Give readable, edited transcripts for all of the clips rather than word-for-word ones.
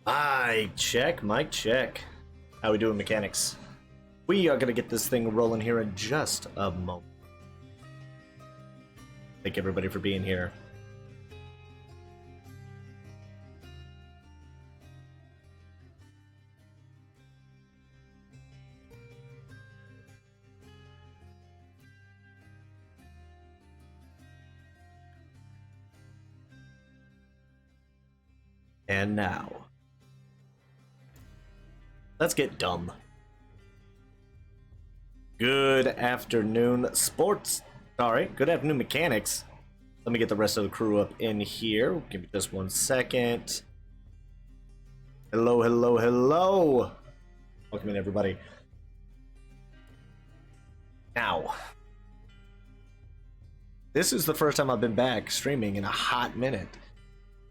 Mic check. How we doing, mechanics? We are gonna get this thing rolling here in just a moment. Thank everybody for being here. And now, let's get dumb. Good afternoon, sports. Sorry, good afternoon, mechanics. Let me get the rest of the crew up in here. Give me just 1 second. Hello, hello, hello. Welcome in, everybody. Now, this is the first time I've been back streaming in a hot minute.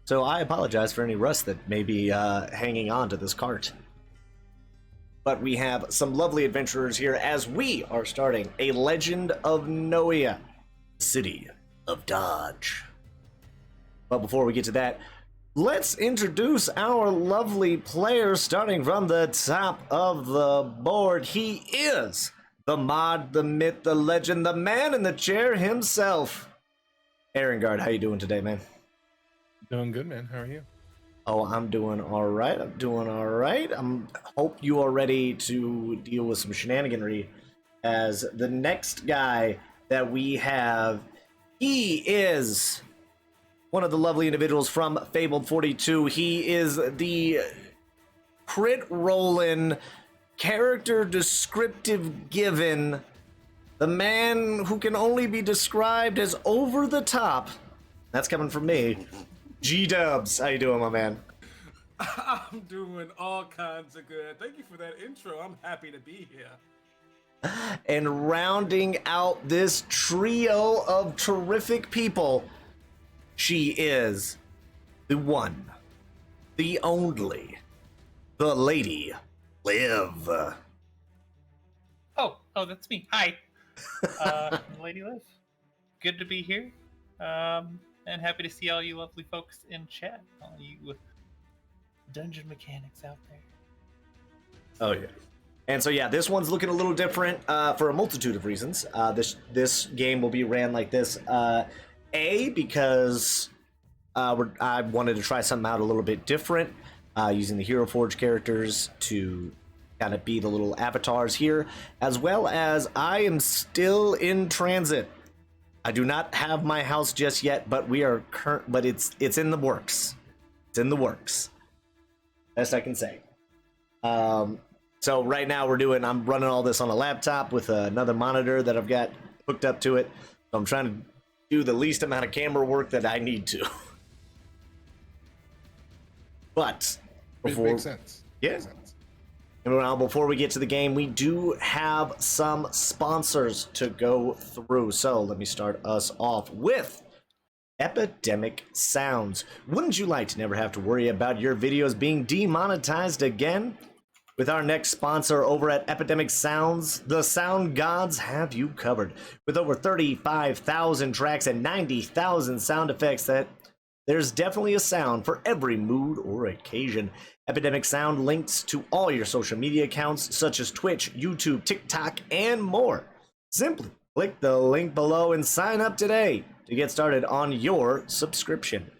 So I apologize for any rust that may be hanging on to this cart. But we have some lovely adventurers here as we are starting a Legend of Noia, City of Dodge. But before we get to that, let's introduce our lovely player starting from the top of the board. He is the mod, the myth, the legend, the man in the chair himself. Erengard, how you doing today, man? Doing good, man. How are you? Oh, I'm doing all right. I hope you are ready to deal with some shenaniganry, as the next guy that we have, he is one of the lovely individuals from Fabled 42. He is the crit rollin', character descriptive given, the man who can only be described as over the top. That's coming from me. G-Dubs, how you doing, my man? I'm doing all kinds of good. Thank you for that intro. I'm happy to be here. And rounding out this trio of terrific people, she is the one, the only, the Lady Liv. Oh, that's me. Hi, Lady Liv. Good to be here. And happy to see all you lovely folks in chat, all you dungeon mechanics out there. Oh yeah. And so yeah, this one's looking a little different for a multitude of reasons. This game will be ran like this. Because I wanted to try something out a little bit different, using the Hero Forge characters to kind of be the little avatars here, as well as I am still in transit. I do not have my house just yet, but we are but it's in the works. It's in the works. Best I can say. So right now I'm running all this on a laptop with another monitor that I've got hooked up to it. So I'm trying to do the least amount of camera work that I need to. But before, It makes sense. Yeah. Makes sense. And now, before we get to the game, we do have some sponsors to go through. So let me start us off with Epidemic Sounds. Wouldn't you like to never have to worry about your videos being demonetized again? With our next sponsor over at Epidemic Sounds, the sound gods have you covered. With over 35,000 tracks and 90,000 sound effects, there's definitely a sound for every mood or occasion. Epidemic Sound links to all your social media accounts such as Twitch, YouTube, TikTok, and more. Simply click the link below and sign up today to get started on your subscription.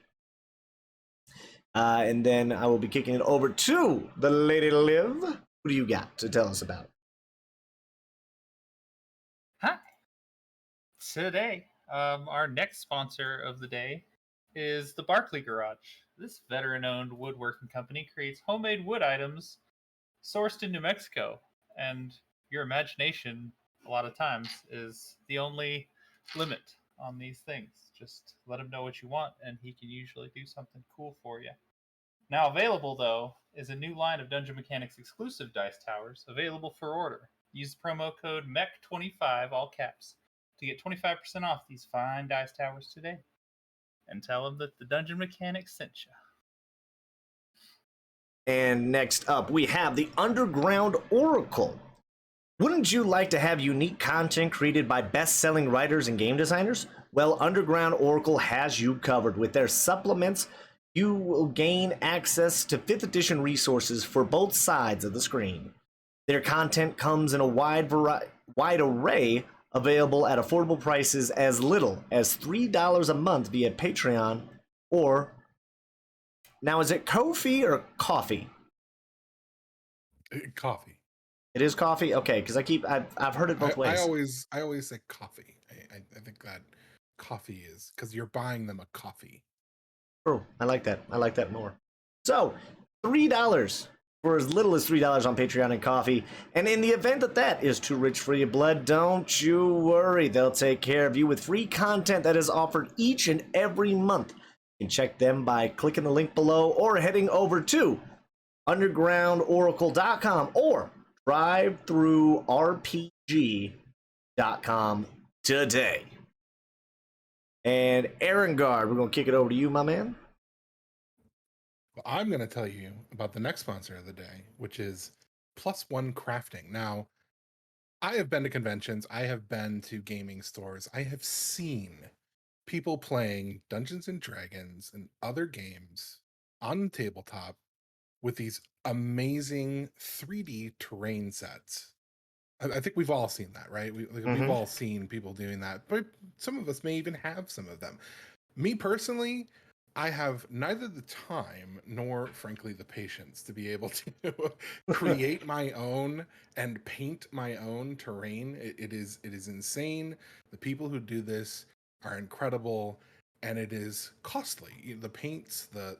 And then I will be kicking it over to the Lady Liv. Who do you got to tell us about? Hi. Today, our next sponsor of the day is the Barkley Garage. This veteran-owned woodworking company creates homemade wood items sourced in New Mexico, and your imagination, a lot of times, is the only limit on these things. Just let him know what you want, and he can usually do something cool for you. Now available, though, is a new line of Dungeon Mechanics exclusive dice towers available for order. Use the promo code MEC25, all caps, to get 25% off these fine dice towers today. And tell them that the Dungeon Mechanics sent you. And next up, we have the Underground Oracle. Wouldn't you like to have unique content created by best-selling writers and game designers? Well, Underground Oracle has you covered with their supplements You will gain access to 5th edition resources for both sides of the screen. Their content comes in a wide array, available at affordable prices as little as $3 a month via Patreon, or now is it Ko-fi or coffee? Coffee. It is coffee. Okay, because I've heard it both ways. I always say coffee. I think that coffee is because you're buying them a coffee. True. I like that. I like that more. So, $3 for as little as $3 on Patreon and coffee. And in the event that is too rich for your blood, don't you worry. They'll take care of you with free content that is offered each and every month. You can check them by clicking the link below or heading over to undergroundoracle.com or drivethrurpg.com today. And Erengard, we're going to kick it over to you, my man. Well, I'm going to tell you about the next sponsor of the day, which is Plus One Crafting. Now, I have been to conventions. I have been to gaming stores. I have seen people playing Dungeons and Dragons and other games on the tabletop with these amazing 3D terrain sets. I think we've all seen that, right? We've all seen people doing that, but some of us may even have some of them. Me personally, I have neither the time nor, frankly, the patience to be able to create my own and paint my own terrain. It is insane. The people who do this are incredible, and it is costly. The paints, the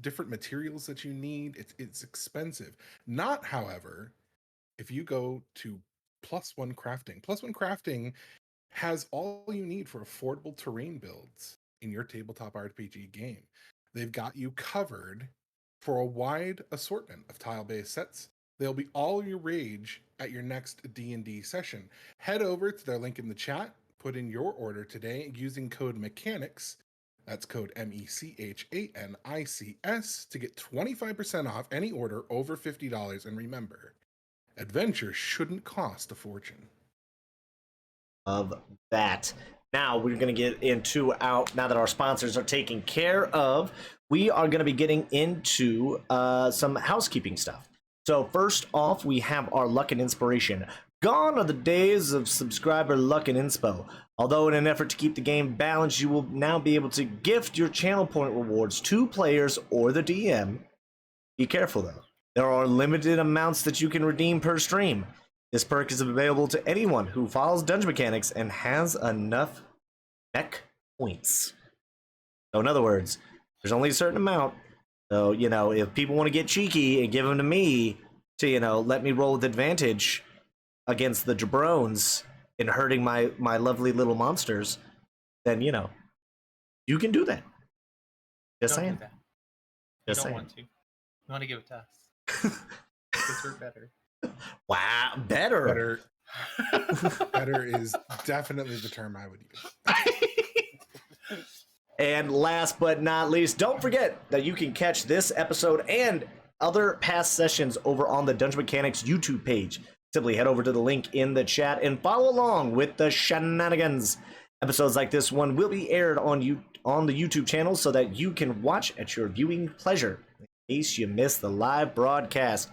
different materials that you need, it's expensive. Not, however, if you go to Plus One Crafting has all you need for affordable terrain builds in your tabletop RPG game. They've got you covered for a wide assortment of tile-based sets. They'll be all your rage at your next D&D session. Head over to their link in the chat, put in your order today using code MECHANICS. That's code MECHANICS to get 25% off any order over $50. And remember, adventure shouldn't cost a fortune. Of that. Now we're going to get into now that our sponsors are taken care of, we are going to be getting into some housekeeping stuff. So first off, we have our luck and inspiration. Gone are the days of subscriber luck and inspo. Although in an effort to keep the game balanced, you will now be able to gift your channel point rewards to players or the DM. Be careful though. There are limited amounts that you can redeem per stream. This perk is available to anyone who follows dungeon mechanics and has enough mech points. So in other words, there's only a certain amount. So, if people want to get cheeky and give them to me to, let me roll with advantage against the jabrones and hurting my lovely little monsters, then, you can do that. Just saying. Do that. You don't want to. You want to give it to us. Because we're better. Wow, better. Better is definitely the term I would use. And last but not least, don't forget that you can catch this episode and other past sessions over on the Dungeon Mechanics YouTube page. Simply head over to the link in the chat and follow along with the shenanigans. Episodes like this one will be aired on the YouTube channel so that you can watch at your viewing pleasure in case you miss the live broadcast.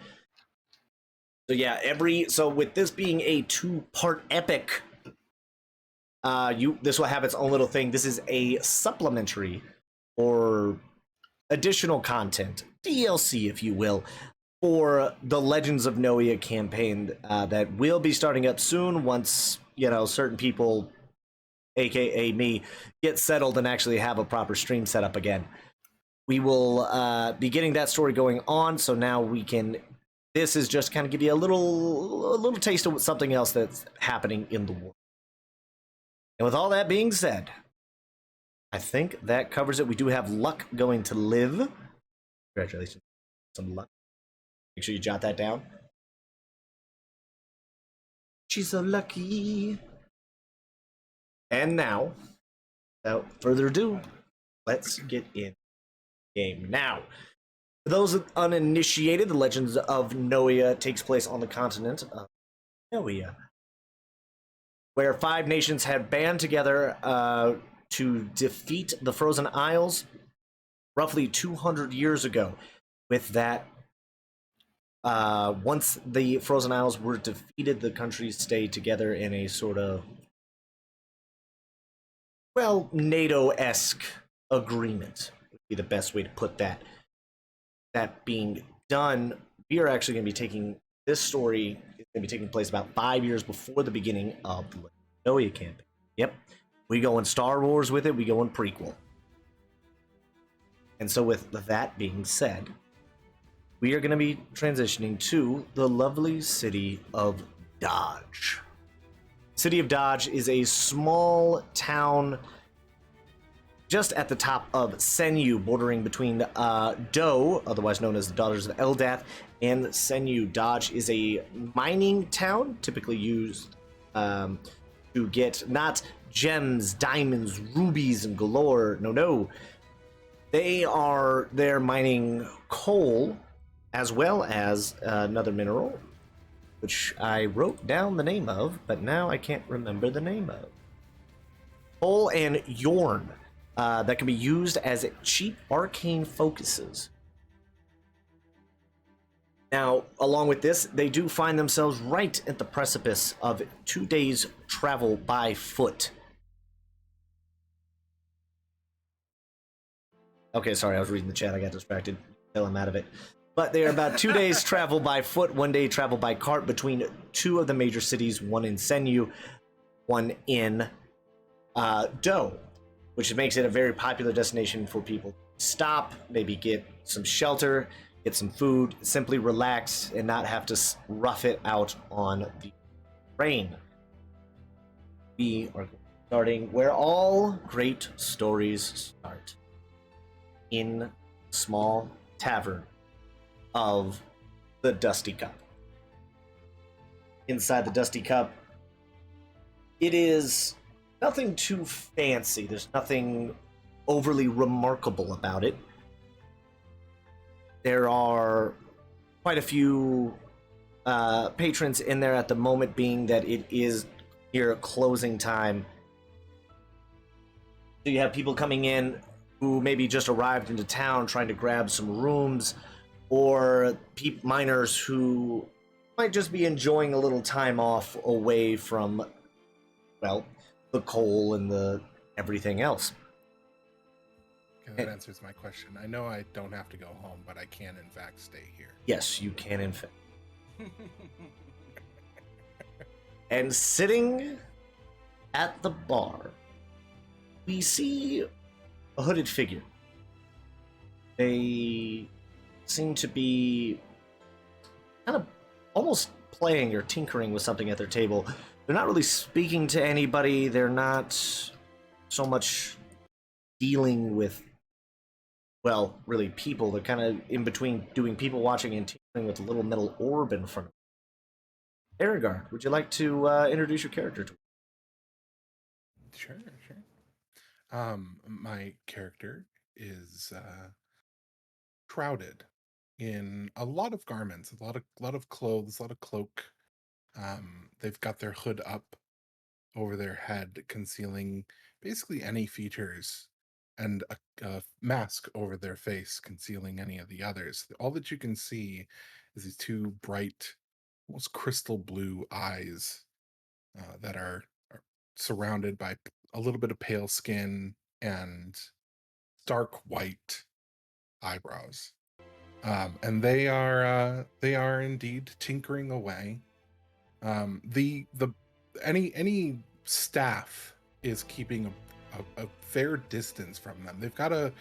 So yeah, so with this being a 2-part epic, this will have its own little thing. This is a supplementary or additional content, DLC if you will, for the Legends of Noia campaign that will be starting up soon once, certain people, aka me, get settled and actually have a proper stream set up again. We will be getting that story going on, so now we can. This is just kind of give you a little taste of something else that's happening in the world. And with all that being said, I think that covers it. We do have luck going to live. Congratulations. Some luck. Make sure you jot that down. She's so lucky. And now, without further ado, let's get in the game. Now, for those uninitiated, the Legends of Noia takes place on the continent of Noia, where 5 nations have band together to defeat the Frozen Isles, roughly 200 years ago. With that, once the Frozen Isles were defeated, the countries stayed together in a sort of, well, NATO-esque agreement would be the best way to put that. That being done, we are actually going to be taking this story is going to be taking place about 5 years before the beginning of the Noia campaign. Yep, we go in Star Wars with it. We go in prequel. And so, with that being said, we are going to be transitioning to the lovely city of Dodge. City of Dodge is a small town just at the top of Senyu, bordering between Do, otherwise known as the Daughters of Eldath, and Senyu. Dodge is a mining town, typically used to get not gems, diamonds, rubies, and galore. No. They're mining coal as well as another mineral, which I wrote down the name of, but now I can't remember the name of. Coal and yarn. That can be used as cheap arcane focuses. Now, along with this, they do find themselves right at the precipice of 2 days' travel by foot. Okay, sorry, I was reading the chat. I got distracted. Hell, I'm out of it. But they are about 2 days' travel by foot, 1 day travel by cart between two of the major cities, one in Senyu, one in Do, which makes it a very popular destination for people to stop, maybe get some shelter, get some food, simply relax, and not have to rough it out on the rain. We are starting where all great stories start, in a small tavern of the Dusty Cup. Inside the Dusty Cup, it is nothing too fancy. There's nothing overly remarkable about it. There are quite a few patrons in there at the moment, being that it is near closing time. So you have people coming in who maybe just arrived into town trying to grab some rooms, or miners who might just be enjoying a little time off away from, well, the coal and the everything else. Okay, that answers my question. I know I don't have to go home, but I can in fact stay here. Yes, you can in fact. And sitting at the bar, we see a hooded figure. They seem to be kind of almost playing or tinkering with something at their table. They're not really speaking to anybody. They're not so much dealing with, well, really people. They're kind of in between doing people watching and tinkering with a little metal orb in front of them. Aragard, would you like to introduce your character to me? Sure. My character is shrouded in a lot of garments, a lot of clothes, a lot of cloak. They've got their hood up over their head, concealing basically any features, and a mask over their face, concealing any of the others. All that you can see is these two bright, almost crystal blue eyes that are surrounded by a little bit of pale skin and dark white eyebrows. And they are indeed tinkering away. The any staff is keeping a fair distance from them. They've got a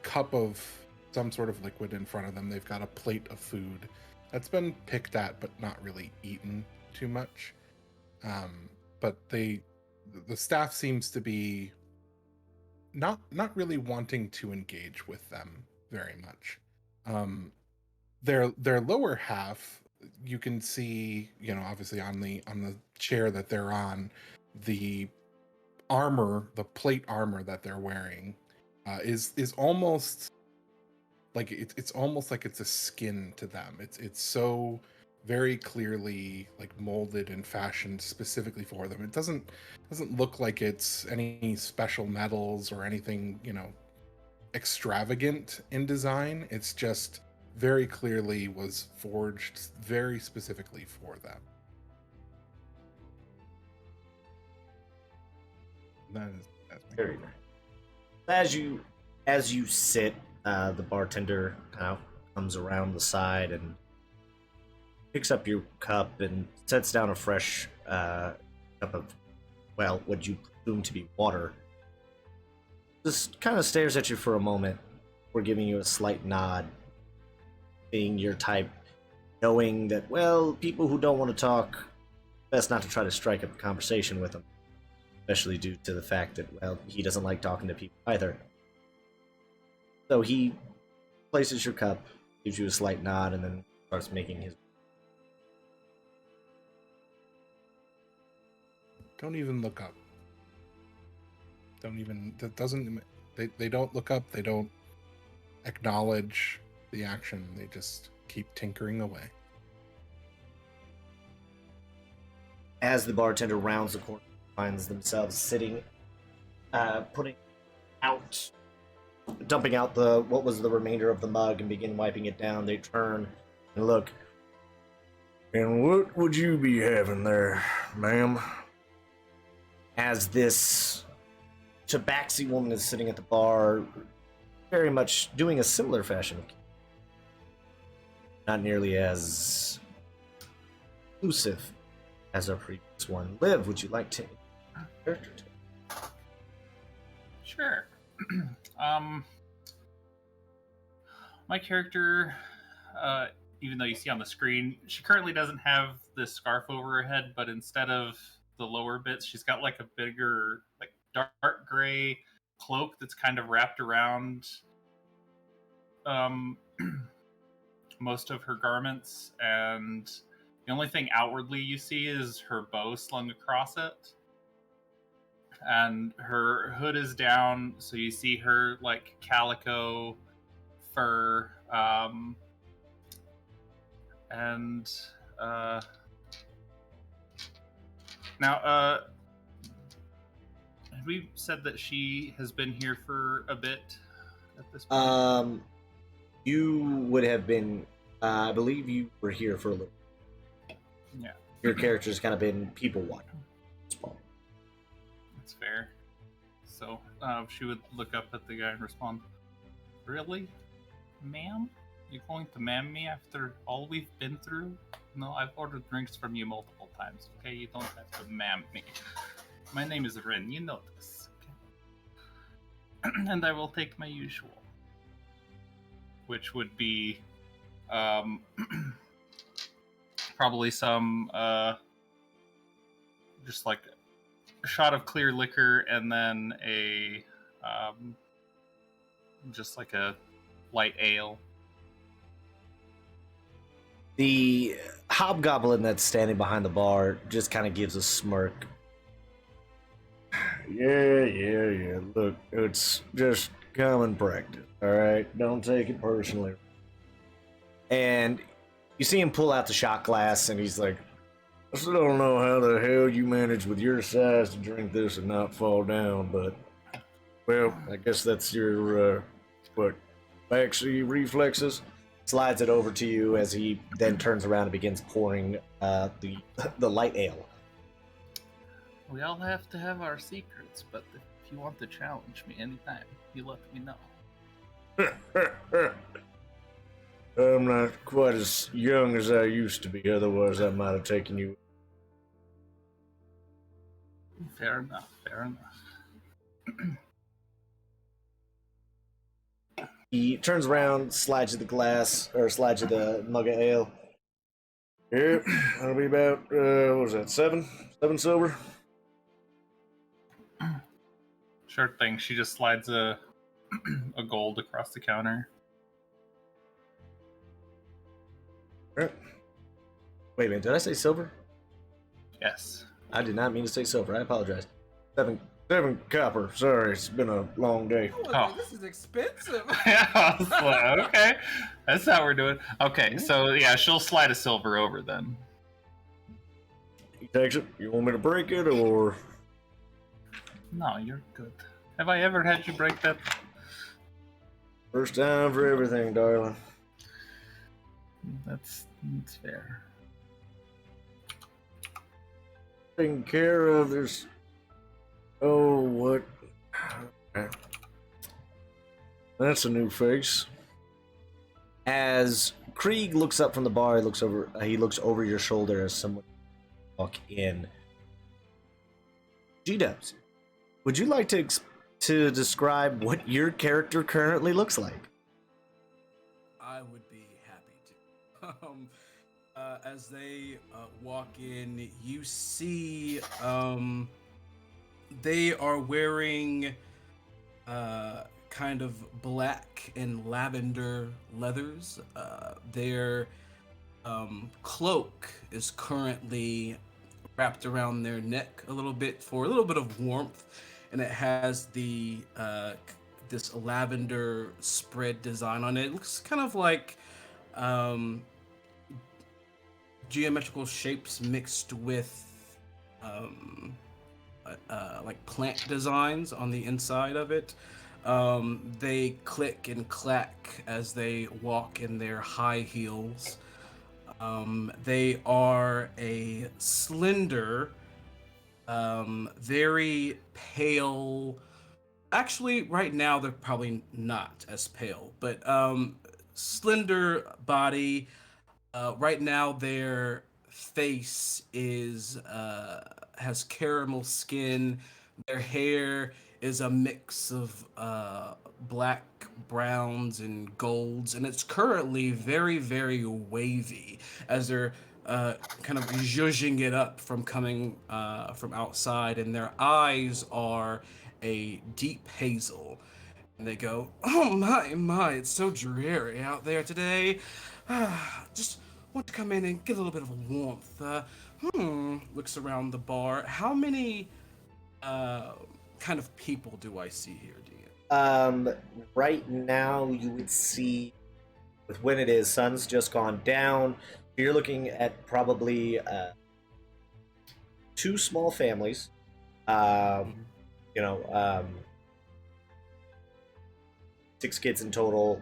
cup of some sort of liquid in front of them. They've got a plate of food that's been picked at but not really eaten too much. But the staff seems to be not really wanting to engage with them very much. Their lower half, you can see, obviously on the chair that they're on, the armor, the plate armor that they're wearing, is almost like it's almost like it's a skin to them. It's so very clearly like molded and fashioned specifically for them. It doesn't look like it's any special metals or anything, extravagant in design. It's just very clearly was forged very specifically for them. That's me. Very nice. As you sit, the bartender kind of comes around the side and picks up your cup and sets down a fresh cup of, well, what you presume to be water. Just kind of stares at you for a moment. We're giving you a slight nod, being your type, knowing that, well, people who don't want to talk, best not to try to strike up a conversation with them, especially due to the fact that, well, he doesn't like talking to people either. So he places your cup, gives you a slight nod, and then starts making his. Don't even look up. Don't even, that doesn't, they don't look up, they don't acknowledge the action, they just keep tinkering away. As the bartender rounds the corner, finds themselves sitting, dumping out what was the remainder of the mug and begin wiping it down. They turn and look. And what would you be having there, ma'am? As this tabaxi woman is sitting at the bar, very much doing a similar fashion. Not nearly as inclusive as our previous one. Liv, would you like to character to? Sure. My character, even though you see on the screen, she currently doesn't have this scarf over her head, but instead of the lower bits, she's got like a bigger, like dark gray cloak that's kind of wrapped around most of her garments, and the only thing outwardly you see is her bow slung across it. And her hood is down, so you see her like calico fur, and now have we said that she has been here for a bit at this point? You would have been, I believe you were here for a little. Yeah. Your character's kind of been people watching. That's fair. So she would look up at the guy and respond, "Really, ma'am? You're going to ma'am me after all we've been through? No, I've ordered drinks from you multiple times, okay? You don't have to ma'am me. My name is Rin, you know this, okay? And I will take my usual, which would be probably some just like a shot of clear liquor, and then a just like a light ale." The hobgoblin that's standing behind the bar just kind of gives a smirk. Yeah. Look, it's just common practice, all right? Don't take it personally. And you see him pull out the shot glass, and he's like, I still don't know how the hell you manage with your size to drink this and not fall down, but, well, I guess that's your, backseat reflexes. Slides it over to you as he then turns around and begins pouring the light ale. We all have to have our secrets, but if you want to challenge me anytime, you let me know. I'm not quite as young as I used to be, otherwise I might have taken you. Fair enough. He turns around, slides you the glass, or slides you the mug of ale. Yep, that'll be about, what was that, 7 silver? Sure thing. She just slides a gold across the counter. Right. Wait a minute, did I say silver? Yes. I did not mean to say silver, I apologize. 7 copper, sorry, it's been a long day. Oh, this is expensive. Yeah, I was like, okay. That's how we're doing. Okay, so yeah, she'll slide a silver over then. He takes it, you want me to break it, or? No, you're good. Have I ever had you break that? First time for everything, darling. That's fair. Taken care of. There's. Oh, what? That's a new face. As Krieg looks up from the bar, he looks over your shoulder as someone walk in. G-Dubs, would you like to describe what your character currently looks like? I would be happy to. As they walk in, you see they are wearing kind of black and lavender leathers. Their cloak is currently wrapped around their neck a little bit for a little bit of warmth, and it has the this lavender spread design on it. It looks kind of like geometrical shapes mixed with like plant designs on the inside of it. They click and clack as they walk in their high heels. They are a slender, very pale. Actually, right now they're probably not as pale, but slender body. Right now, their face is has caramel skin. Their hair is a mix of black, browns, and golds, and it's currently very, very wavy as they're kind of zhuzhing it up from coming from outside, and their eyes are a deep hazel. And they go, "Oh my, it's so dreary out there today. Just want to come in and get a little bit of warmth." Looks around the bar. How many kind of people do I see here, Dean? Right now you would see, with when it is, sun's just gone down. You're looking at probably two small families. You know, 6 kids in total,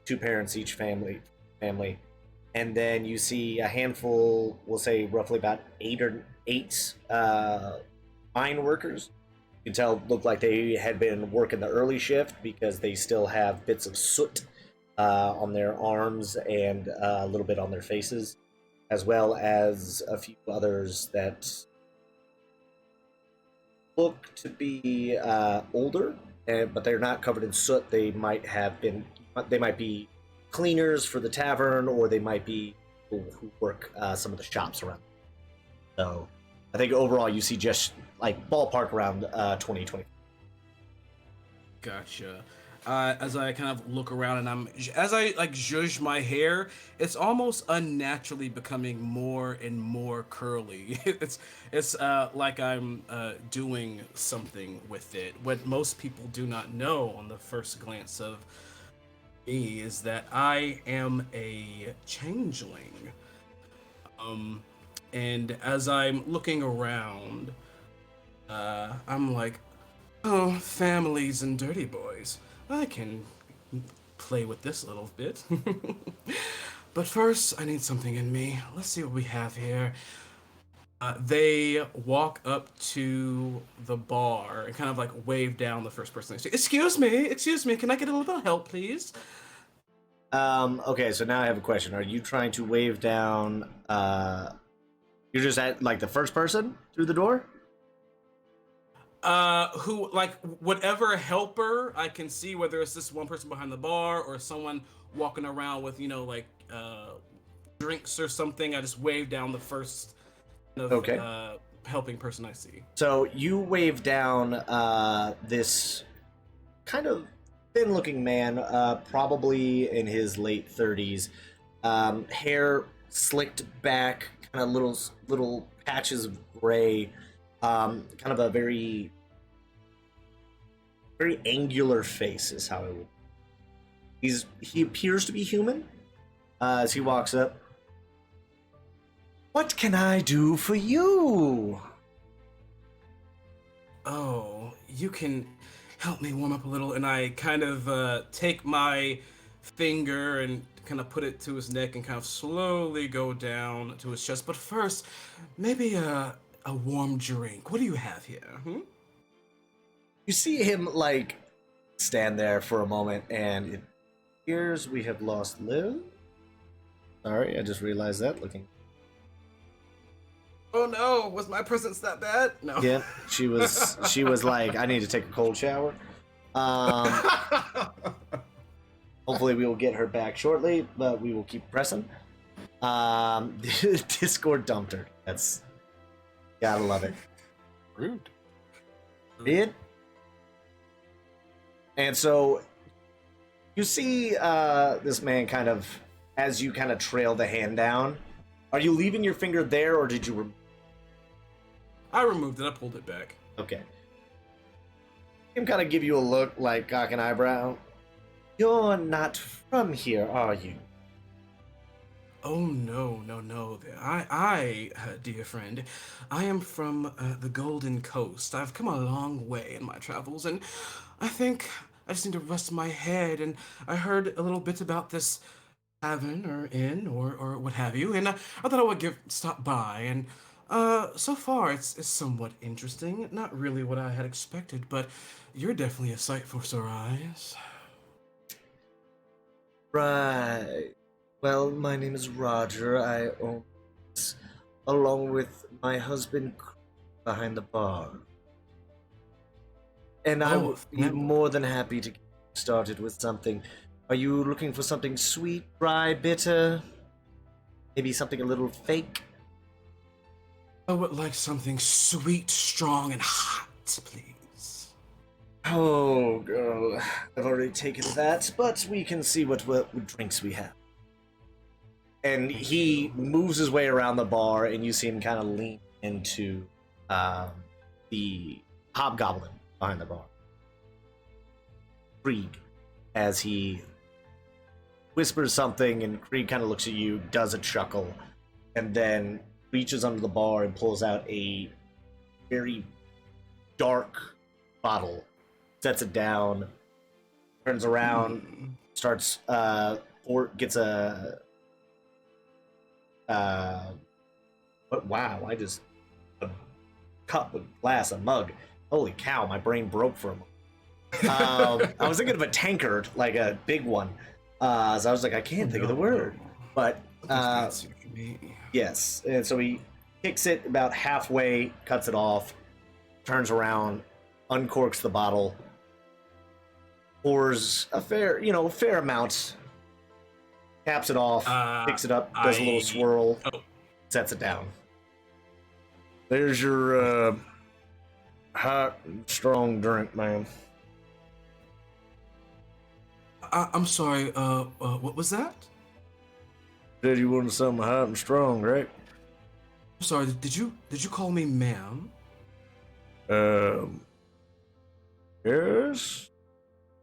2 parents each family, and then you see a handful, we'll say roughly about 8 mine workers. You can tell look like they had been working the early shift because they still have bits of soot on their arms and a little bit on their faces, as well as a few others that look to be older, but they're not covered in soot. They might be cleaners for the tavern, or they might be people who work some of the shops around. So I think overall you see just like ballpark around 2020. Gotcha. As I kind of look around and as I like zhuzh my hair, it's almost unnaturally becoming more and more curly. It's like I'm doing something with it. What most people do not know on the first glance of me is that I am a changeling. And as I'm looking around, I'm like, oh, families and dirty boys. I can play with this a little bit. But first, I need something in me. Let's see what we have here. They walk up to the bar and kind of like wave down the first person they see. Excuse me, can I get a little bit of help, please? Okay, so now I have a question. Are you trying to wave down, you're just at like the first person through the door? Who, like, whatever helper I can see, whether it's this one person behind the bar or someone walking around with, you know, like, drinks or something. I just wave down the first kind of, helping person I see. So you wave down this kind of thin-looking man, probably in his late 30s, hair slicked back, kind of little patches of gray, kind of a very angular face is how it would. He appears to be human as he walks up. What can I do for you? Oh, you can help me warm up a little. And I kind of take my finger and kind of put it to his neck and kind of slowly go down to his chest. But first, maybe a warm drink. What do you have here? Hmm? You see him like stand there for a moment, and it appears we have lost Liv. Sorry, I just realized that. Looking, Oh no, was my presence that bad? No. yeah, she was. She was like, I need to take a cold shower. Um, hopefully, we will get her back shortly, but we will keep pressing. Discord dumped her. That's gotta love it. Rude. It. And so you see this man kind of, as you kind of trail the hand down. Are you leaving your finger there, or did you? I removed it. I pulled it back. Okay. Him kind of give you a look, like cock an eyebrow. You're not from here, are you? Oh no, no, no! Dear friend, I am from the Golden Coast. I've come a long way in my travels, and I think I just need to rest my head. And I heard a little bit about this tavern or inn or what have you, and I thought I would stop by. And so far it's somewhat interesting. Not really what I had expected, but you're definitely a sight for sore eyes. Right. Well, my name is Roger. I own this, along with my husband behind the bar. And I would be more than happy to get started with something. Are you looking for something sweet, dry, bitter? Maybe something a little fake? I would like something sweet, strong, and hot, please. Oh, girl. I've already taken that, but we can see what drinks we have. And he moves his way around the bar, and you see him kind of lean into the hobgoblin behind the bar. Krieg, as he whispers something, and Krieg kind of looks at you, does a chuckle, and then reaches under the bar and pulls out a very dark bottle, sets it down, turns around, starts, or gets a, wow, I just, a cup, a glass, a mug. Holy cow, my brain broke for a moment. I was thinking of a tankard, like a big one. So I was like, I can't think of the word. But, yes. And so he kicks it about halfway, cuts it off, turns around, uncorks the bottle, pours a fair amount, caps it off, picks it up, does a little swirl, sets it down. There's your hot and strong drink, ma'am. I'm sorry, what was that? Said you wanted something hot and strong, right? I'm sorry, did you call me ma'am? Yes?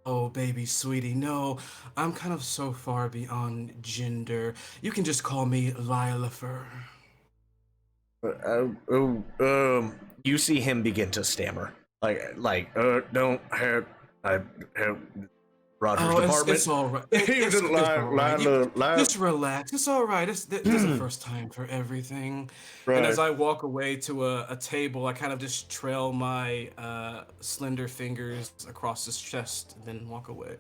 Oh, baby, sweetie, no. I'm kind of so far beyond gender. You can just call me Lilifer. You see him begin to stammer. Don't have, I have Roger's department. It's all right. It's all right. Just relax. It's all right. There's a first time for everything. Right. And as I walk away to a table, I kind of just trail my slender fingers across his chest, and then walk away.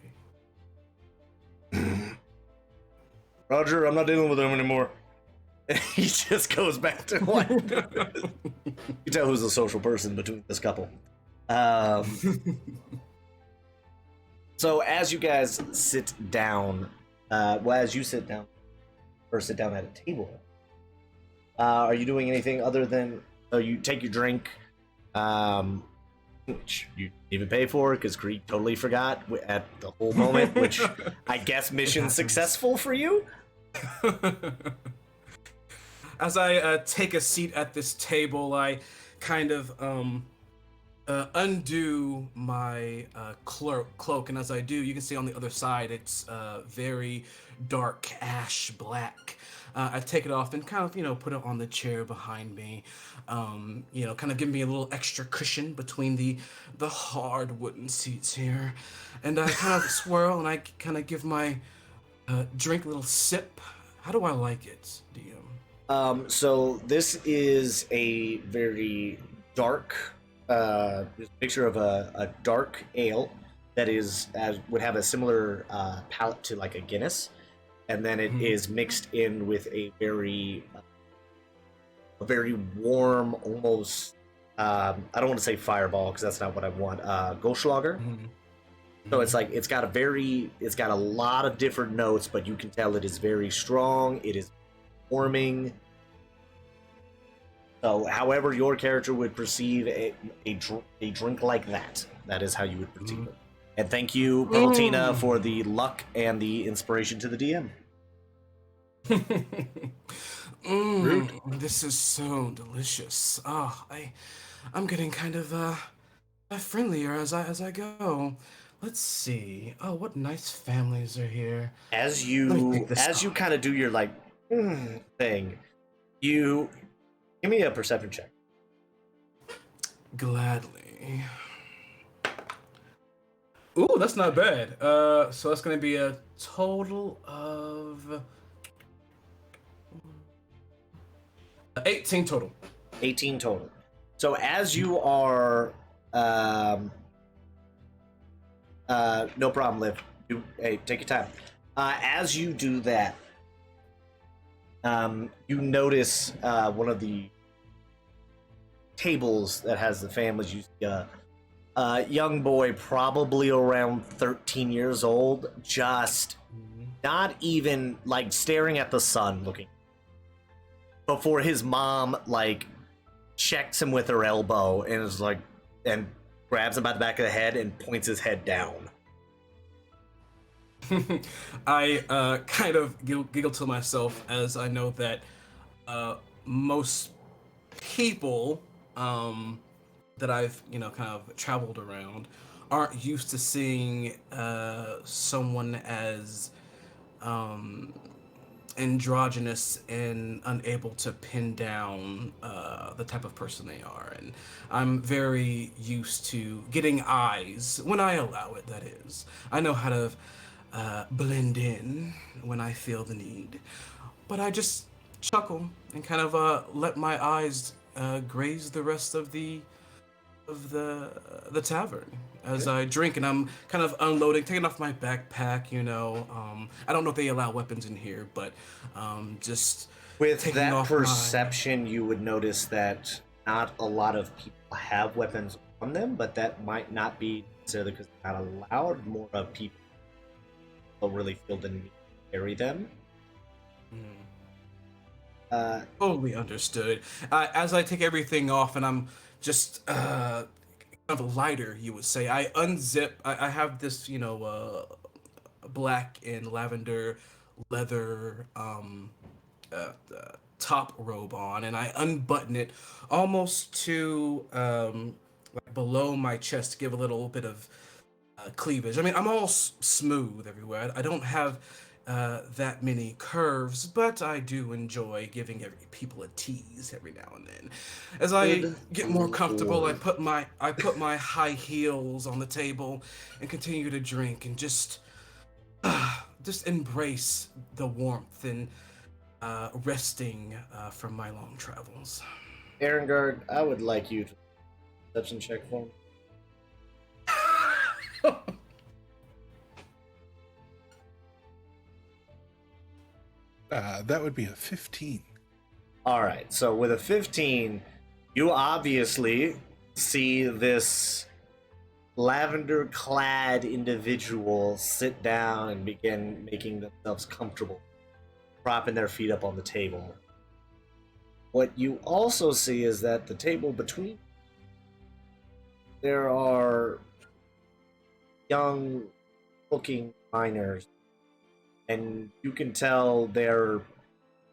Roger, I'm not dealing with him anymore. He just goes back to what? You tell who's the social person between this couple. So as you guys sit down, as you sit down, or sit down at a table, are you doing anything other than you take your drink, which you didn't even pay for because Greek totally forgot at the whole moment, which I guess mission successful for you? As I take a seat at this table, I kind of undo my cloak, and as I do, you can see on the other side it's very dark ash black. I take it off and kind of, put it on the chair behind me. Kind of give me a little extra cushion between the hard wooden seats here, and I kind of swirl and I kind of give my drink a little sip. How do I like it, DM? So this is a very dark picture of a dark ale that is as would have a similar palate to like a Guinness, and then it is mixed in with a very warm, almost I don't want to say fireball because that's not what I want. Goldschlager. So it's like it's got a lot of different notes, but you can tell it is very strong. It is warming. So, however your character would perceive a drink like that, that is how you would perceive it. And thank you, Peraltina, for the luck and the inspiration to the DM. This is so delicious. Oh, I'm getting kind of friendlier as I go. Let's see. Oh, what nice families are here. As Let me you take this off. kind of do your like thing, you give me a perception check. Gladly. Ooh, that's not bad. So that's gonna be a total of 18 total. 18 total. So as you are, no problem, Liv. Hey, take your time. As you do that, you notice one of the tables that has the families. You see a young boy, probably around 13 years old, just not even like staring at the sun, looking. Before his mom like checks him with her elbow and is like, and grabs him by the back of the head and points his head down. I kind of giggle to myself as I know that most people that I've kind of traveled around aren't used to seeing someone as androgynous and unable to pin down the type of person they are, and I'm very used to getting eyes when I allow it. That is, I know how to blend in when I feel the need, but I just chuckle and kind of let my eyes graze the rest of the tavern as I drink, and I'm kind of unloading, taking off my backpack. I don't know if they allow weapons in here, but just With taking that off perception, you would notice that not a lot of people have weapons on them, but that might not be necessarily because they're not allowed. More of people don't really feel the need to carry them. Totally understood. As I take everything off and I'm just kind of lighter, you would say, I unzip. I have this, black and lavender leather top robe on, and I unbutton it almost to like below my chest to give a little bit of cleavage. I mean, I'm all smooth everywhere. I don't have that many curves, but I do enjoy giving people a tease every now and then. As I get more comfortable, I put my high heels on the table and continue to drink and just embrace the warmth and resting from my long travels. Erengard, I would like you to perception check for me. That would be a 15. All right, so with a 15, you obviously see this lavender-clad individual sit down and begin making themselves comfortable, propping their feet up on the table. What you also see is that the table between, there are young-looking miners, and you can tell they're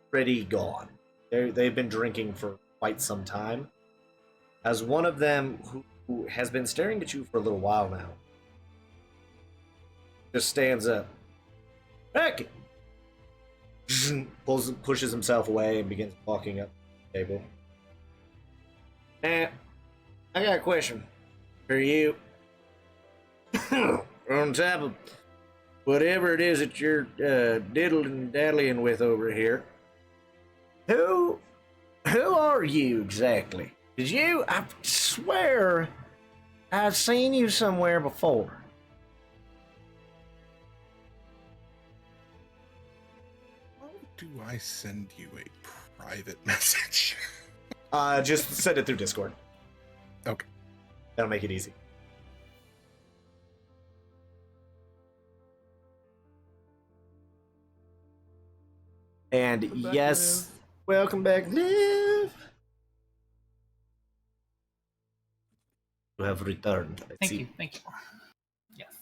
pretty gone. They've been drinking for quite some time. As one of them, who who has been staring at you for a little while now, just stands up. Heck! Pushes himself away and begins walking up the table. I got a question for you. On top of whatever it is that you're diddling daddling with over here, who are you exactly? Cause I swear, I've seen you somewhere before. How do I send you a private message? Just send it through Discord. Okay. That'll make it easy. And Welcome back, yes, welcome back, Liv. You have returned. I Thank see. you. Thank you. Yes.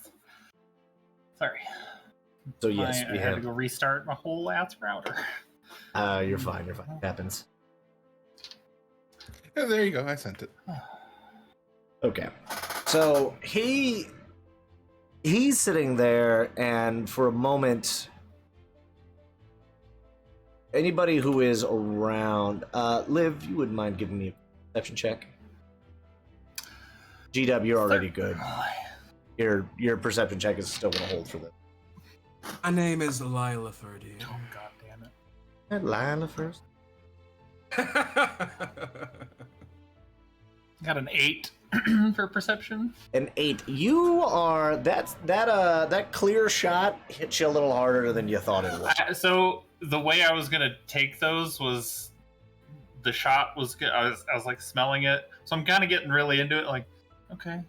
Sorry. So yes, I we had to have. go restart my whole ass router. You're fine. You're fine. It happens. Yeah, there you go. I sent it. Okay. So he's sitting there, and for a moment, anybody who is around, Liv, you wouldn't mind giving me a perception check? GW, you're already good. Your perception check is still going to hold for this. My name is Lila Ferdy. Oh god damn it. That Lila first. Got an 8 for perception. An 8. You are that clear shot hit you a little harder than you thought it would. So the way I was gonna take those was the shot was good. I was like smelling it, so I'm kind of getting really into it. Like, okay,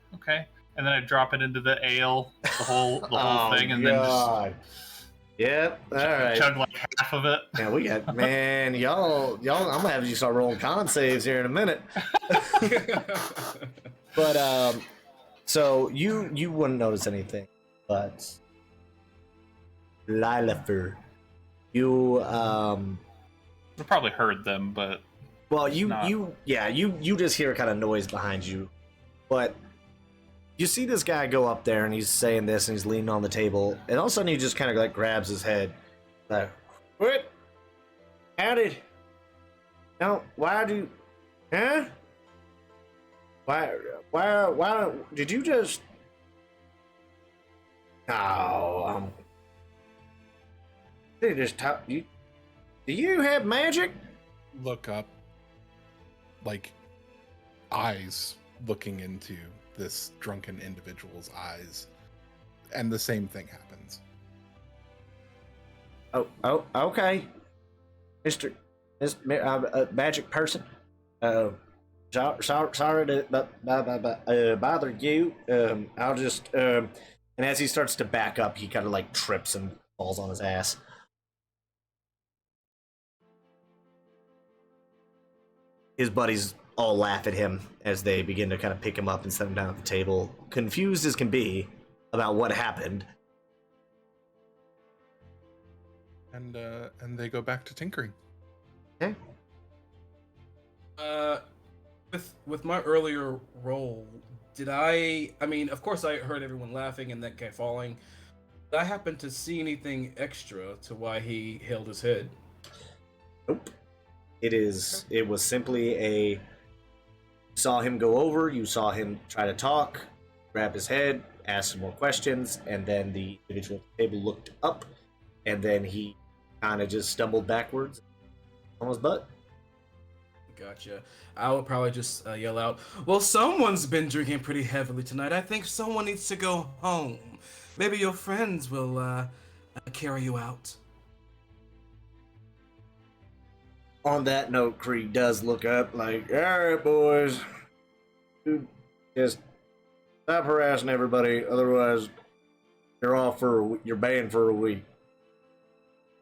and then I drop it into the ale, the whole Oh, thing, and God. then Yep. All just right. chug like half of it. Yeah, we got man, y'all. I'm gonna have you start rolling con saves here in a minute. But so you wouldn't notice anything, but Lilifer, you I probably heard them, but well you Not- you just hear kind of noise behind you, but you see this guy go up there and he's saying this and he's leaning on the table, and all of a sudden he just kind of like grabs his head, like, what? How did? No, why do? Huh? Why did you just? Oh, they just talk. Do you have magic? Look up, like, eyes looking into this drunken individual's eyes, and the same thing happens. Oh, okay, Mister, magic person. Sorry to bother you. I'll just and as he starts to back up, he kind of like trips and falls on his ass. His buddies all laugh at him as they begin to kind of pick him up and set him down at the table, confused as can be about what happened. And they go back to tinkering. Okay. With my earlier role, did I mean, of course I heard everyone laughing and that guy falling. Did I happen to see anything extra to why he held his head? Nope. It was simply you saw him go over, you saw him try to talk, grab his head, ask some more questions, and then the individual at the table looked up, and then he kind of just stumbled backwards on his butt. Gotcha. I would probably just yell out, well, someone's been drinking pretty heavily tonight. I think someone needs to go home. Maybe your friends will carry you out. On that note, Creed does look up like, all right, boys, you just stop harassing everybody, otherwise you're banned for a week.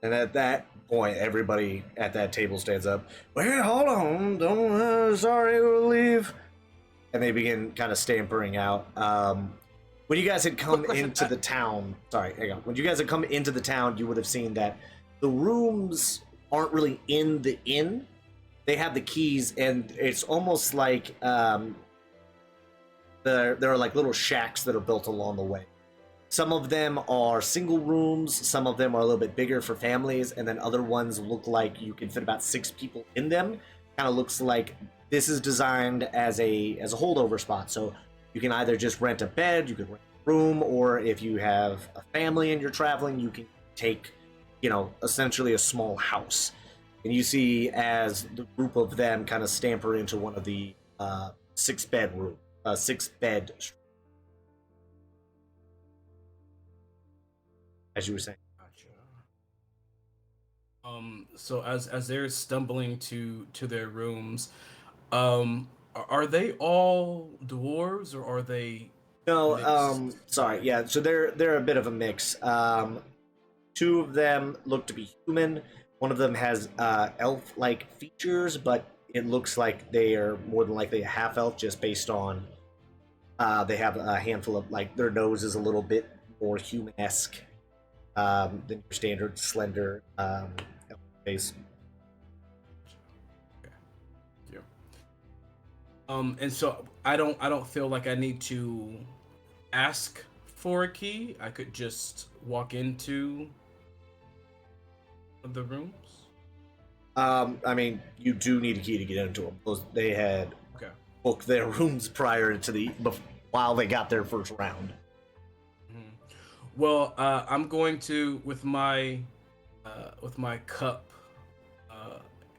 And at that point, everybody at that table stands up. Well, hold on, don't, sorry, we'll leave. And they begin kind of stampering out. When you guys had come into the town, sorry, hang on. When you guys had come into the town, you would have seen that the rooms aren't really in the inn. They have the keys, and it's almost like there are like little shacks that are built along the way. Some of them are single rooms, some of them are a little bit bigger for families, and then other ones look like you can fit about 6 people in them. Kind of looks like this is designed as a holdover spot. So you can either just rent a bed, you can rent a room, or if you have a family and you're traveling, you can take, essentially a small house. And you see as the group of them kind of scamper into one of the 6-bed as you were saying. Gotcha. So as they're stumbling to their rooms, are they all dwarves or are they No, mixed? sorry, yeah. So they're a bit of a mix. 2 of them look to be human. One of them has elf-like features, but it looks like they are more than likely a half-elf, just based on they have a handful of their nose is a little bit more human-esque than your standard slender elf face. Okay. Yeah. And so I don't feel like I need to ask for a key. I could just walk into the rooms. I mean, you do need a key to get into them. They had Okay. booked their rooms prior to while they got their first round. Mhm. Well, I'm going to with my cup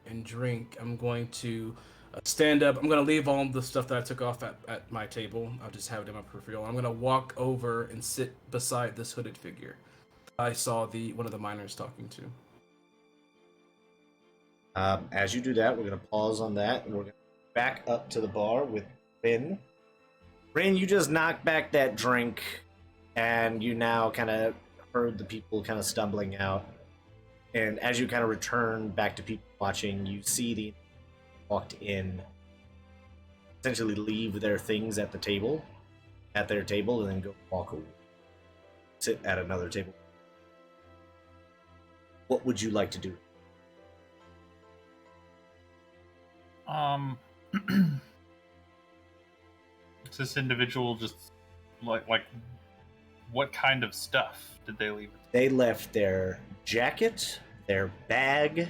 and drink. I'm going to stand up. I'm going to leave all the stuff that I took off at my table. I'll just have it in my peripheral. I'm going to walk over and sit beside this hooded figure I saw one of the miners talking to. As you do that, we're going to pause on that, and we're going to back up to the bar with Rin. Rin, you just knocked back that drink, and you now kind of heard the people kind of stumbling out. And as you kind of return back to people watching, you see the walked in, essentially leave their things at their table, and then go walk away, sit at another table. What would you like to do? Is this individual just like what kind of stuff did they leave? They left their jacket, their bag,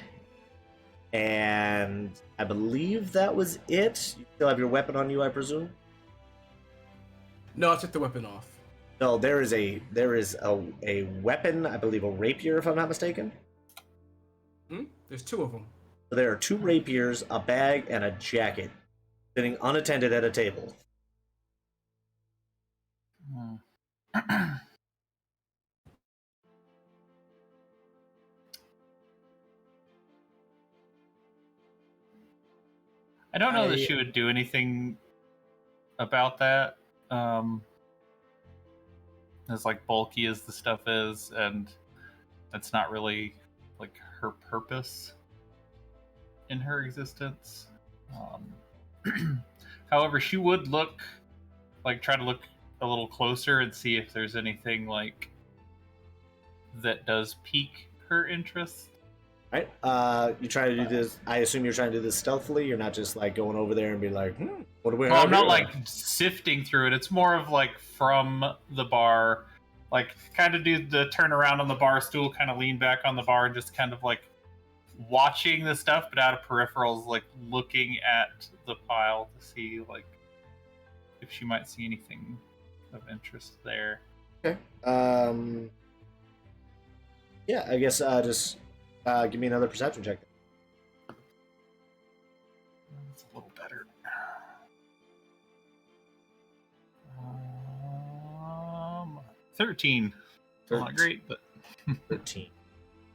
and I believe that was it. You still have your weapon on you, I presume? No, I took the weapon off. No, there is a weapon, I believe a rapier, if I'm not mistaken. There's 2 of them. So there are 2 rapiers, a bag, and a jacket sitting unattended at a table. I don't know that she would do anything about that. As bulky as the stuff is, and that's not really her purpose in her existence. However, she would try to look a little closer and see if there's anything that does pique her interest. Right? You try to do this. I assume you're trying to do this stealthily. You're not just going over there and be like, what do we have? Well, I'm not sifting through it. It's more of from the bar, kind of do the turn around on the bar stool, kind of lean back on the bar, and just kind of watching the stuff, but out of peripherals, looking at the pile to see if she might see anything of interest there. Okay. Yeah, I guess just give me another perception check. That's a little better. 13. Not great, but 13.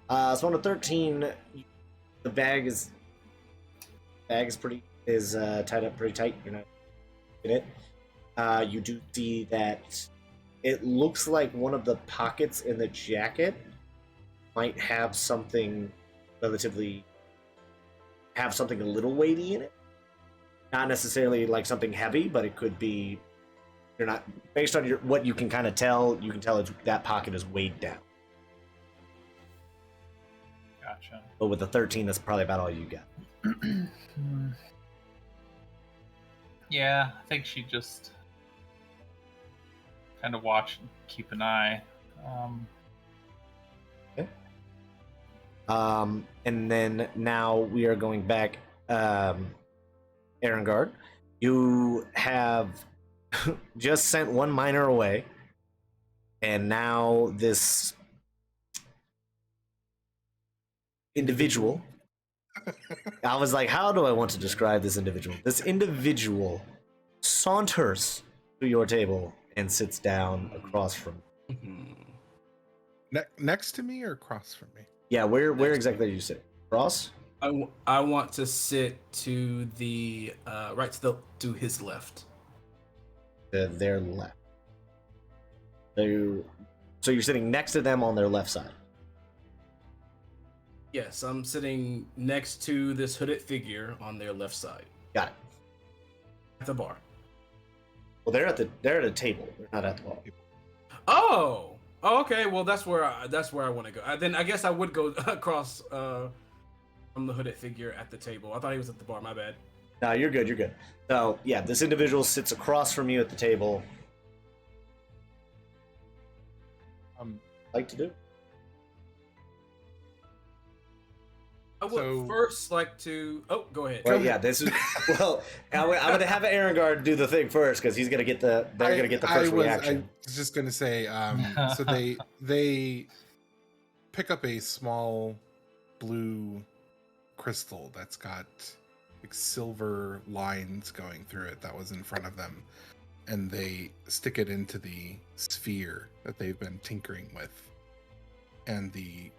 So on a 13, the bag is tied up pretty tight. You're not in it. You do see that it looks like one of the pockets in the jacket might have something a little weighty in it. Not necessarily something heavy, but it could be. You're not, based on what you can kind of tell. You can tell that pocket is weighed down. Gotcha. But with the 13, that's probably about all you got. Yeah, I think she just kind of watch and keep an eye. And then now we are going back. Erengard, you have just sent one miner away, and now this individual. I was like, how do I want to describe this individual? This individual saunters to your table and sits down across from. Next to me or across from me? Yeah, where exactly are you sitting? Across? I want to sit to the right to his left. To their left. So you're sitting next to them on their left side. Yes, I'm sitting next to this hooded figure on their left side. Got it. At the bar. Well, they're at a table. They're not at the bar. Oh, okay. Well, that's where I want to go. Then I guess I would go across from the hooded figure at the table. I thought he was at the bar. My bad. No, you're good. You're good. So yeah, this individual sits across from you at the table. Like to do? I would first like to. Oh, go ahead. Well, yeah, this is. Well, I'm gonna have Erengard do the thing first because he's gonna get the. They're gonna get the first reaction. I was just gonna say. So they pick up a small blue crystal that's got like silver lines going through it that was in front of them, and they stick it into the sphere that they've been tinkering with, and the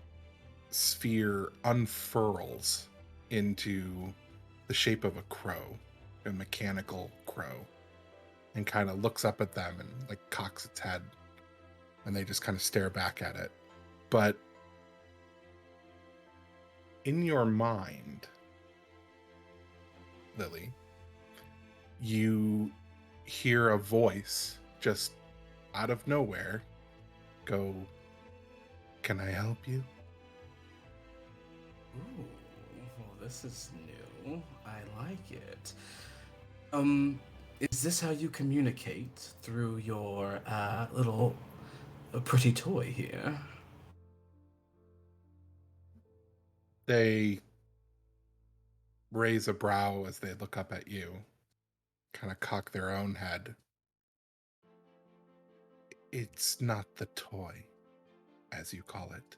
sphere unfurls into the shape of a crow, a mechanical crow, and kind of looks up at them and like cocks its head, and they just kind of stare back at it. But in your mind, Lily, you hear a voice just out of nowhere go, "Can I help you?" Ooh, well, this is new. I like it. Is this how you communicate through your little pretty toy here? They raise a brow as they look up at you, kind of cock their own head. It's not the toy, as you call it.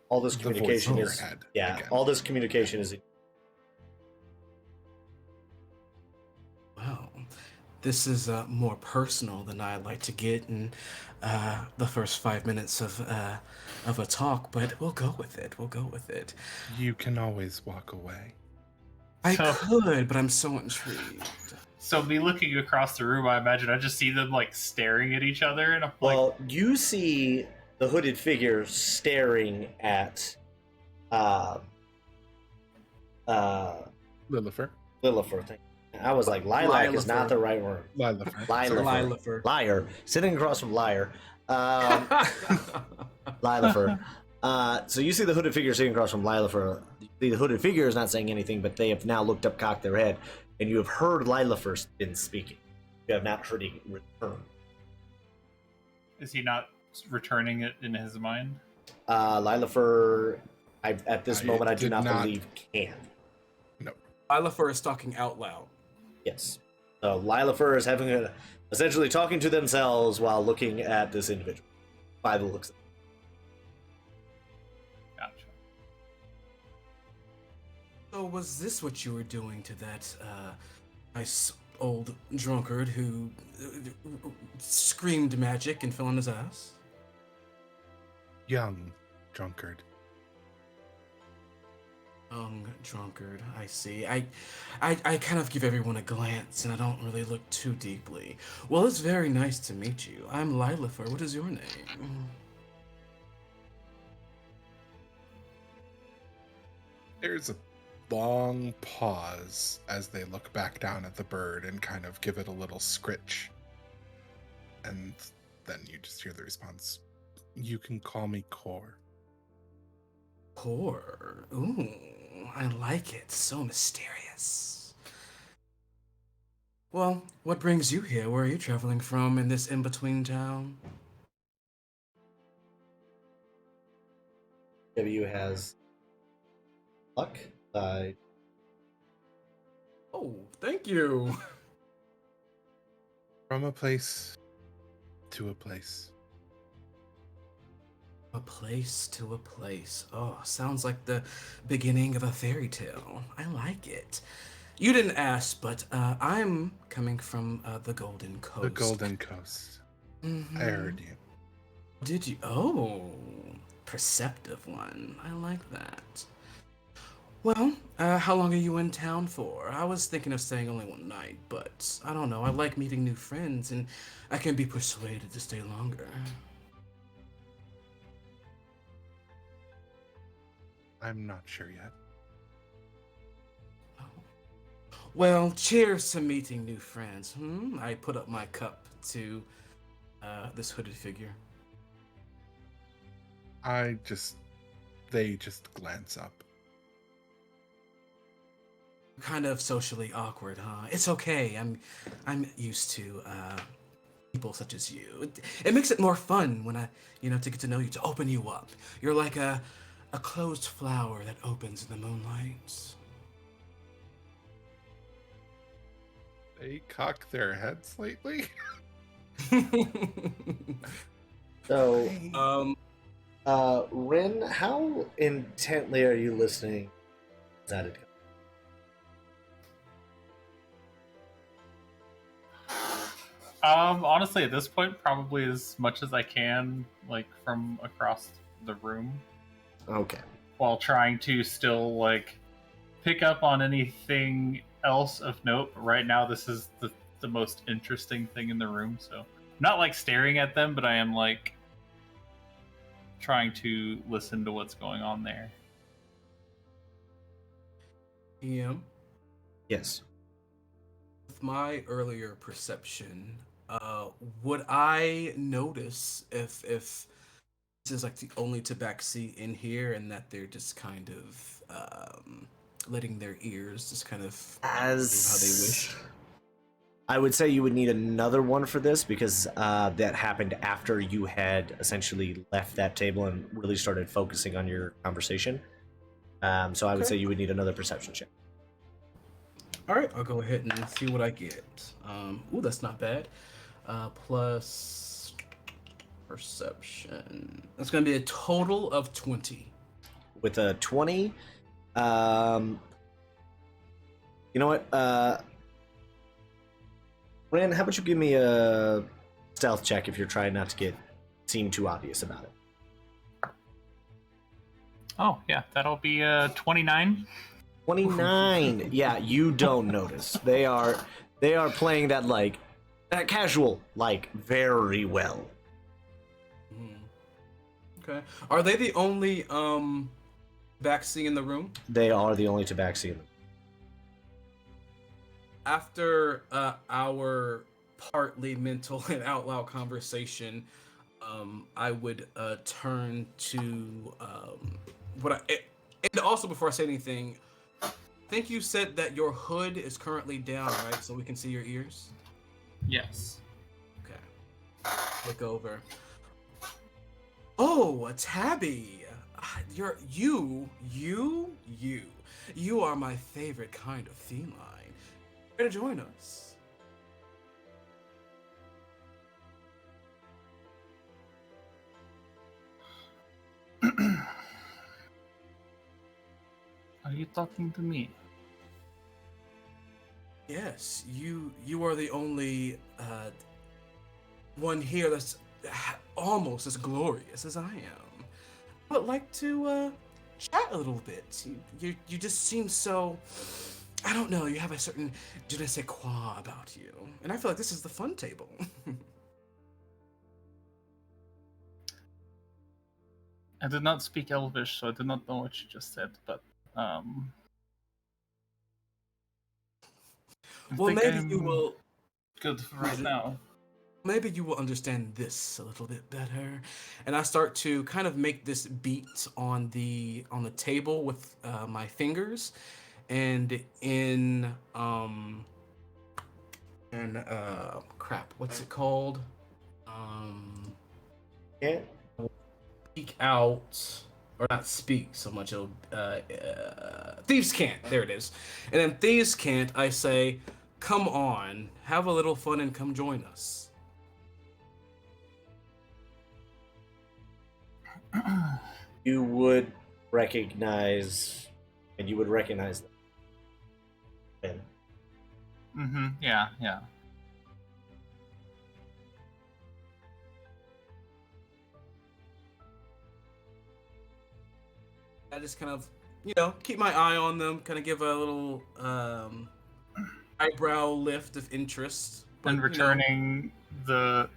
All this The voice communication in your is. head Yeah, again. all this communication is. Wow, this is more personal than I like to get in the first 5 minutes of a talk, but we'll go with it. We'll go with it. You can always walk away. I So- could, but I'm so intrigued. So me looking across the room, I imagine I just see them like staring at each other, and I'm like, Well, you see the hooded figure staring at Lilifer. Lilifer. I was like, lilac is not the right word. Lilifer. Lilafer. Liar. Sitting across from Liar. Lilafer. So you see the hooded figure sitting across from Lilafer. The hooded figure is not saying anything, but they have now looked up, cocked their head, and you have heard Lilafer been speaking. You have not heard it return. is he not returning it in his mind? Lilafer, at this I moment, I do did not not. believe can. Lilafer is talking out loud. Yes. So Lilafer is essentially talking to themselves while looking at this individual. By the looks of it. Gotcha. So was this what you were doing to that nice old drunkard who screamed magic and fell on his ass? Young drunkard. Drunkard, I see. I kind of give everyone a glance and I don't really look too deeply. Well, it's very nice to meet you. I'm Lilafer. What is your name? There's a long pause as they look back down at the bird and kind of give it a little scritch. And then you just hear the response, "You can call me Core." Core. Ooh, I like it. So mysterious. Well, what brings you here? Where are you traveling from in this in-between town? W has luck. Oh, thank you. From a place to a place. A place to a place. Oh, sounds like the beginning of a fairy tale. I like it. You didn't ask, but I'm coming from the Golden Coast. The Golden Coast. I heard you. Did you? Oh, perceptive one. I like that. Well, how long are you in town for? I was thinking of staying only one night, but I don't know. I like meeting new friends, and I can be persuaded to stay longer. I'm not sure yet. Well, cheers to meeting new friends. I put up my cup to this hooded figure. They just glance up. Kind of socially awkward, huh? It's okay. I'm used to people such as you. It makes it more fun when to get to know you, to open you up. You're like a closed flower that opens in the moonlight. They cock their heads lately. So, um, Rin, how intently are you listening? That it. Honestly, at this point, probably as much as I can, like from across the room, Okay. while trying to still like pick up on anything else of note. But right now, this is the most interesting thing in the room. So I'm not like staring at them, but I am like trying to listen to what's going on there. EM, Yes. with my earlier perception, would I notice if this is like the only tabaxi in here, and that they're just kind of letting their ears just kind of do how they wish? I would say you would need another one for this because that happened after you had essentially left that table and really started focusing on your conversation. So I would say you would need another perception check. All right, I'll go ahead and see what I get. Ooh, that's not bad. Plus perception. That's going to be a total of 20. With a 20, you know what? Ren, how about you give me a stealth check if you're trying not to seem too obvious about it. Oh yeah, that'll be 29. 29. Yeah, you don't notice. They are playing that casual very well. Okay. Are they the only backseat in the room? They are the only tabaxi in the room. After our partly mental and out loud conversation, I would turn to and also before I say anything, I think you said that your hood is currently down, right? So we can see your ears? Yes. Okay. Look over. Oh, a tabby. You are my favorite kind of feline. Ready to join us? Are you talking to me? Yes, you are the only one here that's almost as glorious as I am. I would like to chat a little bit. You just seem so, I don't know, you have a certain je ne sais quoi about you. And I feel like this is the fun table. I did not speak Elvish, so I did not know what you just said, but well, maybe you will. Good for right now. Maybe you will understand this a little bit better. And I start to kind of make this beat on the table with my fingers, and in and crap, what's it called? Yeah. Speak out, or not speak so much. It'll thieves can't. There it is. And then thieves can't. I say, come on, have a little fun and come join us. You would recognize, and you would recognize them. Mm-hmm. Yeah, yeah. I just kind of, keep my eye on them, kind of give a little eyebrow lift of interest. But, And returning the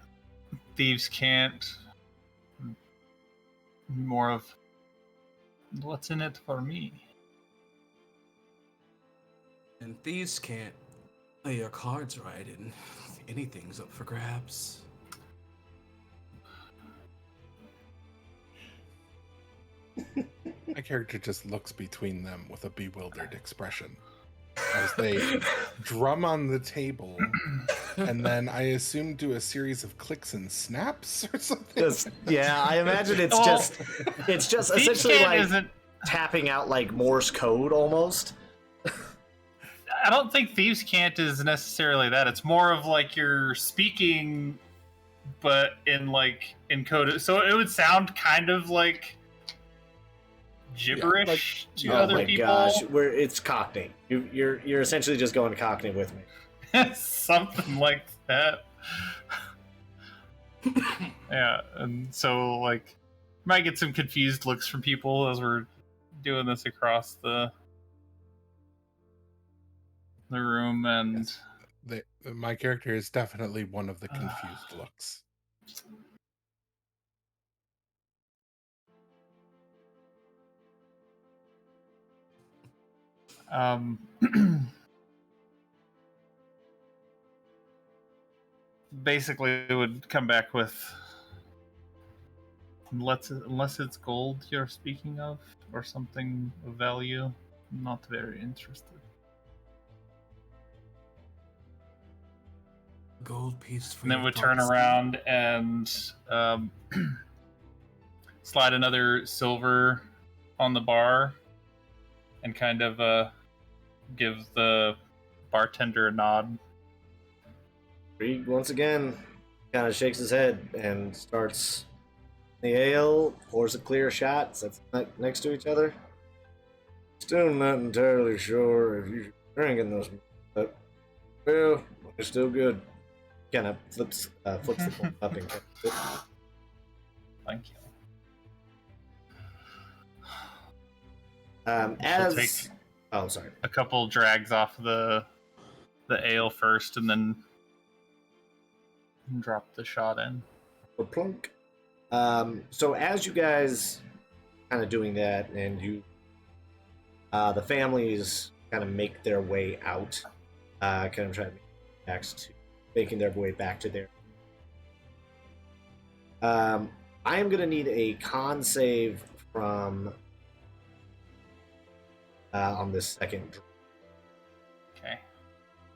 thieves can't. More of what's in it for me. And thieves can't play your cards right, and anything's up for grabs. My character just looks between them with a bewildered expression as they drum on the table, and then I assume do a series of clicks and snaps or something. I imagine it's Well, just Thieves essentially can't like isn't. tapping out like Morse code almost. I don't think thieves can't is necessarily that. It's more of like you're speaking, but in like encoded. So it would sound kind of like gibberish to Oh other my people. gosh, it's Cockney. You're essentially just going Cockney with me. Something like that. Yeah, and so like might get some confused looks from people as we're doing this across the room, and My character is definitely one of the confused looks. basically it would come back with unless it's gold you're speaking of or something of value, not very interested. Gold piece for And then your would turn thoughts. around and slide another silver on the bar and kind of give the bartender a nod. Reed once again kind of shakes his head and starts the ale, pours a clear shot, sets them next to each other. Still not entirely sure if you should be drinking this, but well, it's still good. Kind of flips the coin up and Thank you. as take oh sorry, a couple drags off the ale first and then drop the shot in. a plunk. So as you guys kind of doing that, and you, the families kind of make their way out, kind of trying to making their way back to their. I am gonna need a con save from on this second. Okay.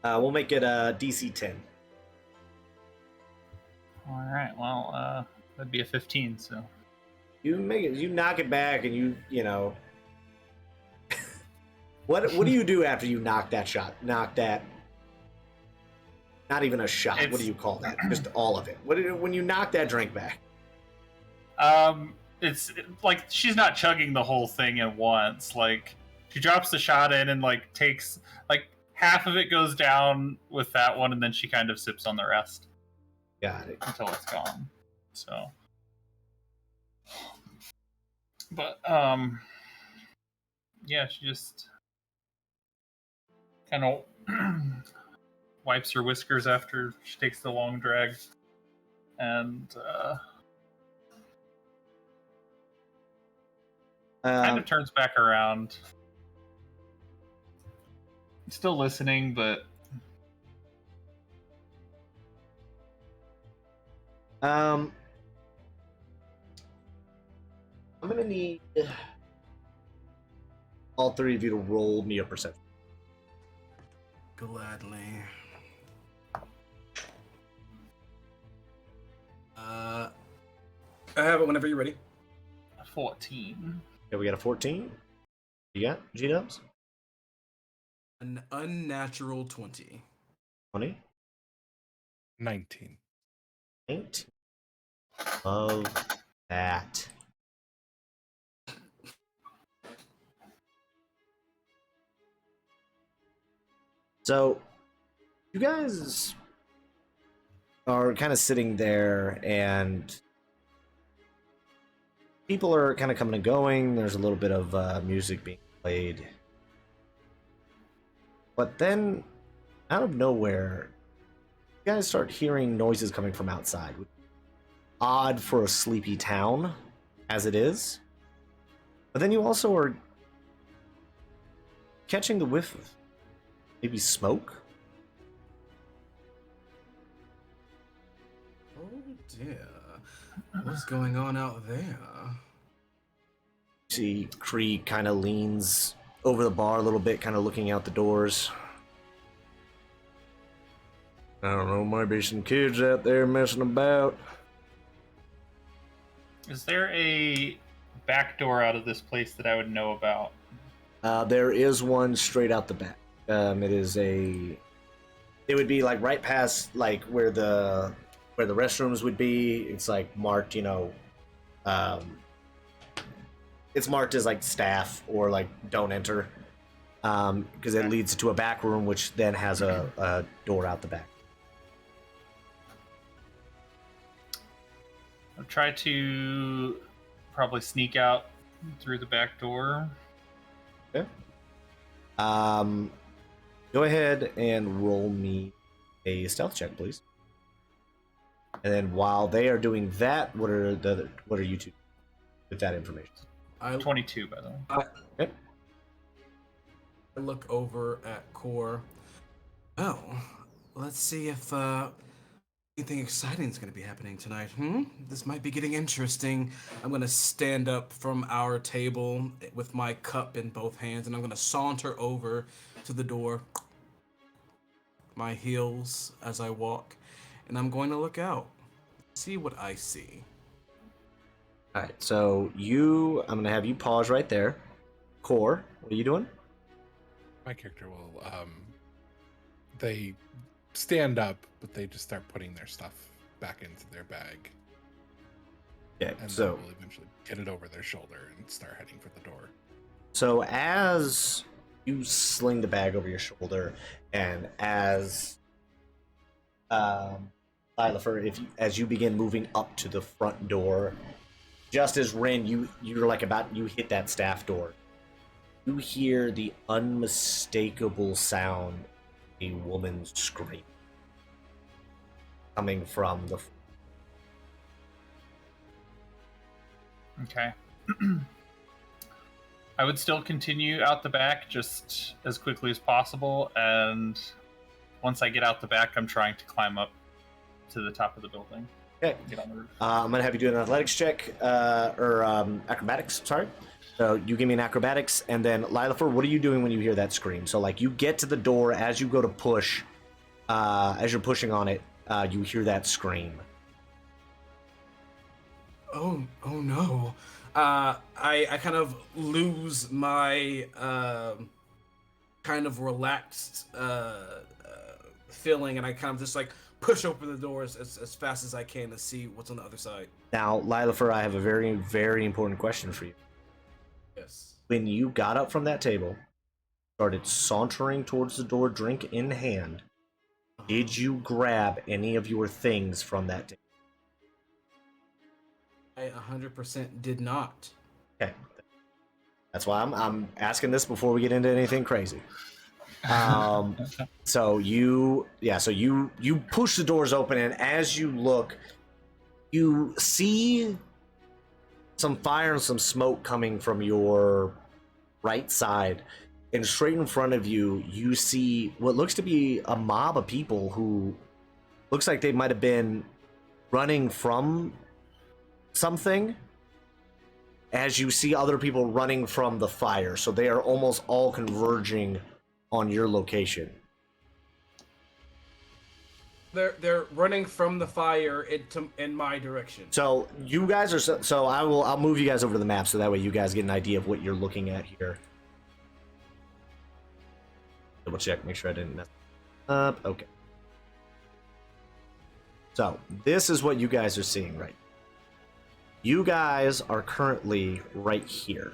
We'll make it a DC 10. All right. Well, that'd be a 15. So You make it. You knock it back, and you know. What do you do after you knock that shot? Knock that. Not even a shot. What do you call that? Just all of it. When you knock that drink back? it's like she's not chugging the whole thing at once. Like she drops the shot in and like takes like half of it goes down with that one, and then she kind of sips on the rest. Got it. Until it's gone. So, but yeah, she just kind of wipes her whiskers after she takes the long drag, and kind of turns back around. Still listening, but I'm gonna need all three of you to roll me a perception. Gladly. I have it whenever you're ready. 14. Okay, we got a 14. You got G-dubs? An unnatural 20. 20. 19. 19. Love that. So, you guys are kind of sitting there, and people are kind of coming and going. There's a little bit of music being played. But then, out of nowhere, you guys start hearing noises coming from outside. Odd for a sleepy town, as it is. But then you also are catching the whiff of maybe smoke. Oh dear. What's going on out there? See, Cree kind of leans over the bar a little bit, kind of looking out the doors. I don't know, maybe some kids out there messing about. Is there a back door out of this place that I would know about? There is one straight out the back. It would be like right past like where the restrooms would be. It's like marked, it's marked as like staff or like don't enter, because it leads to a back room, which then has a door out the back. I'll try to probably sneak out through the back door. Okay. Go ahead and roll me a stealth check, please. And then while they are doing that, what are you two with that information? 22, by the way. Okay. I look over at Core. Oh, let's see if anything exciting is going to be happening tonight. This might be getting interesting. I'm going to stand up from our table with my cup in both hands, and I'm going to saunter over to the door, my heels as I walk, and I'm going to look out, see what I see. All right, so I'm going to have you pause right there. Core, what are you doing? My character will, they stand up, but they just start putting their stuff back into their bag. Yeah, And so will eventually get it over their shoulder and start heading for the door. So as you sling the bag over your shoulder, and as Lilafer, as you begin moving up to the front door, just as Ren, you hit that staff door, you hear the unmistakable sound of a woman's scream coming from the. Okay. I would still continue out the back just as quickly as possible, and once I get out the back, I'm trying to climb up to the top of the building. Okay. Get on the roof. I'm gonna have you do an athletics check, or acrobatics. Sorry. So you give me an acrobatics, and then Lilafer, what are you doing when you hear that scream? So like you get to the door, as you go to push, as you're pushing on it, you hear that scream. Oh no. I kind of lose my kind of relaxed feeling, and I kind of just like push open the doors as fast as I can to see what's on the other side. Now, Lilafer, I have a very, very important question for you. Yes. When you got up from that table, started sauntering towards the door, drink in hand, did you grab any of your things from that table? I 100% did not. Okay. That's why I'm asking this before we get into anything crazy. So you push the doors open, and as you look, you see some fire and some smoke coming from your right side, and straight in front of you, you see what looks to be a mob of people who looks like they might have been running from something, as you see other people running from the fire. So they are almost all converging on your location. they're running from the fire in my direction. So you guys are so I'll move you guys over to the map so that way you guys get an idea of what you're looking at here. Double check, make sure I didn't mess up. Okay. So this is what you guys are seeing right now. You guys are currently right here.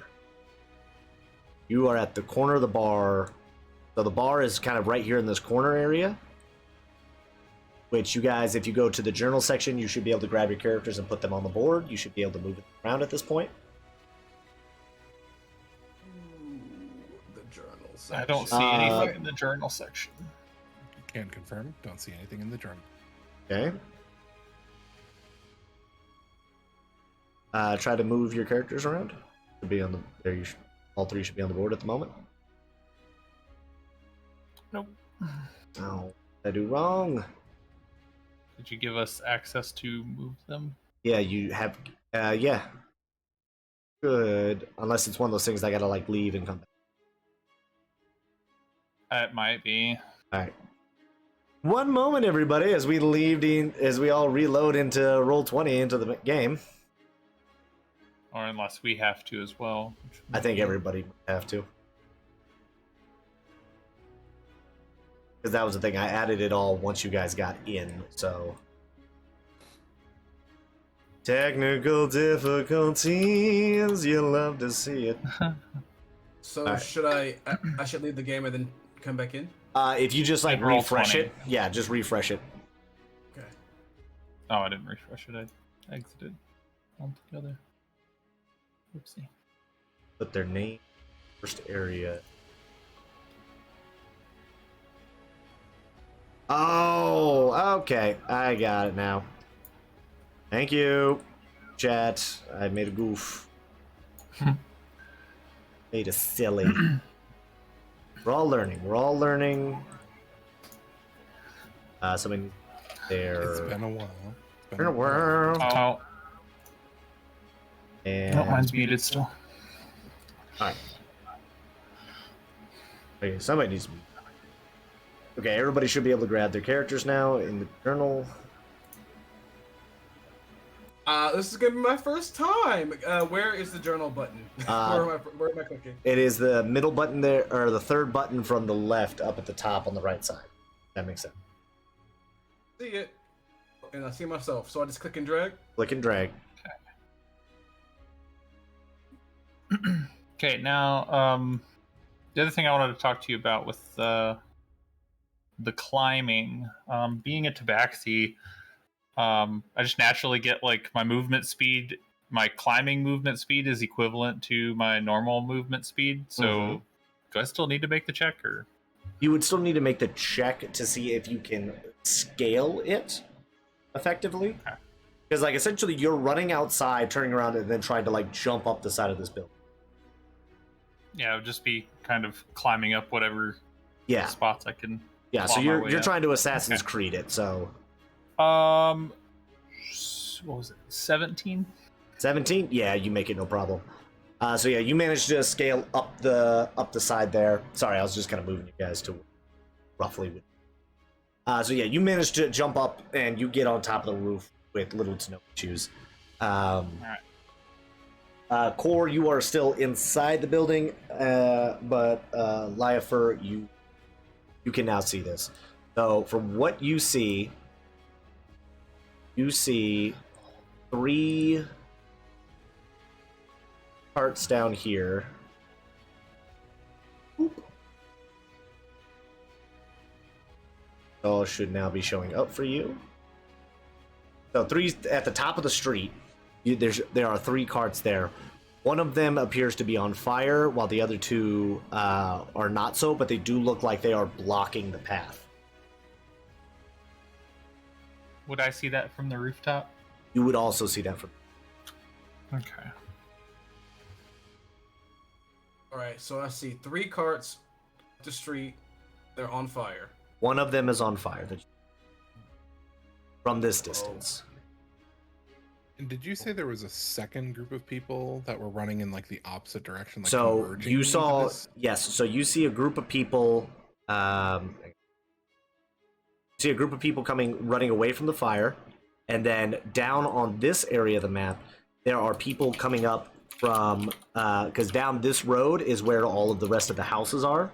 You are at the corner of the bar. So the bar is kind of right here in this corner area. Which you guys, if you go to the journal section, you should be able to grab your characters and put them on the board. You should be able to move it around at this point. The journal section. I don't see anything in the journal section. Can confirm. Don't see anything in the journal. Okay. Try to move your characters around. Should be on the there. You should, all three should be on the board at the moment. Nope. Oh, I do wrong. Did you give us access to move them? Yeah, you have. Yeah. Good. Unless it's one of those things I gotta like leave and come back. It might be. All right. One moment, everybody, as we as we all reload into Roll20 into the game. Or unless we have to as well. I think everybody would have to. Because that was the thing. I added it all once you guys got in, so. Technical difficulties, you love to see it. So Alright. should I should leave the game and then come back in? If you just like And roll refresh 20. it, yeah, just refresh it. Okay. Oh, I didn't refresh it. I exited altogether. Oopsie. Put their name, first area. Oh, okay, I got it now. Thank you, chat. I made a goof. Made a silly. We're all learning. We're all learning. Something there. It's been a while. It's Been a while. Oh, And no, mine's muted still. Alright. Okay, somebody needs to be. Okay, everybody should be able to grab their characters now in the journal. This is gonna be my first time. Where is the journal button? Where am I clicking? It is the middle button there, or the third button from the left up at the top on the right side. That makes sense. See it, and I see myself. So I just click and drag. Click and drag. Okay, now the other thing I wanted to talk to you about with the climbing, being a tabaxi, I just naturally get like my movement speed. My climbing movement speed is equivalent to my normal movement speed. So, do I still need to make the check, or You would still need to make the check to see if you can scale it effectively. Okay. Because, like, essentially you're running outside, turning around, and then trying to, like, jump up the side of this building. yeah, it would just be kind of climbing up whatever Yeah. spots I can. Yeah, so claw my you're way up. trying to Assassin's Okay. Creed it, so... What was it? 17. 17? Yeah, you make it no problem. So yeah, you managed to scale up the side there. Sorry, I was just kind of moving you guys to roughly. So yeah, you managed to jump up and you get on top of the roof with little to no issues. Core, you are still inside the building, but Liafer, you can now see this. So from what you see 3 parts down here. Boop. All should now be showing up for you. So 3 at the top of the street. There are 3 carts there. One of them appears to be on fire, while the other 2 are not so, but they do look like they are blocking the path. Would I see that from the rooftop? You would also see that from. Okay. All right. So I see 3 carts up the street. They're on fire. One of them is on fire. From this distance. And did you say there was a second group of people that were running in like the opposite direction? Like So converging you into saw, this? yes. So you see a group of people. see a group of people running away from the fire, and then down on this area of the map, there are people coming up from, because down this road is where all of the rest of the houses are.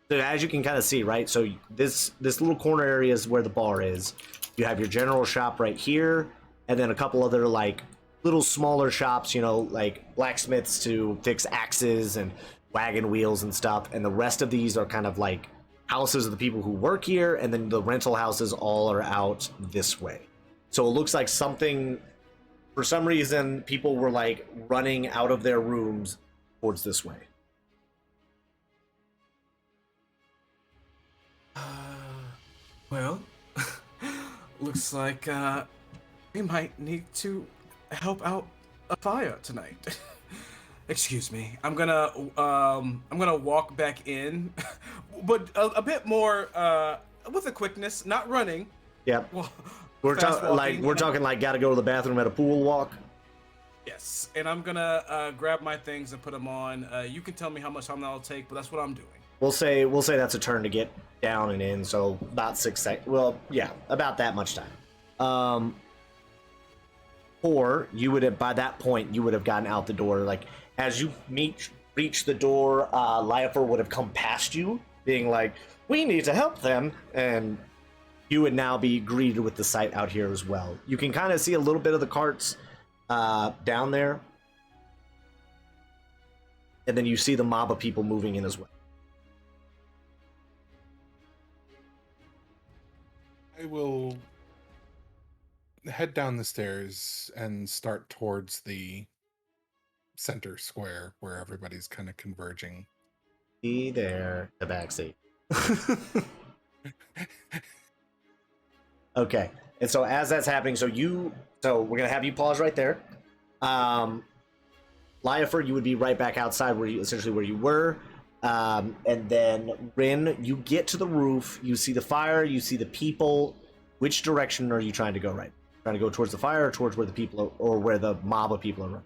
So as you can kind of see, right? So this little corner area is where the bar is. You have your general shop right here, and then a couple other like little smaller shops, you know, like blacksmiths to fix axes and wagon wheels and stuff. And the rest of these are kind of like houses of the people who work here, and then the rental houses all are out this way. So it looks like something, for some reason, people were like running out of their rooms towards this way. Well, looks like we might need to help out a fire tonight. Excuse me. I'm gonna walk back in, but a bit more with a quickness, not running. Yep. Well, We're fast walking, talking like gotta go to the bathroom at a pool walk. Yes, and I'm gonna grab my things and put them on. You can tell me how much time that'll take, but that's what I'm doing. We'll say that's a turn to get down and in, so about 6 seconds. Well, yeah, about that much time. Or you would have, by that point, you would have gotten out the door. Like as you reach the door, Liafer would have come past you, being like, "We need to help them," and you would now be greeted with the sight out here as well. You can kind of see a little bit of the carts down there, and then you see the mob of people moving in as well. I will head down the stairs and start towards the center square where everybody's kind of converging. Be there, the backseat. Okay, and so as that's happening, so we're gonna have you pause right there. Liafer, you would be right back outside where you were. And then Rin, you get to the roof, you see the fire, you see the people. Which direction are you trying to go right? Trying to go towards the fire or towards where the people are, or where the mob of people are running?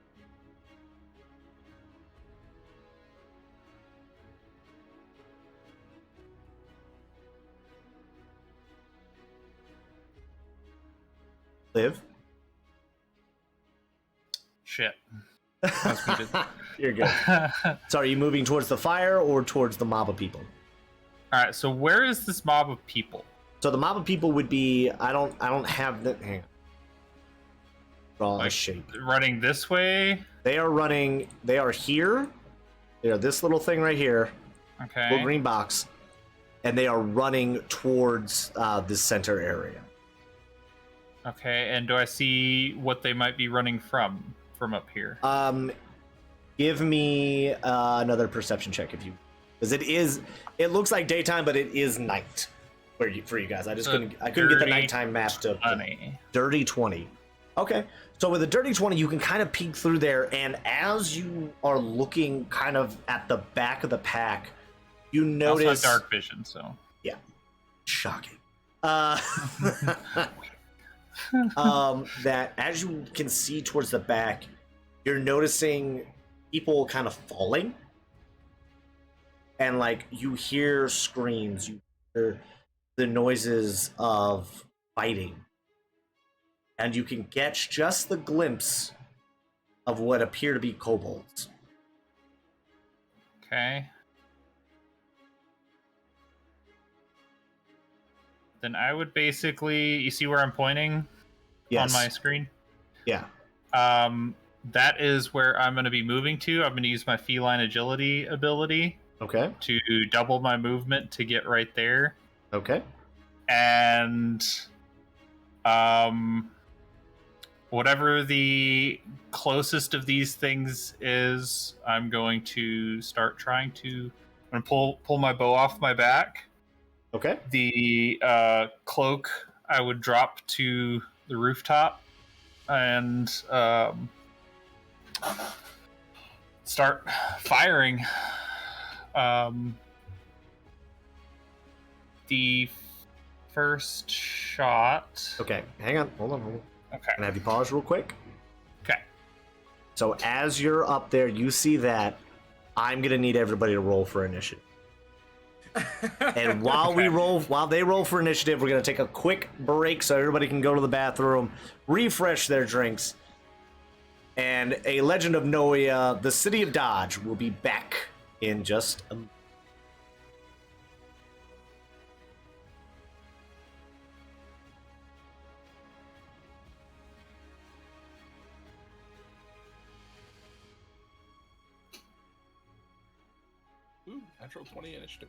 Liv? Shit. That's muted. You're good. So are you moving towards the fire or towards the mob of people? All right. So where is this mob of people? So the mob of people would be, I don't have the, hang on. Draw a Like, shape. Running this way. They are here. They are this little thing right here. Okay. Little green box. And they are running towards this center area. Okay. And do I see what they might be running from up here? Give me another perception check if you, because it looks like daytime, but it is night for you guys. I couldn't get the nighttime map to 20. Dirty 20. Okay, so with a dirty 20, you can kind of peek through there, and as you are looking kind of at the back of the pack, you notice I also have dark vision, so yeah, shocking. That as you can see towards the back, you're noticing people kind of falling, and like you hear screams, you hear the noises of fighting, and you can catch just the glimpse of what appear to be kobolds. okay. Then I would basically, you see where I'm pointing Yes. on my screen? Yeah. That is where I'm going to be moving to. I'm going to use my feline agility ability Okay. to double my movement to get right there. Okay. And whatever the closest of these things is, I'm going to start trying to, I'm going to pull my bow off my back. Okay. The cloak I would drop to the rooftop and start firing. The first shot. Okay. Hang on. Hold on. Okay. Can I have you pause real quick? Okay. So as you're up there, you see that I'm gonna need everybody to roll for initiative. And while they roll for initiative, we're gonna take a quick break so everybody can go to the bathroom, refresh their drinks, and a Legend of Noia, the City of Dodge, will be back in just a moment. Ooh, natural 20 initiative.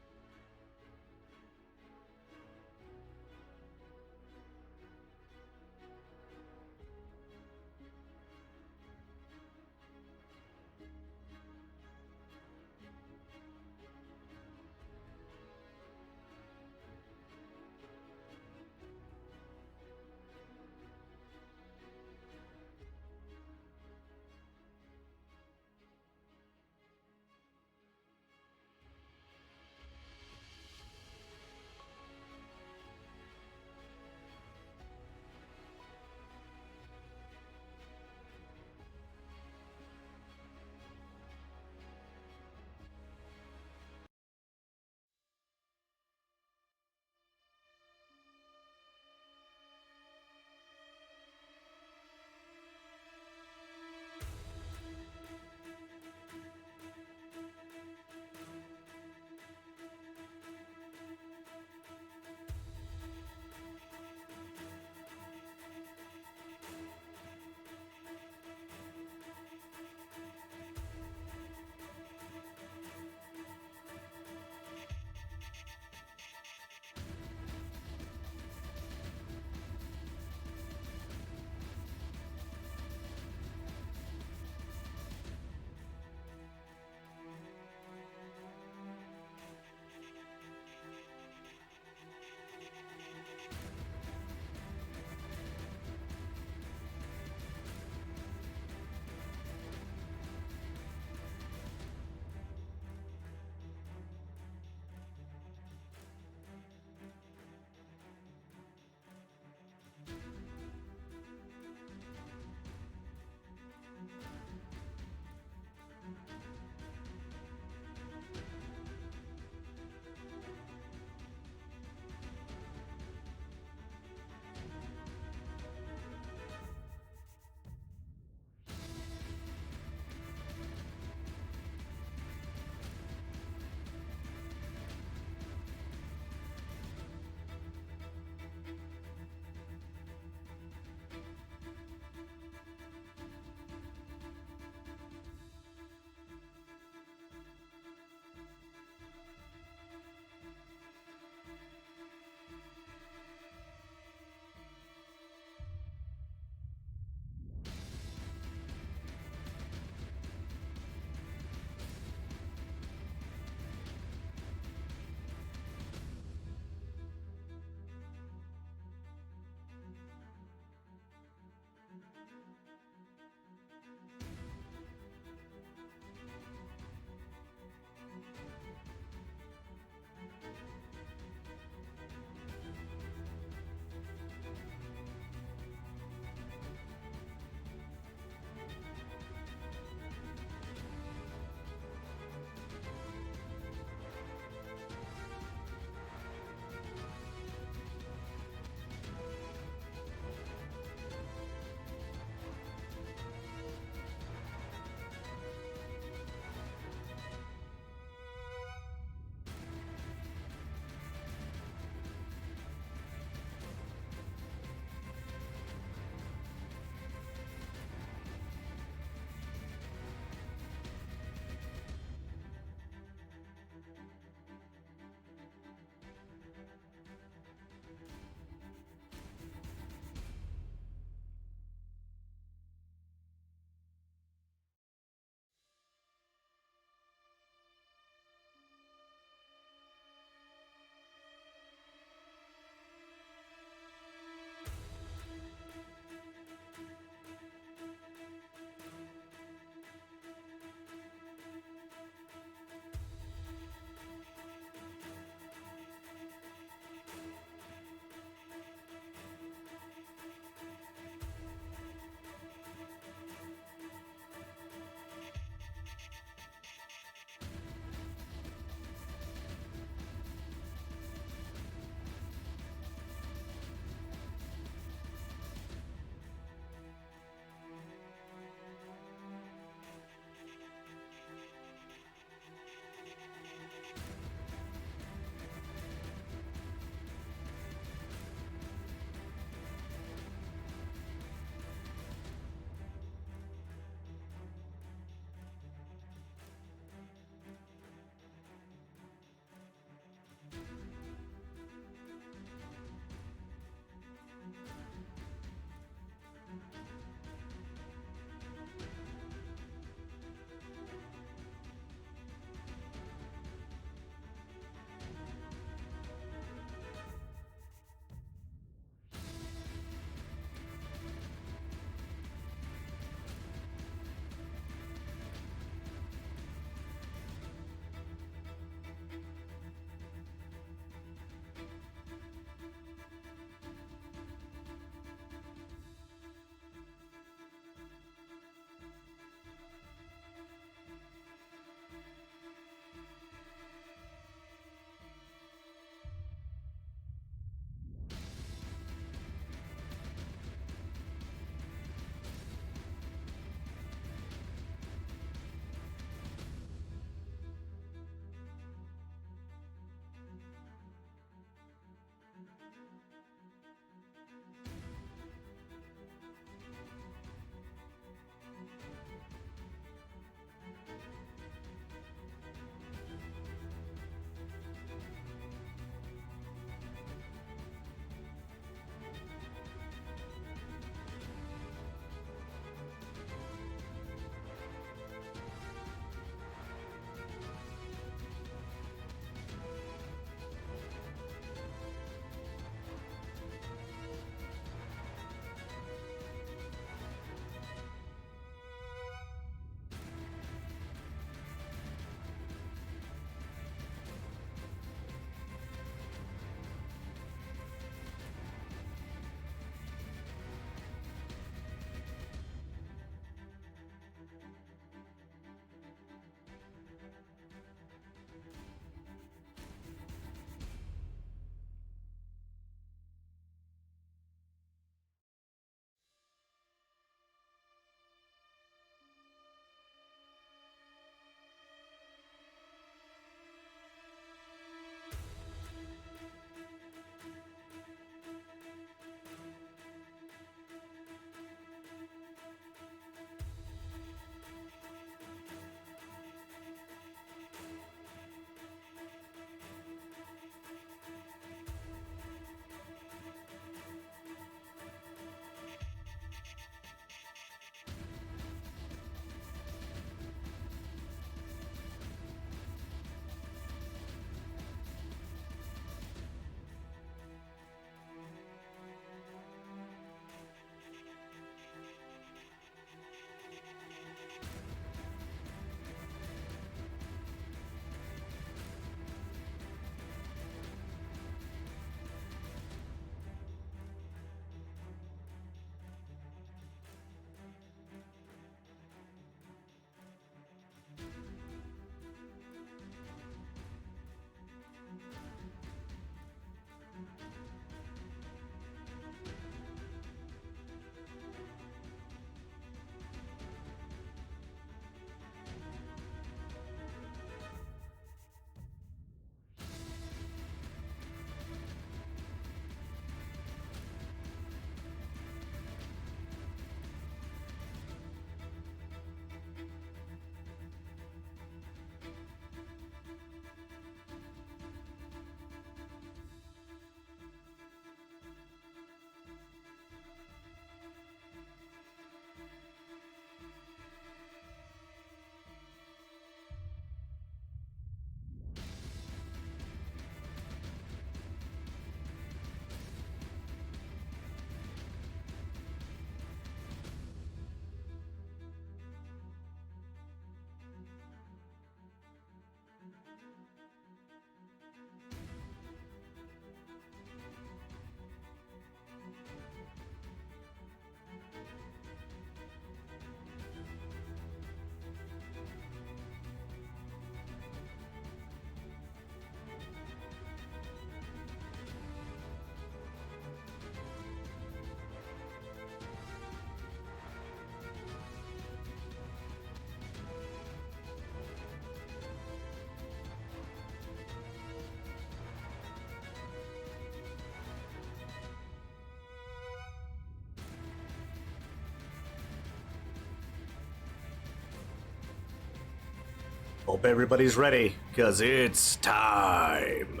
Hope everybody's ready, because it's time.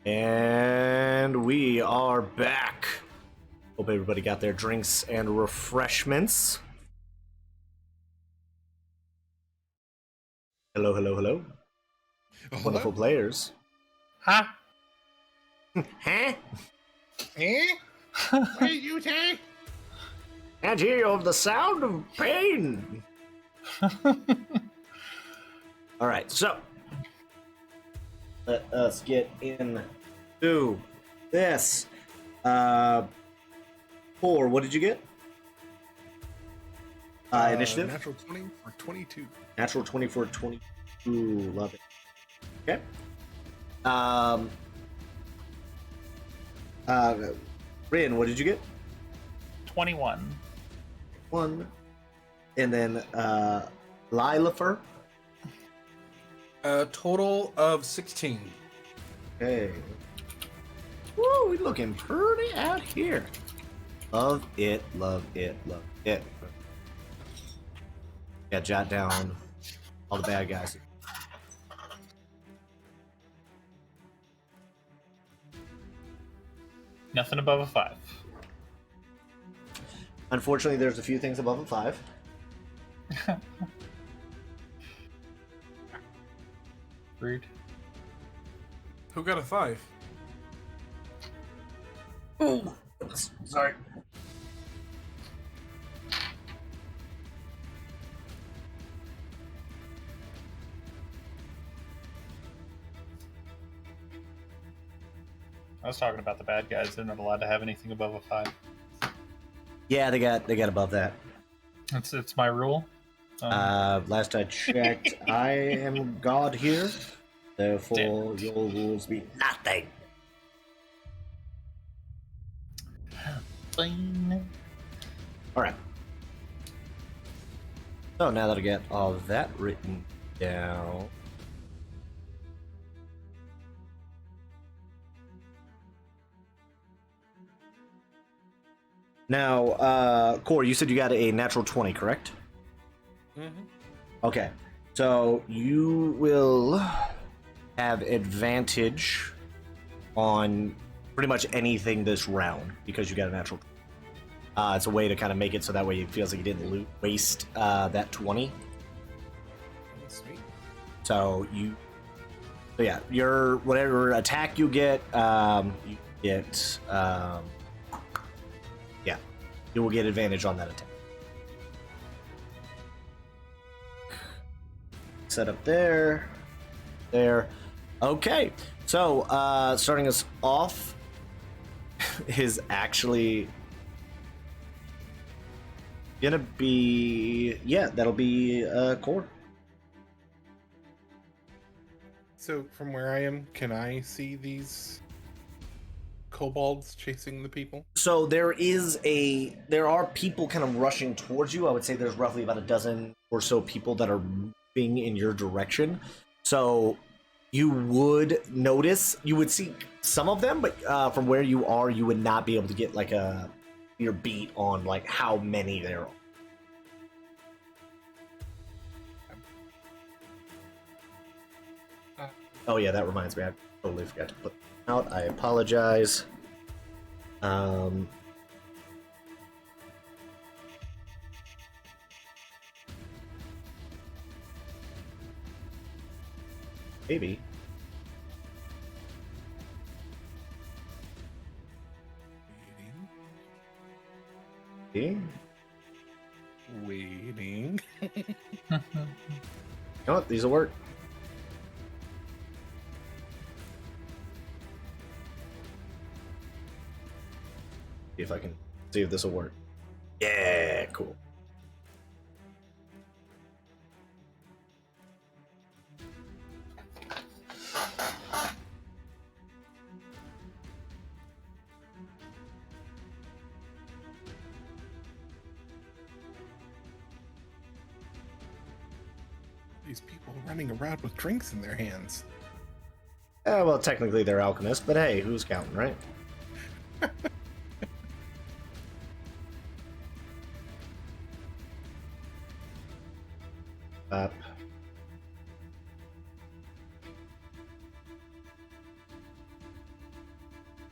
And we are back. Hope everybody got their drinks and refreshments. Hello, hello, hello. Hello? Wonderful players. Huh? Huh? Eh? What did you say? Can't hear you over the sound of pain. All right, so let us get into this. 4, what did you get? Initiative? Natural 20 for 22. Natural 24, 22. Love it. Okay. Rin, what did you get? 21. 1. And then, Lilafer. Total of 16. Okay. Woo, we looking pretty out here. Love it, love it, love it. Yeah, jot down all the bad guys. Nothing above a 5. Unfortunately, there's a few things above a 5. Rude. Who got a 5? Oh, sorry. I was talking about the bad guys. They're not allowed to have anything above a 5. Yeah, they got above that. It's my rule. Last I checked, I am God here. Therefore, your rules be nothing. Fine. All right. So now that I get all of that written down. Now, Corey, you said you got a natural 20, correct? Mm-hmm. Okay. So you will have advantage on pretty much anything this round because you got a natural 20. It's a way to kind of make it so that way it feels like you didn't waste that 20. Sweet. So yeah, your whatever attack you get, yeah, you will get advantage on that attack. Set up there. Okay, so starting us off is actually gonna be, yeah, that'll be Core. So from where I am, can I see these kobolds chasing the people? So there are people kind of rushing towards you. I would say there's roughly about a dozen or so people that are moving in your direction. So you would see some of them, but from where you are, you would not be able to get like your beat on like how many there are. Oh yeah, that reminds me. I totally forgot to put them out. I apologize. Maybe. See? Waiting. You know what? These will work. See if I can see if this will work. Yeah, cool. These people running around with drinks in their hands. Well, technically they're alchemists, but hey, who's counting, right? Up.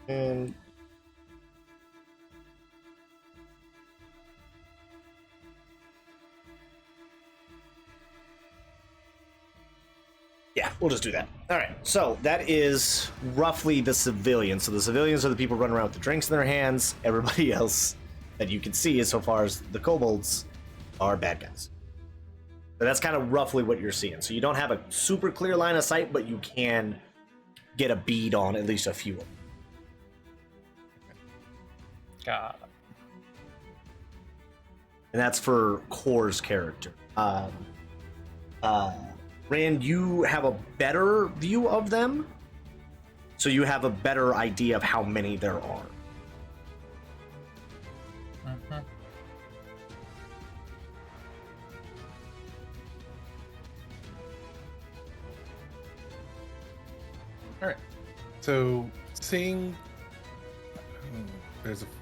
And yeah, we'll just do that. All right, so that is roughly the civilians. So the civilians are the people running around with the drinks in their hands. Everybody else that you can see, so far as the kobolds, are bad guys. So that's kind of roughly what you're seeing. So you don't have a super clear line of sight, but you can get a bead on at least a few of them. God. And that's for Core's character. Rand, you have a better view of them, so you have a better idea of how many there are. Mm-hmm. All right. So seeing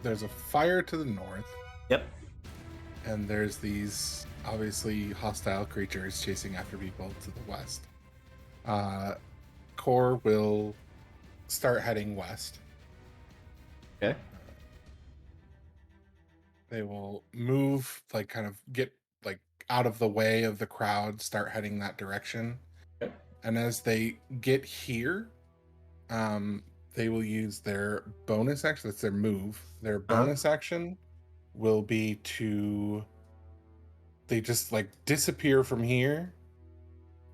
there's a fire to the north, Yep. and there's these obviously hostile creatures chasing after people to the west. Core will start heading west. Okay. They will move, like kind of get like out of the way of the crowd, start heading that direction. Okay. And as they get here, they will use their bonus action. That's their move. Their bonus action will be to they just like disappear from here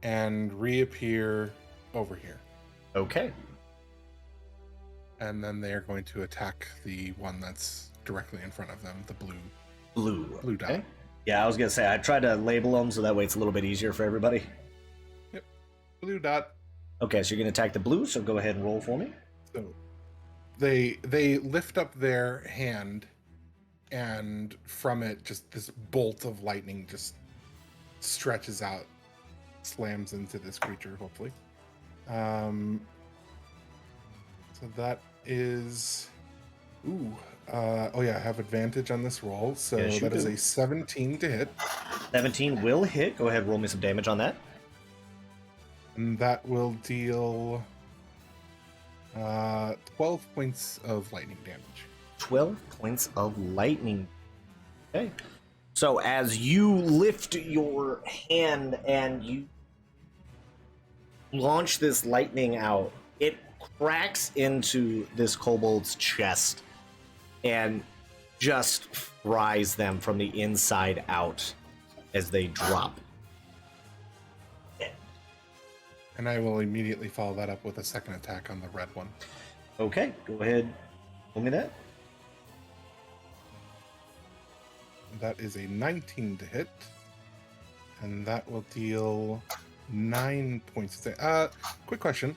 and reappear over here. Okay. And then they are going to attack the one that's directly in front of them, the blue dot. Okay. Yeah, I was gonna say I tried to label them so that way it's a little bit easier for everybody. Yep. Blue dot. Okay, so you're gonna attack the blue, so go ahead and roll for me. So they lift up their hand, and from it just this bolt of lightning just stretches out, slams into this creature, hopefully. So that is oh yeah, I have advantage on this roll, so Yes, you that is do. a 17 to hit, 17 will hit. Go ahead, roll me some damage on that. and that will deal 12 points of lightning damage. 12 points of lightning. Okay. So as you lift your hand and you launch this lightning out, it cracks into this kobold's chest and just fries them from the inside out as they drop. And I will immediately follow that up with a second attack on the red one. Okay, go ahead. Roll me that. That is a 19 to hit, and that will deal 9 points of damage. Quick question.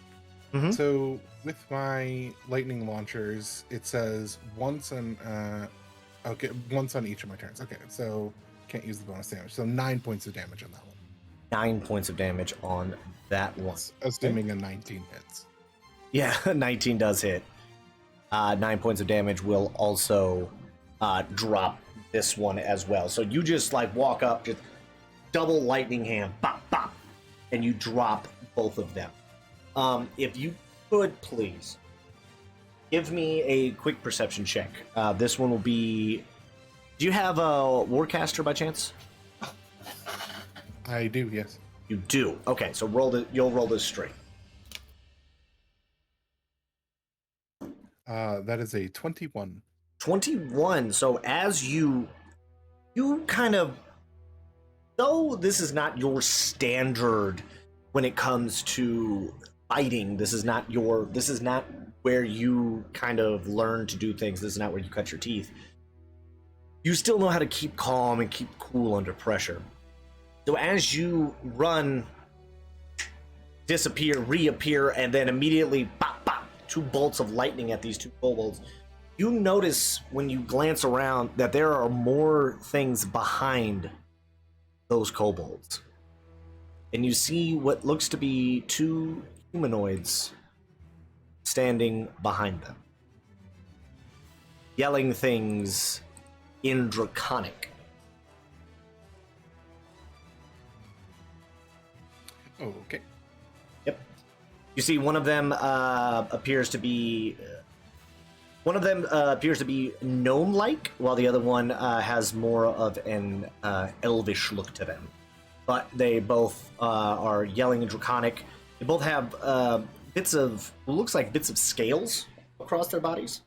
Mhm. So with my lightning launchers, it says once on each of my turns. Okay, so can't use the bonus damage. So 9 points of damage on that one. 9 points of damage on that one. Assuming a 19 hits. Yeah, 19 does hit. 9 points of damage will also drop this one as well. So you just like walk up, just double lightning hand, bop, bop, and you drop both of them. If you could please give me a quick perception check. This one will be. Do you have a Warcaster by chance? I do, yes. You do. Okay, so you'll roll this straight. That is a 21. 21. So as you kind of, though this is not your standard when it comes to fighting, this is not where you kind of learn to do things. This is not where you cut your teeth. You still know how to keep calm and keep cool under pressure. So as you run, disappear, reappear, and then immediately pop, pop, 2 bolts of lightning at these 2 kobolds, you notice when you glance around that there are more things behind those kobolds. And you see what looks to be 2 humanoids standing behind them, yelling things in Draconic. Oh, okay. Yep. You see, one of them appears to be gnome-like, while the other one has more of an elvish look to them. But they both are yelling in Draconic. They both have looks like bits of scales across their bodies.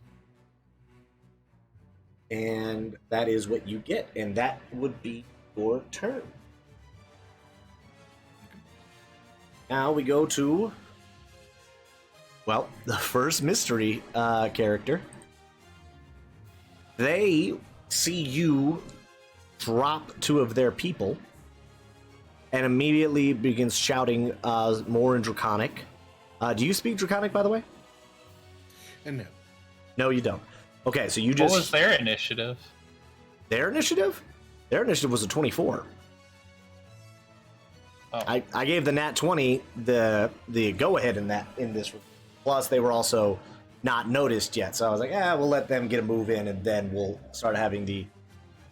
And that is what you get, and that would be your turn. Now we go to, well, the first mystery character. They see you drop two of their people and immediately begins shouting more in Draconic. Do you speak Draconic, by the way? No. No, you don't. Okay, so you just... What was their initiative? Their initiative? Their initiative was a 24. Oh. I gave the nat 20 the go-ahead in this. Plus, they were also not noticed yet, so I was like, we'll let them get a move in, and then we'll start having the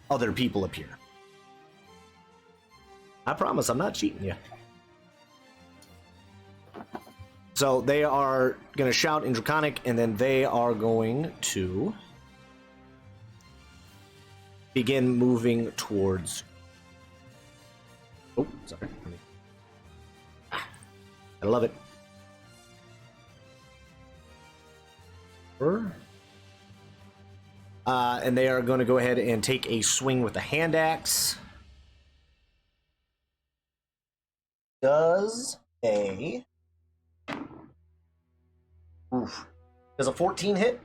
other people appear. I promise, I'm not cheating you. So they are going to shout in Draconic, and then they are going to begin moving towards... Oh, sorry. I love it. And they are going to go ahead and take a swing with the hand axe. Does a 14 hit?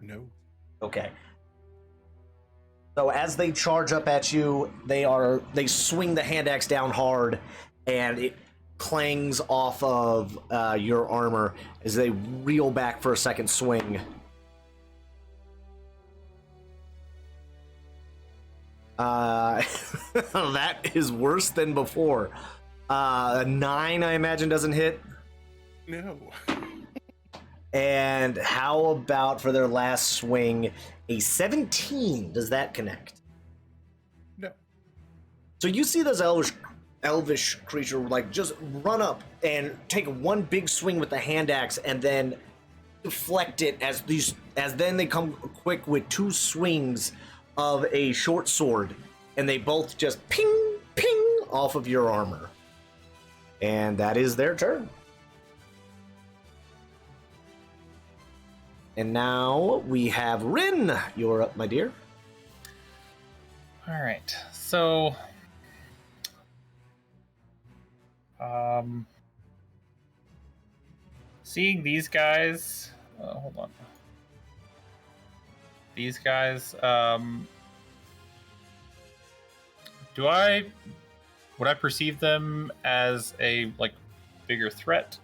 No. Okay. So as they charge up at you, they swing the hand axe down hard, and it clangs off of your armor as they reel back for a second swing. That is worse than before. A 9, I imagine, doesn't hit. No. And how about for their last swing, a 17? Does that connect? No. So you see this elvish creature like just run up and take one big swing with the hand axe, and then deflect it as then they come quick with two swings of a short sword, and they both just ping ping off of your armor. And that is their turn. And now we have Rin. You're up, my dear. All right. So, seeing these guys. Hold on. These guys. Would I perceive them as a bigger threat?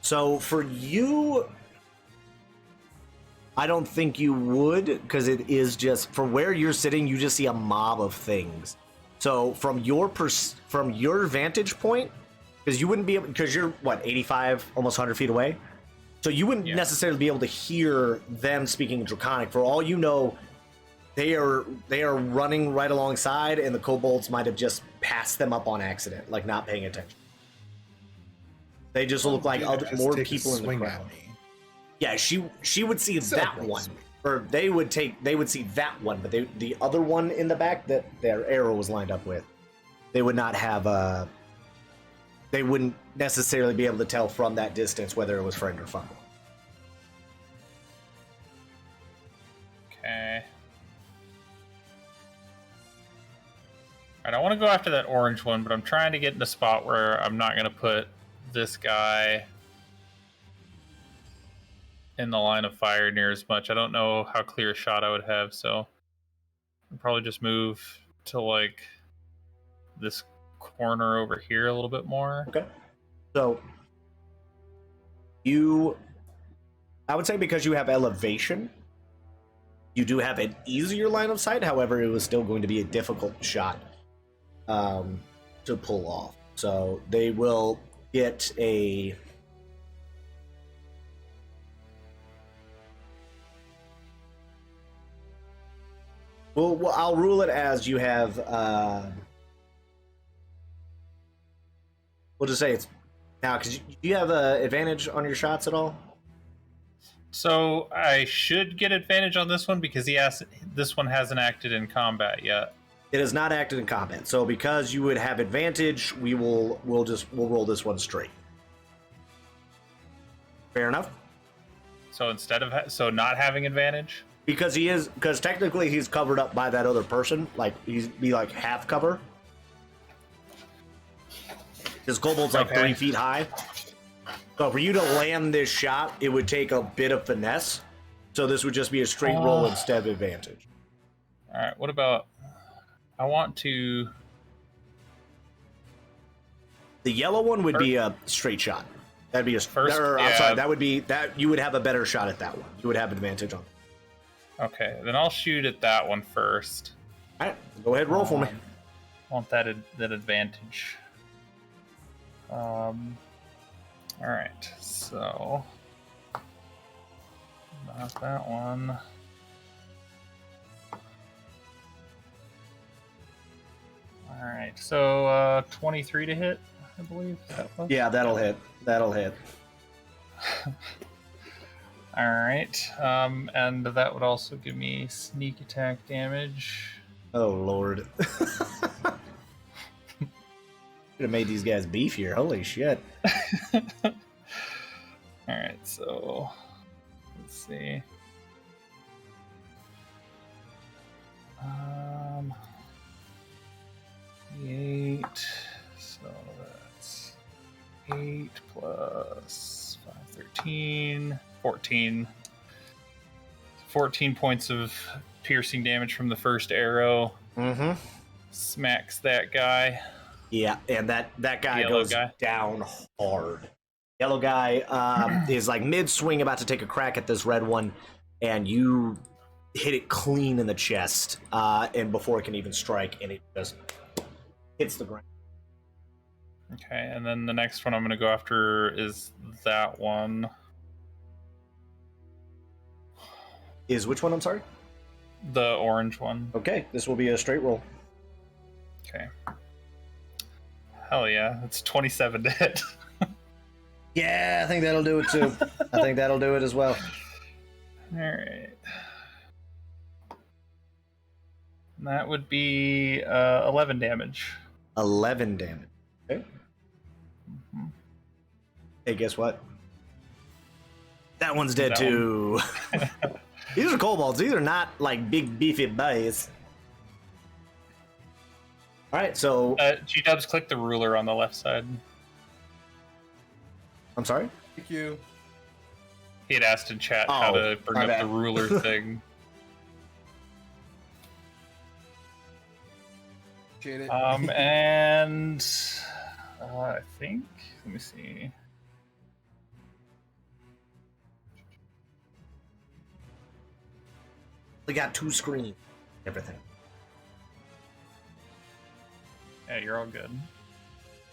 So for you, I don't think you would, because it is just, for where you're sitting, you just see a mob of things. So from your vantage point, because you wouldn't be able, because you're 85, almost 100 feet away, so you wouldn't necessarily be able to hear them speaking Draconic. For all you know, they are running right alongside, and the kobolds might have just passed them up on accident, like not paying attention. They just look like more people in the crowd. Yeah, she would see that one, or they would see that one, but the other one in the back that their arrow was lined up with, they would not have they wouldn't necessarily be able to tell from that distance whether it was friend or foe. Okay. Alright, I want to go after that orange one, but I'm trying to get in a spot where I'm not going to put this guy in the line of fire near as much. I don't know how clear a shot I would have, so I'll probably just move to this corner over here a little bit more. Okay. So I would say because you have elevation, you do have an easier line of sight. However, it was still going to be a difficult shot to pull off. So they will get a... Well, I'll rule it as you have We'll just say it's now, because you have advantage on your shots at all? So I should get advantage on this one because this one hasn't acted in combat yet. It has not acted in combat, so because you would have advantage, we'll roll this one straight. Fair enough. So instead of not having advantage, Because technically he's covered up by that other person, like he'd be like half cover. His kobold's like 3 feet high. So for you to land this shot, it would take a bit of finesse. So this would just be a straight roll instead of advantage. all right. What about? I want to. The yellow one would be a straight shot. That'd be a First, I'm sorry, yeah. that would be that you would have a better shot at that one. You would have advantage on. Okay, then I'll shoot at that one first. All right, go ahead, roll for me. Want that advantage. All right, so not that one. All right, so 23 to hit, I believe. Yeah, that'll hit. That'll hit. All right, and that would also give me sneak attack damage. Oh Lord. Could have made these guys beefier. Holy shit. All right, so let's see. 8. So that's 8 plus 5, 13, 14. 14 points of piercing damage from the first arrow. Mm-hmm. Smacks that guy. Yeah, and that guy Yellow goes guy. down hard. Yellow guy is like mid-swing, about to take a crack at this red one, and you hit it clean in the chest, and before it can even strike, and it just hits the ground. Okay, and then the next one I'm going to go after is that one. Is which one, I'm sorry? The orange one. Okay, this will be a straight roll. Okay. Hell yeah, it's 27 to hit. Yeah, I think that'll do it too. I think that'll do it as well. Alright. That would be 11 damage. 11 damage. Okay. Mm-hmm. Hey, guess what? That one's dead That too. These are kobolds. These are not like big beefy boys. All right, so G-Dubs, click the ruler on the left side. I'm sorry. Thank you. He had asked in chat how to bring my up bad. the ruler thing. Appreciate it. And I think, let me see. We got 2 screens. Everything. Yeah, you're all good.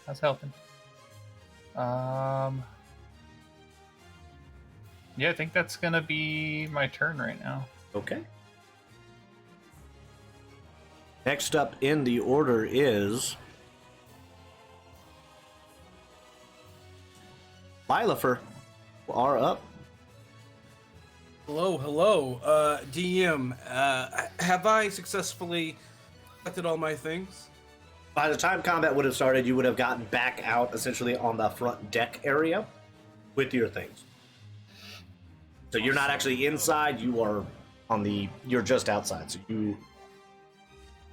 How's helping? Yeah, I think that's gonna be my turn right now. Okay. Next up in the order is Lilafer. Are up. Hello. DM, have I successfully collected all my things? By the time combat would have started, you would have gotten back out essentially on the front deck area with your things. So you're not actually inside, you are you're just outside. So you'd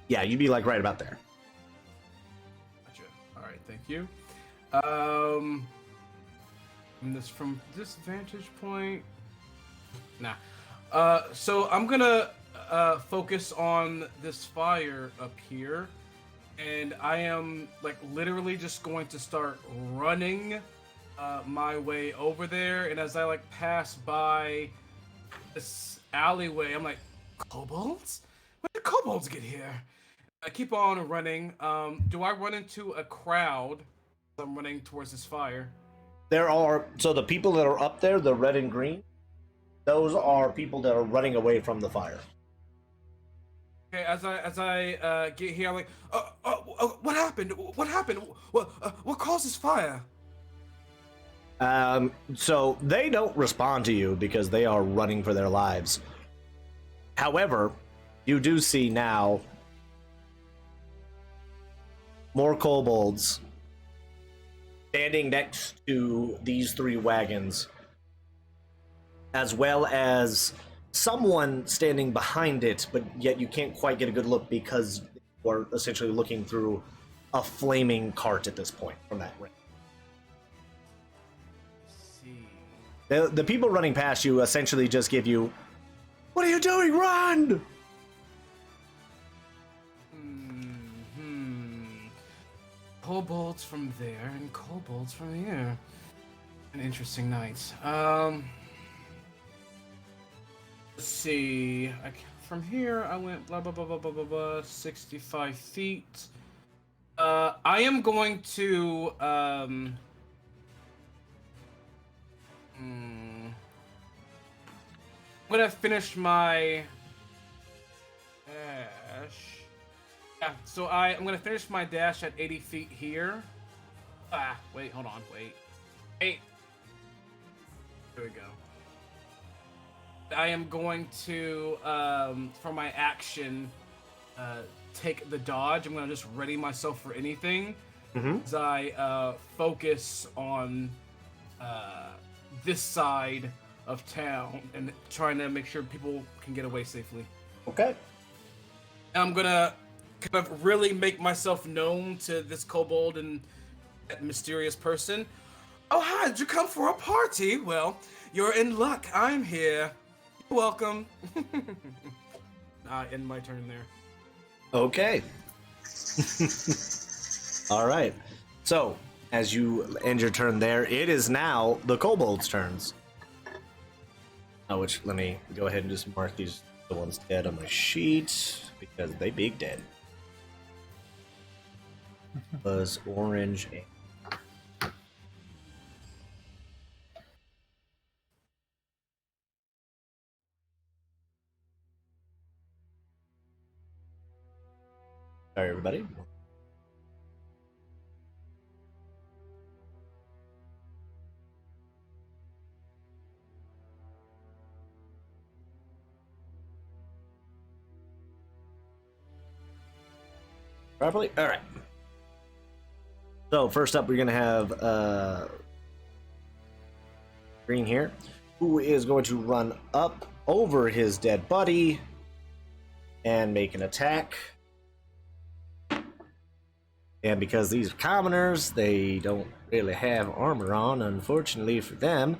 be like right about there. Gotcha. All right, thank you. From this vantage point, nah. So I'm gonna focus on this fire up here, and I am like literally just going to start running my way over there. And as I like pass by this alleyway, I'm like, kobolds? When did kobolds get here? I keep on running. Do I run into a crowd as I'm running towards this fire? So the people that are up there, the red and green, those are people that are running away from the fire. Okay, as I get here, I'm like, what happened? What happened? What caused this fire? So they don't respond to you because they are running for their lives. However, you do see now more kobolds standing next to these 3 wagons, as well as someone standing behind it, but yet you can't quite get a good look because you are essentially looking through a flaming cart at this point from that ring. The people running past you essentially just give you, "What are you doing? Run!" Kobolds from there and kobolds from here. An interesting night. Let's see. From here, I went blah blah blah blah blah blah blah. 65 feet. I am going to I'm gonna finish my dash. Yeah, so I'm gonna finish my dash at 80 feet here. Wait, hold on, wait. Hey. There we go. I am going to, for my action, take the dodge. I'm gonna just ready myself for anything. As I focus on this side of town and trying to make sure people can get away safely. Okay. I'm gonna kind of really make myself known to this kobold and that mysterious person. Oh, hi, did you come for a party? Well, you're in luck. I'm here. You're welcome. End my turn there. Okay. All right. So, as you end your turn there, it is now the kobolds' turns. Which, let me go ahead and just mark these the ones dead on my sheet, because they big dead. Was orange and... Sorry, everybody. Properly? All right. So first up, we're gonna have Green here, who is going to run up over his dead buddy and make an attack. And because these are commoners, they don't really have armor on, unfortunately for them.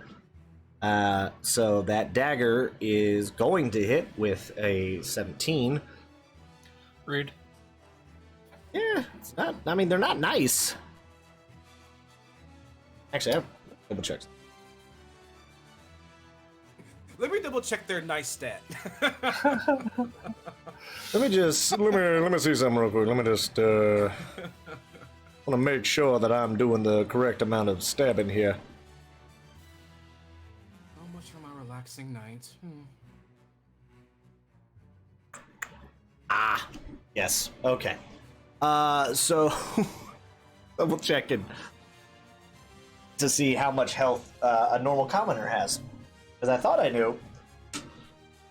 So that dagger is going to hit with a 17. Rude. Yeah, it's not. I mean, they're not nice. Actually, I have double checks. Let me double check their nice stat. Let me see something real quick. Let me just want to make sure that I'm doing the correct amount of stabbing here. How much for my relaxing night? Ah, yes. Okay. So double checking to see how much health a normal commoner has, because I thought I knew.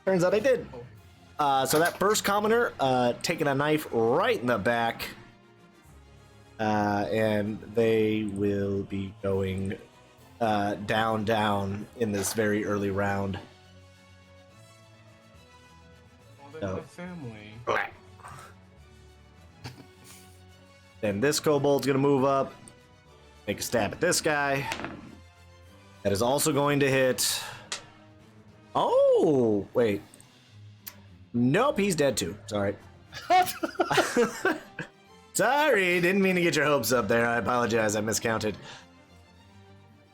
Turns out I did. So that first commoner taking a knife right in the back, and they will be going down in this very early round. Well, they're my family. Then this kobold's gonna move up, make a stab at this guy. That is also going to hit. Oh, wait. Nope, he's dead too. Sorry. Sorry, didn't mean to get your hopes up there. I apologize, I miscounted.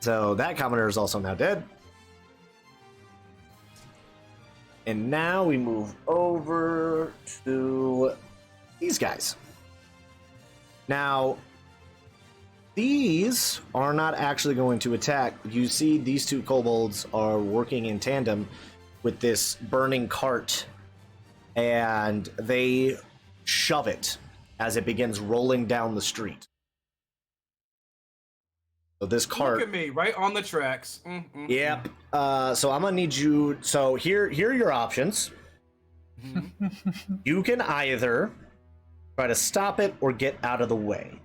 So that commoner is also now dead. And now we move over to these guys. Now, these are not actually going to attack. You see these two kobolds are working in tandem with this burning cart, and they shove it as it begins rolling down the street. So this cart. Look at me, right on the tracks. Yep. So I'm gonna need you. So here are your options. You can either try to stop it or get out of the way.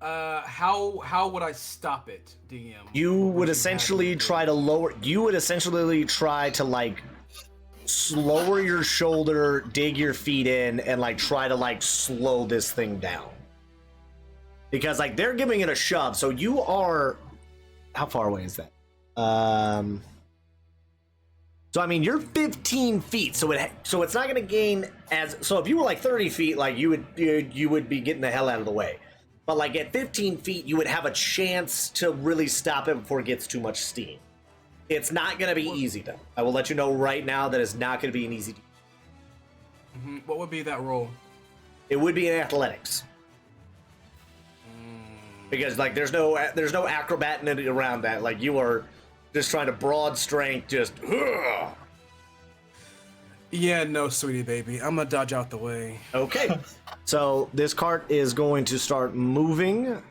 How would I stop it, DM? You What would you essentially have me try to lower. You would essentially try to like lower your shoulder, dig your feet in, and like try to like slow this thing down. Because like they're giving it a shove, so you are. How far away is that? So I mean, you're 15 feet, so it's not going to gain as. So if you were like 30 feet, like you would be getting the hell out of the way. But like at 15 feet, you would have a chance to really stop it before it gets too much steam. It's not going to be easy though. I will let you know right now that it's not going to be an easy. What would be that roll? It would be in athletics. Because like there's no acrobat in it around that. Like you are just trying to broad strength, just. Ugh. Yeah, no, sweetie baby. I'm gonna dodge out the way. Okay. So this cart is going to start moving.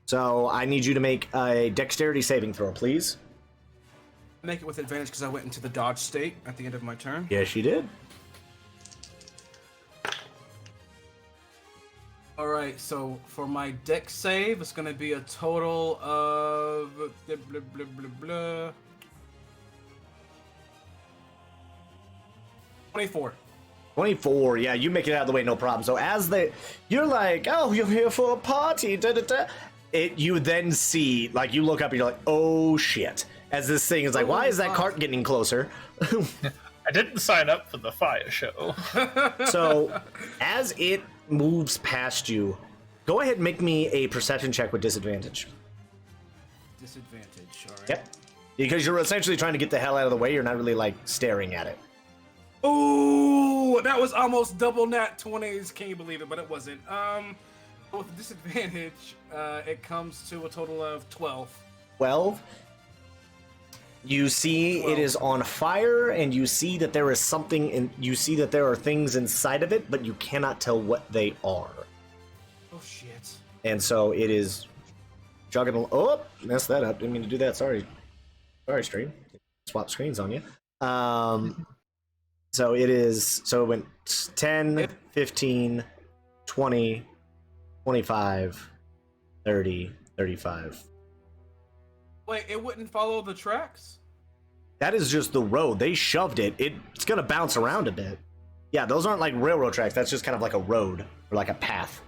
So I need you to make a dexterity saving throw, please. Make it with advantage because I went into the dodge state at the end of my turn. Yes, you did. All right, so for my dex save, it's gonna be a total of blah, blah, blah, blah, blah. 24. 24, yeah, you make it out of the way, no problem. So as you're like, oh, you're here for a party, da da da. You then see, like, you look up and you're like, oh shit. As this thing is like, why is that cart getting closer? I didn't sign up for the fire show. So as it moves past you, go ahead and make me a perception check with disadvantage. Disadvantage, all right. Yep. Because you're essentially trying to get the hell out of the way, you're not really, like, staring at it. Ooh, that was almost double nat 20s. Can you believe it? But it wasn't. With disadvantage, it comes to a total of 12. 12. You see 12. It is on fire, and you see that there is something, and you see that there are things inside of it, but you cannot tell what they are. Oh shit! And so it is jogging. Oh, messed that up. Didn't mean to do that. Sorry, stream. Swap screens on you. So it is. So it went 10, 15, 20, 25, 30, 35. Wait, it wouldn't follow the tracks? That is just the road. They shoved it. It's gonna bounce around a bit. Yeah, those aren't like railroad tracks. That's just kind of like a road or like a path.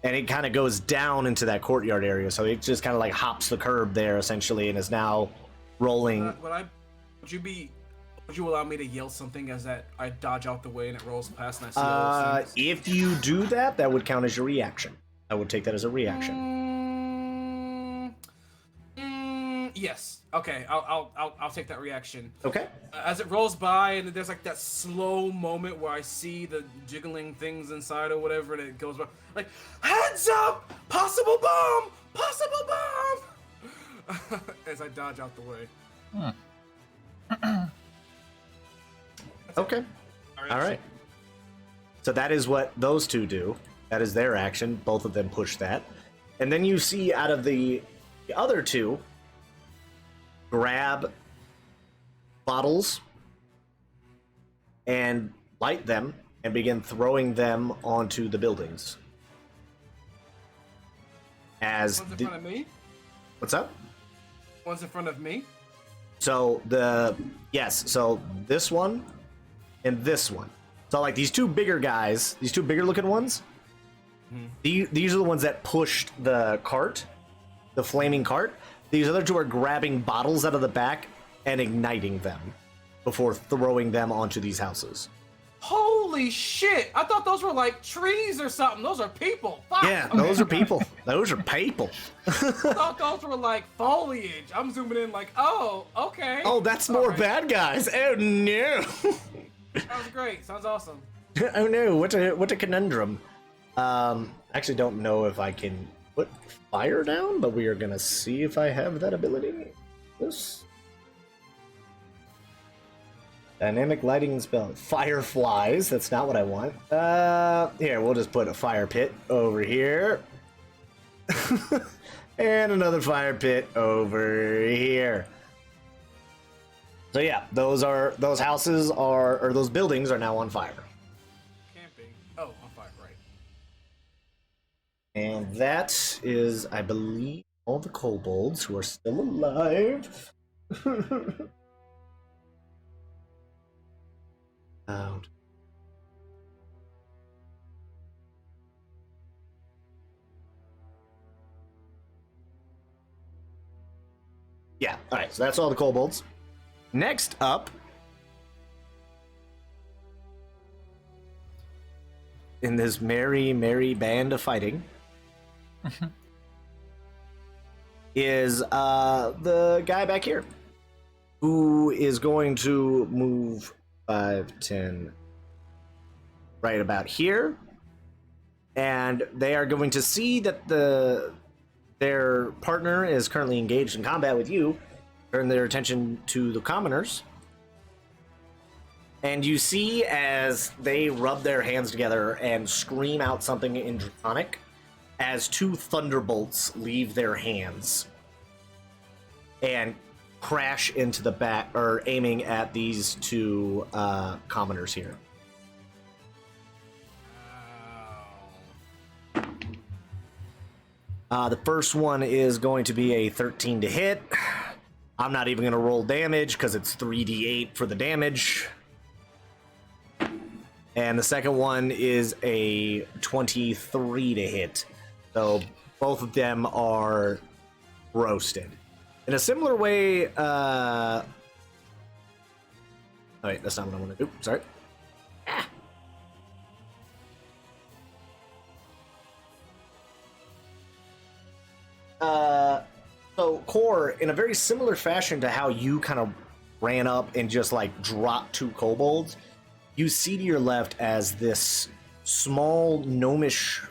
And it kind of goes down into that courtyard area. So it just kind of like hops the curb there essentially and is now rolling. Would you allow me to yell something as that I dodge out the way and it rolls past and I see all those things? If you do that, that would count as your reaction. I would take that as a reaction. Yes. Okay. I'll take that reaction. Okay. As it rolls by and there's like that slow moment where I see the jiggling things inside or whatever, and it goes by like, heads up, possible bomb, as I dodge out the way. Okay. All right. So that is what those two do. That is their action. Both of them push that. And then you see out of the other two grab bottles and light them and begin throwing them onto the buildings. One's in front of me? What's up? One's in front of me? So so this one and this one. So like these two bigger guys, these two bigger looking ones, these are the ones that pushed the cart, the flaming cart. These other two are grabbing bottles out of the back and igniting them before throwing them onto these houses. Holy shit! I thought those were like trees or something. Those are people. Fuck. Yeah, those are people. Those are people. I thought those were like foliage. I'm zooming in like, oh, okay. Oh, that's more right. bad guys. Oh no. Sounds great. Sounds awesome. Oh no, what a conundrum. I actually don't know if I can put fire down, but we are gonna see if I have that ability. This. Dynamic lighting spell. Fireflies. That's not what I want. Here, we'll just put a fire pit over here. And another fire pit over here. So yeah, those houses are, or those buildings are now on fire. Camping. Oh, on fire, right. And that is, I believe, all the kobolds who are still alive. Out. Yeah, alright, so that's all the kobolds. Next up, in this merry, merry band of fighting, is the guy back here, who is going to move 5, 10, right about here, and they are going to see that their partner is currently engaged in combat with you, turn their attention to the commoners, and you see as they rub their hands together and scream out something in Draconic as two thunderbolts leave their hands and crash into the back, or aiming at these two commoners here. The first one is going to be a 13 to hit. I'm not even going to roll damage because it's 3d8 for the damage. And the second one is a 23 to hit. So both of them are roasted. In a similar way, oh wait, that's not what I want to do. Sorry. So Core, in a very similar fashion to how you kind of ran up and just like dropped two kobolds, you see to your left as this small gnomish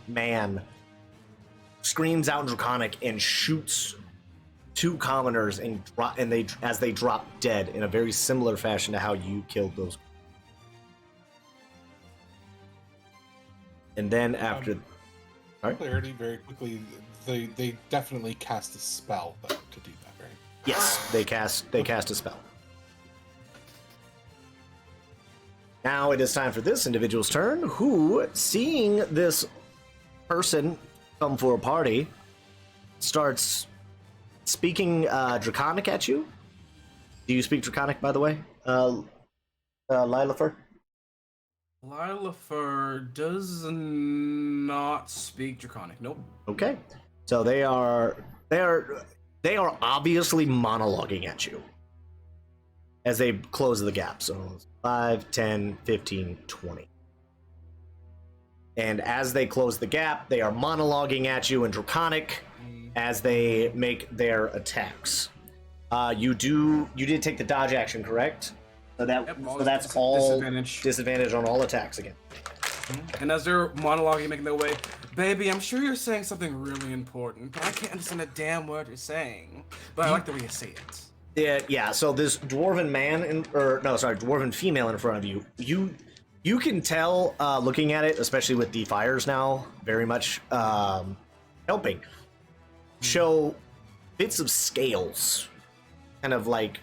man screams out in Draconic and shoots two commoners and as they drop dead in a very similar fashion to how you killed those. And then after, clarity, very quickly, they definitely cast a spell though to do that, right? Yes, they cast a spell. Now it is time for this individual's turn, who, seeing this person come for a party, starts speaking Draconic at you. Do you speak Draconic, by the way, Lilafur? Lilafur does not speak Draconic. Nope. Okay, so they are obviously monologuing at you as they close the gap. So 5, 10, 15, 20. And as they close the gap, they are monologuing at you in Draconic as they make their attacks. You did take the dodge action, correct? So that's all disadvantage on all attacks again. And as they're monologuing, making their way, baby, I'm sure you're saying something really important, but I can't understand a damn word you're saying. But I like the way you say it. Yeah. So this dwarven dwarven female in front of you, you can tell looking at it, especially with the fires now, very much helping show bits of scales, kind of like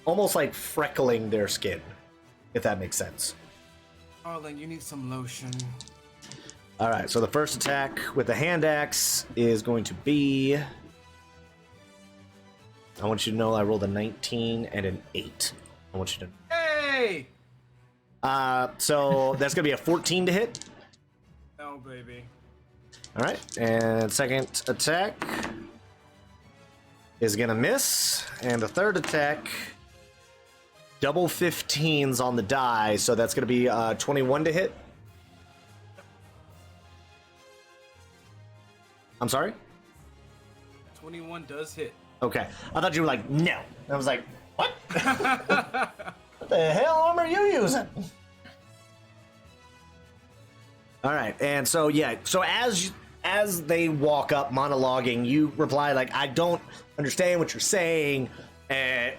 almost like freckling their skin, if that makes sense. Darling, you need some lotion. All right, so the first attack with the hand axe is going to be, I want you to know I rolled a 19 and an 8. I want you to. Hey! So that's going to be a 14 to hit. No, baby. All right, and second attack is going to miss, and the third attack, double 15s on the die, so that's going to be 21 to hit. I'm sorry? 21 does hit. Okay, I thought you were like, no. I was like, what? What the hell armor are you using? All right, and so yeah, so as they walk up monologuing, you reply like, I don't understand what you're saying,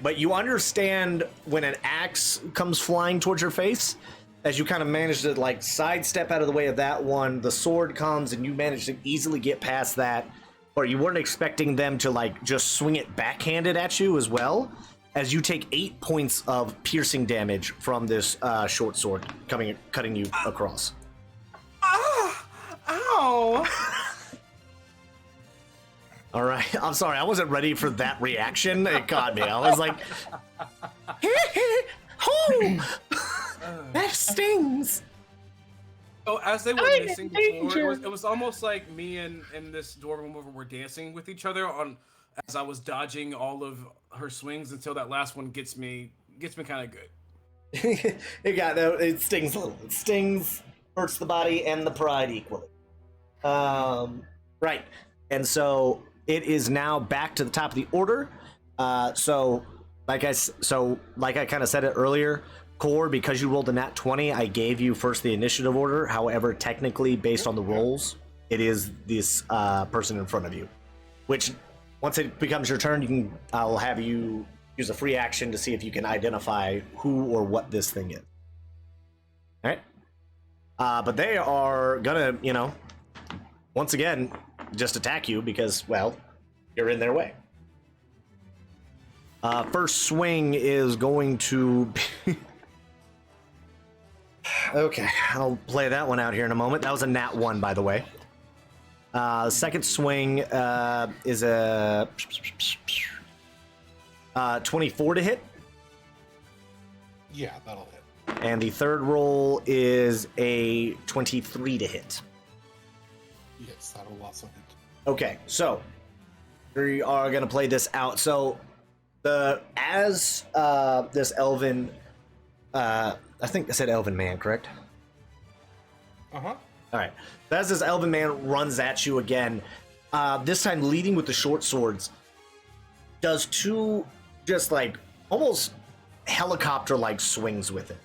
But you understand when an axe comes flying towards your face, as you kind of manage to like sidestep out of the way of that one, the sword comes and you manage to easily get past that, or you weren't expecting them to like just swing it backhanded at you as well, as you take 8 points of piercing damage from this short sword cutting you across. Ow! All right, I'm sorry, I wasn't ready for that reaction. It caught me. I was like, oh, that stings. So as they were missing before, it was almost like me and this dwarven woman were dancing with each other as I was dodging all of her swings until that last one gets me kind of good. It stings a little. It stings, hurts the body and the pride equally. Right, and so it is now back to the top of the order. So like I kind of said it earlier, Core, because you rolled a nat 20, I gave you first the initiative order. However, technically, based on the rolls, it is this person in front of you. Which, once it becomes your turn, I'll have you use a free action to see if you can identify who or what this thing is. All right. But they are gonna, once again, just attack you because, well, you're in their way. First swing is going to be... Okay, I'll play that one out here in a moment. That was a nat 1, by the way. Second swing is a 24 to hit. Yeah, that'll hit. And the third roll is a 23 to hit. Yes, that'll also hit. Okay, so we are gonna play this out. So as this elven, I think I said elven man, correct? Uh-huh. All right. As this elven man runs at you again, this time leading with the short swords, does two just like almost helicopter-like swings with it.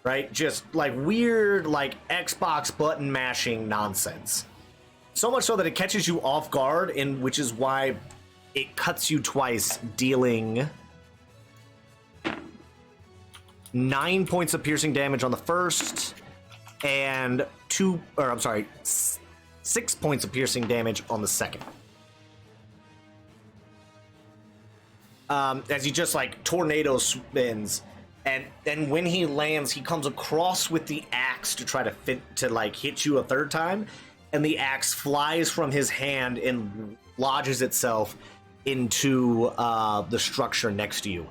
Right? Just like weird, like Xbox button mashing nonsense. So much so that it catches you off guard, and which is why it cuts you twice, dealing 9 points of piercing damage on the first, and 6 points of piercing damage on the second. As he just like tornado spins, and then when he lands, he comes across with the axe to try to hit you a third time, and the axe flies from his hand and lodges itself into the structure next to you.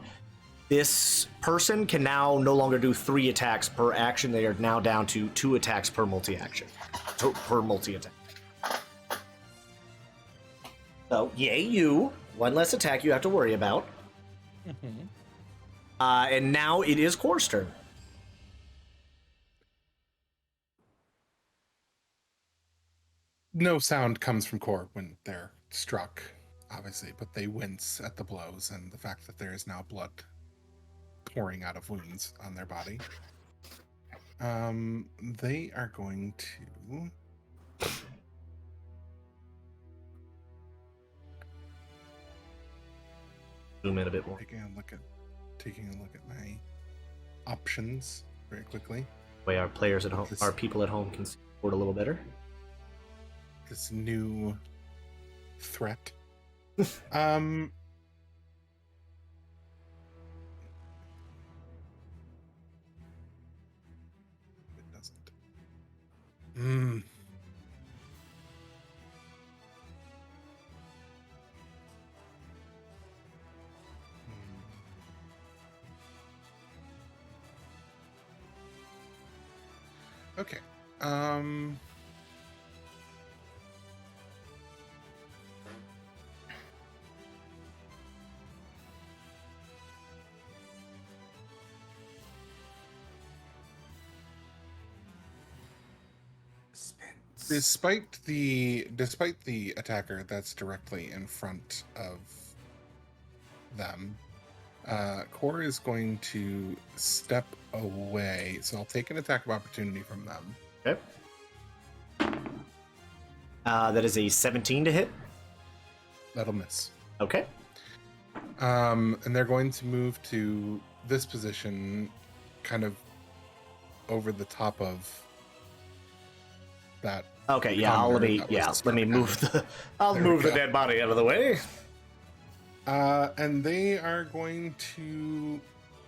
This person can now no longer do 3 attacks per action. They are now down to 2 attacks per multi-action. Per multi-attack. So, yay you. 1 less attack you have to worry about. Mm-hmm. And now it is Core's turn. No sound comes from Core when they're struck, obviously, but they wince at the blows and the fact that there is now blood pouring out of wounds on their body. They are going to Zoom in a bit more. taking a look at my options very quickly. Way our players at home, This- our people at home can support a little better. This new threat. It doesn't. Okay. Despite the attacker that's directly in front of them, Core is going to step away. So I'll take an attack of opportunity from them. Okay. That is a 17 to hit. That'll miss. Okay. And they're going to move to this position, kind of over the top of that. Okay, yeah, let me move the dead body out of the way. And they are going to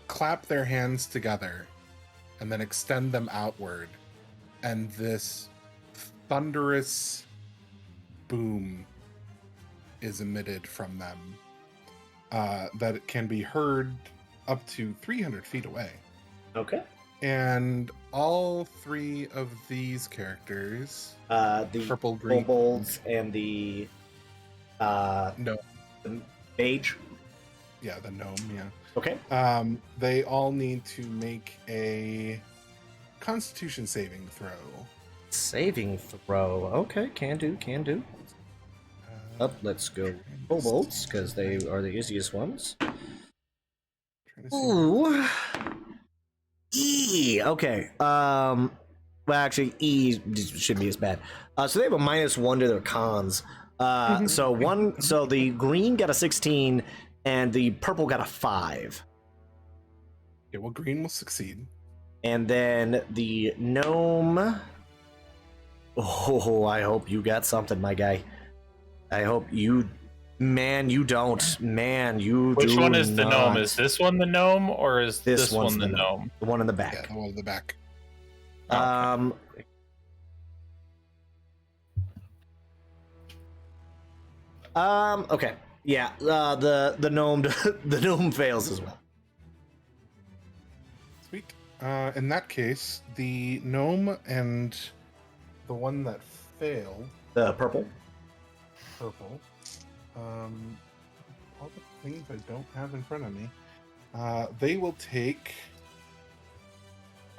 clap their hands together and then extend them outward. And this thunderous boom is emitted from them that it can be heard up to 300 feet away. Okay. And all three of these characters, The purple, green, kobolds and the no, the mage. yeah, the gnome, yeah. Okay. They all need to make a Constitution saving throw. Saving throw. Okay, can do. Up, let's go kobolds, because they are the easiest ones. Ooh. E. Okay. Well, actually, E shouldn't be as bad. So they have a -1 to their cons. So the green got a 16, and the purple got a 5. Okay, well, green will succeed. And then the gnome. Oh, I hope you got something, my guy. I hope you. Man, you don't. Man, you do. Which one is the not. gnome? Is this one the gnome, or is this one's one the gnome? The one in the Yeah, back. the one in the back. Okay. Yeah. The gnome the gnome fails as well. Sweet. In that case, the gnome and the one that failed, The purple. purple, all the things I don't have in front of me, they will take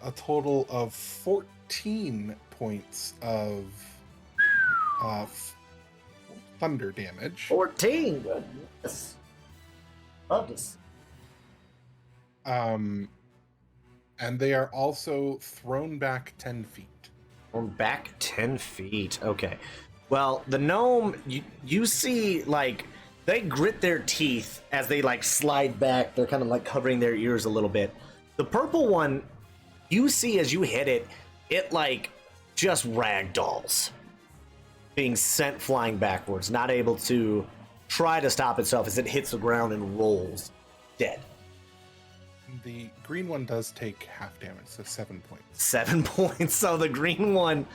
a total of 14 points of thunder damage. 14. Goodness. Love this. And they are also thrown back 10 feet. We're back 10 feet. Okay. Well, the gnome, you see, like, they grit their teeth as they, like, slide back. They're kind of, like, covering their ears a little bit. The purple one, you see as you hit it, it, like, just ragdolls. Being sent flying backwards, not able to try to stop itself as it hits the ground and rolls dead. The green one does take half damage, so 7 points. 7 points. So the green one,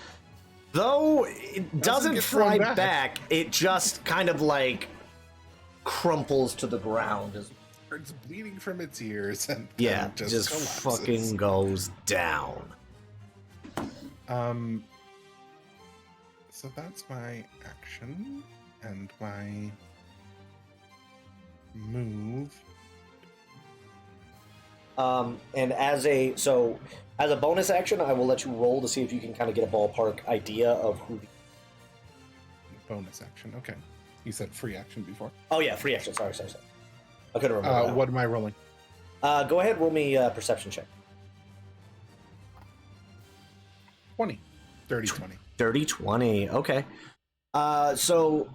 though it doesn't get fly thrown back, it just kind of like crumples to the ground. It's bleeding from its ears and Yeah, then just collapses. fucking goes down. So that's my action and my move. And as a bonus action, I will let you roll to see if you can kind of get a ballpark idea of who. Bonus action. Okay. You said free action before. Oh yeah, free action. Sorry. I couldn't remember. That What am I rolling? Go ahead, roll me a perception check. 20. Dirty 20. Dirty 20. Okay. So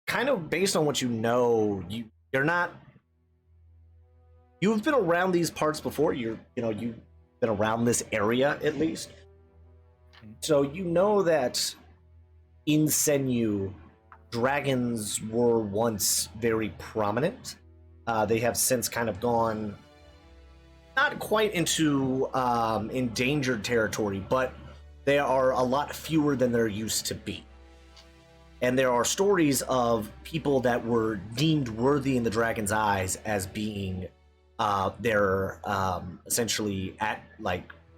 kind of based on what you know, you're not. You've been around these parts before. You've been around this area at least. So you know that in Senyu, dragons were once very prominent. They have since kind of gone not quite into endangered territory, but they are a lot fewer than there used to be. And there are stories of people that were deemed worthy in the dragon's eyes as being their essentially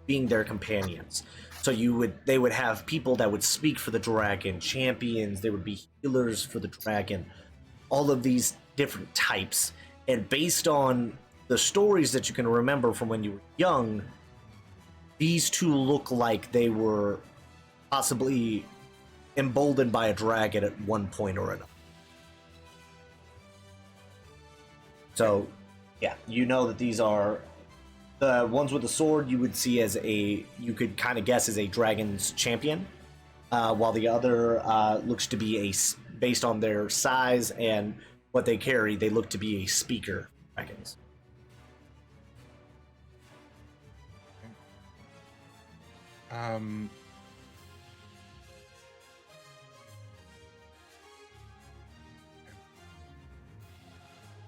being their companions. So they would have people that would speak for the dragon, champions, there would be healers for the dragon, all of these different types. And based on the stories that you can remember from when you were young, these two look like they were possibly emboldened by a dragon at one point or another. So, yeah, you know that these are the ones with the sword. You would see you could kind of guess as a dragon's champion, while the other looks to be based on their size and what they carry, they look to be a speaker dragons.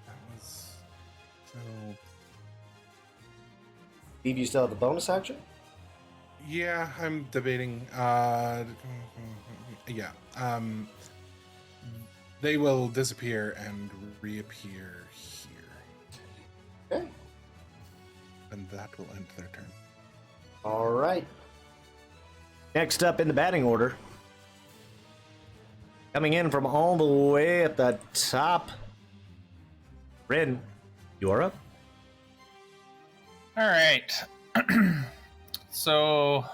That was so. Steve, you still have the bonus action? Yeah, I'm debating. Yeah. They will disappear and reappear here, Okay. and that will end their turn. All right. Next up in the batting order, coming in from all the way at the top, Rin, you're up. All right. So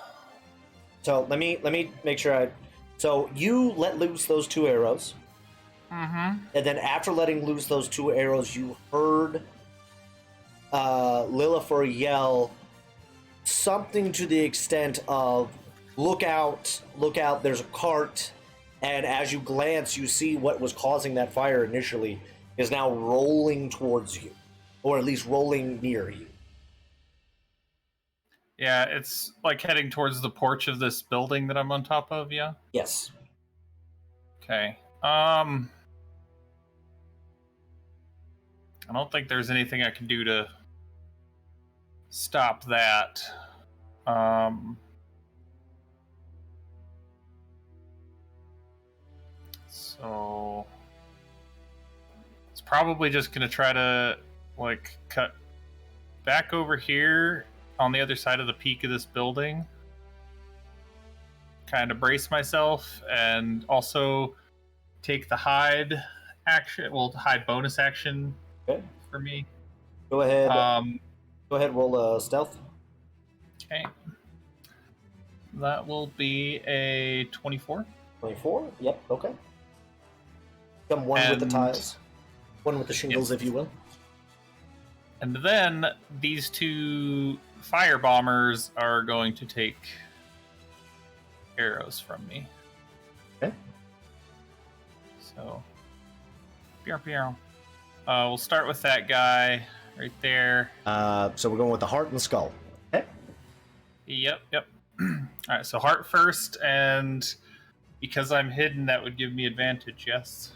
let me make sure So you let loose those 2 arrows, and then after letting loose those 2 arrows, you heard Lillifer yell something to the extent of, "Look out! Look out! There's a cart!" And as you glance, you see what was causing that fire initially is now rolling towards you, or at least rolling near you. yeah, it's like heading towards the porch of this building that I'm on top of. Yeah. Yes. Okay. I don't think there's anything I can do to stop that. So it's probably just gonna try to like cut back over here on the other side of the peak of this building. Kind of brace myself and also take the hide action. Well, hide bonus action Okay. for me. Go ahead. Go ahead. Roll stealth. Okay. That will be a 24. 24. Yep. Okay. Come one with the And- tiles, one with the shingles, if you will. And then these 2 fire bombers are going to take arrows from me. Okay. So, we'll start with that guy right there. So we're going with the heart and the skull. Okay. Yep. All right, so heart first, and because I'm hidden, that would give me advantage, yes?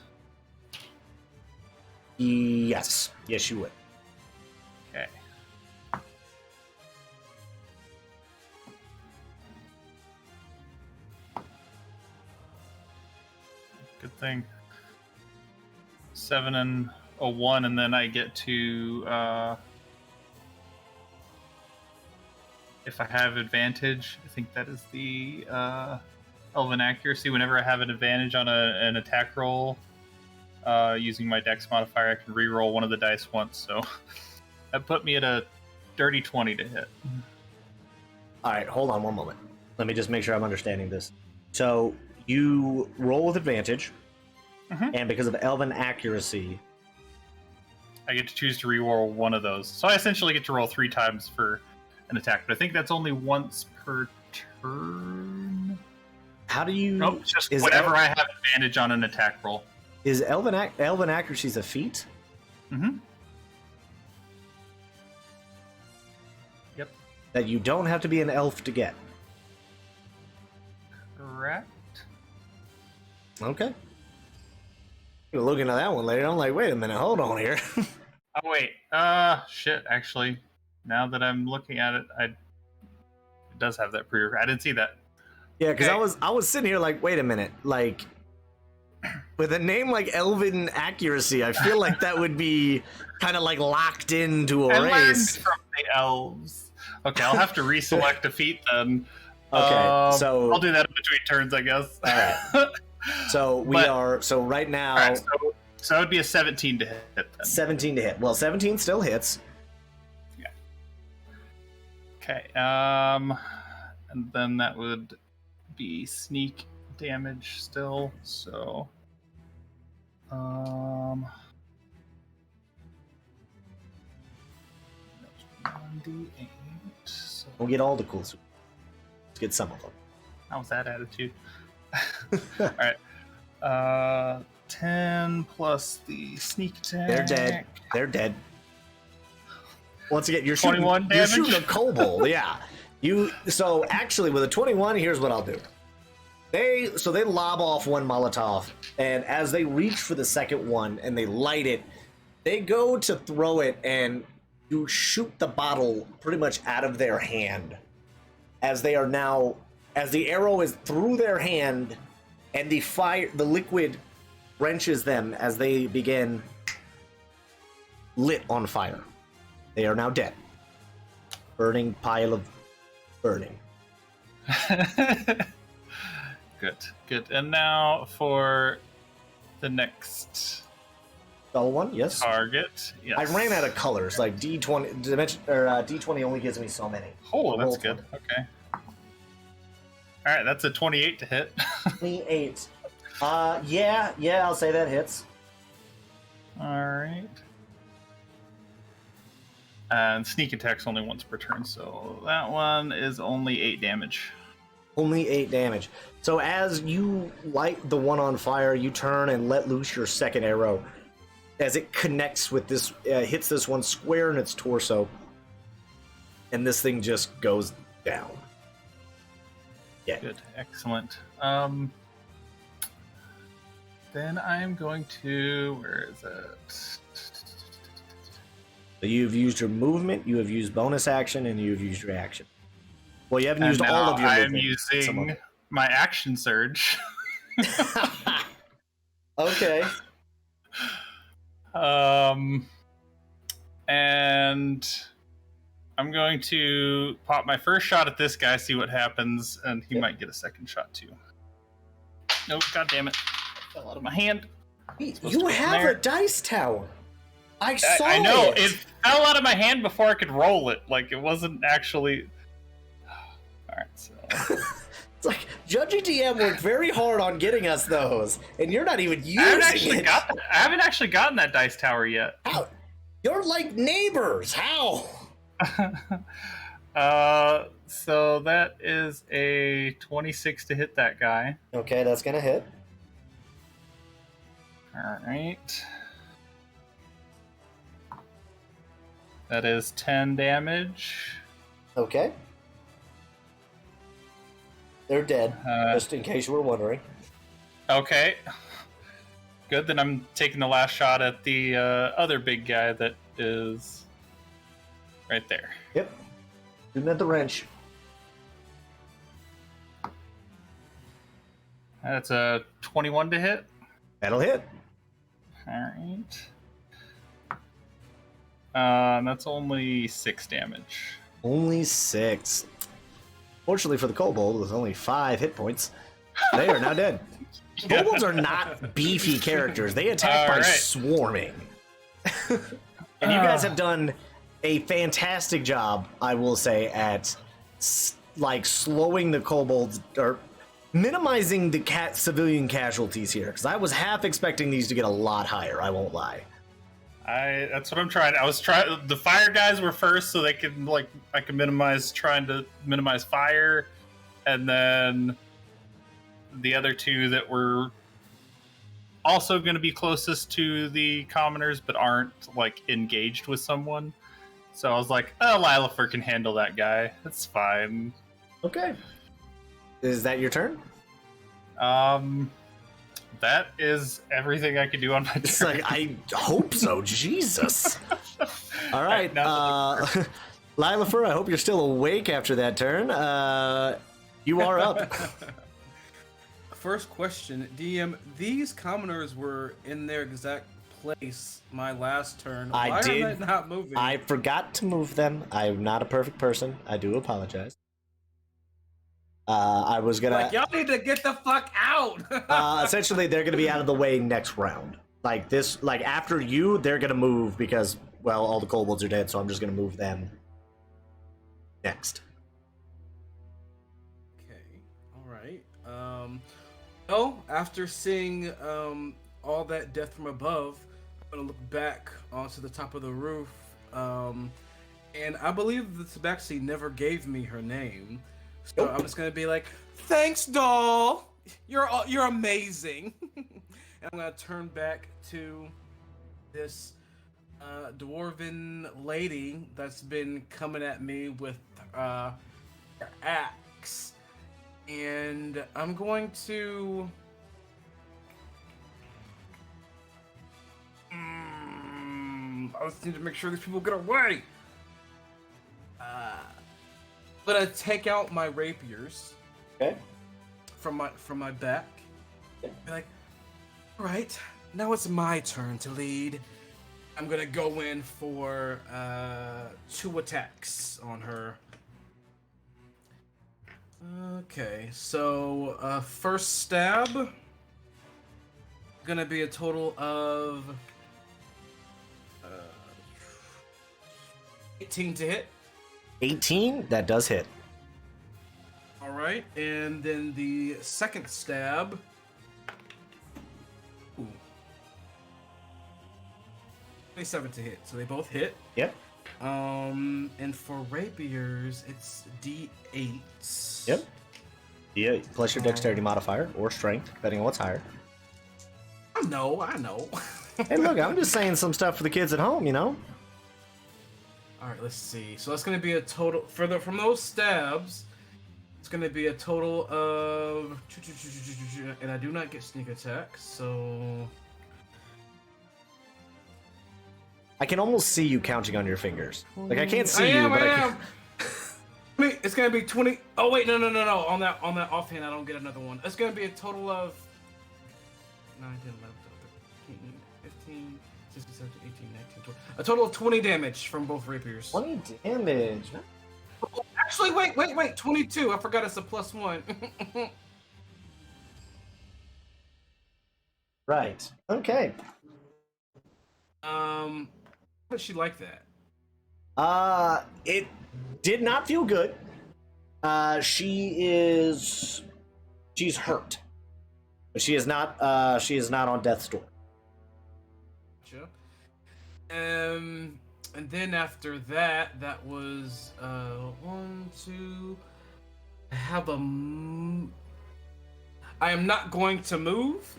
Yes. Yes, you would. Okay. Good thing. 7 and a 1, and then I get to, if I have advantage, I think that is the Elven Accuracy. Whenever I have an advantage on an attack roll, using my Dex modifier, I can re-roll one of the dice once, so that put me at a dirty 20 to hit. All right. Hold on one moment. Let me just make sure I'm understanding this. So you roll with advantage, and because of Elven Accuracy, I get to choose to re-roll one of those. So I essentially get to roll 3 times for an attack, but I think that's only once per turn. how do you? Nope, it's just is whenever El- I have advantage on an attack roll. Is Elven Accuracy a feat? Mm-hmm. Yep. That you don't have to be an elf to get. Correct. Okay. You're looking at that one later. I'm like, wait a minute, hold on here. Oh wait. Shit. Actually, now that I'm looking at it, it does have that pre. I didn't see that. Yeah, because Okay. I was sitting here like, wait a minute, like with a name like Elven Accuracy, I feel like that would be kind of like locked into a I learned race. from the elves. Okay, I'll have to reselect a feat then. Okay, so I'll do that in between turns, I guess. All right. So right now, All right, so it would be a 17 to hit then. 17 to hit. Well, 17 still hits. Okay. And then that would be sneak damage still. So, 1d8. So We'll get all the cool suits. Let's get some of them. how's that attitude? All right. 10 plus the sneak attack. They're dead. They're dead. Once again, you're shooting, 21 you're damage? shooting a kobold. Yeah. So actually, with a 21, here's what I'll do. They lob off one Molotov, and as they reach for the second one and they light it, they go to throw it, and you shoot the bottle pretty much out of their hand. As the arrow is through their hand, and the liquid wrenches them as they begin lit on fire. They are now dead. Burning pile of burning. Good. And now for the next Spell one, yes. target. Yes. I ran out of colors. Like D20 dimension or D20 only gives me so many. Oh, that's Roll good. 20. Okay. All right, that's a 28 to hit. 28. Yeah, I'll say that hits. All right. And sneak attack's only once per turn, so that one is only 8 damage. Only 8 damage. So as you light the one on fire, you turn and let loose your second arrow. As it connects with this, hits this one square in its torso, and this thing just goes down. Yeah. Good, excellent. Then I'm going to. Where is it? So you've used your movement, you have used bonus action, and you've used your action. Well, you haven't And used all now of your I am movement. Some of using it. my action surge. Okay. And I'm going to pop my first shot at this guy, see what happens, and he might get a second shot too. Nope, god damn it. Fell out of my hand. You have a dice tower. I saw I know, it. it fell out of my hand before I could roll it. Like, it wasn't actually... Alright, so... It's like, Judge and DM worked very hard on getting us those, and you're not even using it. I haven't actually gotten that dice tower yet. How? You're like neighbors. How? So that is a 26 to hit that guy. Okay, that's gonna hit. Alright. That is 10 damage. Okay. They're dead, just in case you were wondering. Okay. Good, then I'm taking the last shot at the other big guy that is right there. Yep. Shooting at the wrench. That's a 21 to hit. That'll hit. Alright. That's only 6 damage. Only 6. Fortunately for the kobold, with only 5 hit points, they are now dead. Kobolds are not beefy characters. They attack by swarming. And you guys have done a fantastic job, I will say, at like slowing the kobolds or minimizing the civilian casualties here. Because I was half expecting these to get a lot higher. I won't lie. That's what I'm trying. I was trying. The fire guys were first, so they could I could trying to minimize fire, and then the other two that were also going to be closest to the commoners, but aren't engaged with someone. So I was like, "Oh, Lilifer can handle that guy. That's fine." Okay. Is that your turn? That is everything I could do on my turn. It's like, I hope so. Jesus. All right. Lilifer, I hope you're still awake after that turn. You are up. First question, DM, these commoners were in their exact place my last turn. Why are they not moving? I forgot to move them. I'm not a perfect person. I do apologize. I was gonna. Y'all need to get the fuck out. Essentially, they're gonna be out of the way next round. After you, they're gonna move because, well, all the kobolds are dead. So I'm just gonna move them next. Okay. All right. Well, after seeing all that death from above, I'm gonna look back onto the top of the roof, and I believe the Tabaxi never gave me her name. So I'm just gonna be like, "Thanks, doll. You're amazing." and I'm gonna turn back to this dwarven lady that's been coming at me with her axe, and I'm going to. I just need to make sure these people get away. I'm gonna take out my rapiers. Okay. From my back. Be like, all right, now it's my turn to lead. I'm gonna go in for 2 attacks on her. Okay, so first stab gonna be a total of 18 to hit. 18, that does hit. All right, and then the second stab. Ooh. 27 to hit, so they both hit. Yep. And for rapiers, it's D8. Yep. Yeah, plus your dexterity modifier or strength, depending on what's higher. I know. Hey, look, I'm just saying some stuff for the kids at home, you know? All right, let's see. So that's going to be a total from those stabs. It's going to be a total of, and I do not get sneak attack, so I can almost see you counting on your fingers. Like, I can't see you, but I I am. I mean, it's going to be 20. Oh wait, no. On that offhand, I don't get another one. It's going to be a total of 9, 10, 11, 12, 13, 15, 16, 17, 18, 19, 20. A total of 20 damage from both rapiers. 20 damage. Actually, wait. 22. I forgot it's a +1. Right. Okay. How does she like that? It did not feel good. She's hurt. But she is not on death's door. Gotcha. And then after that, that was 1, 2. I am not going to move.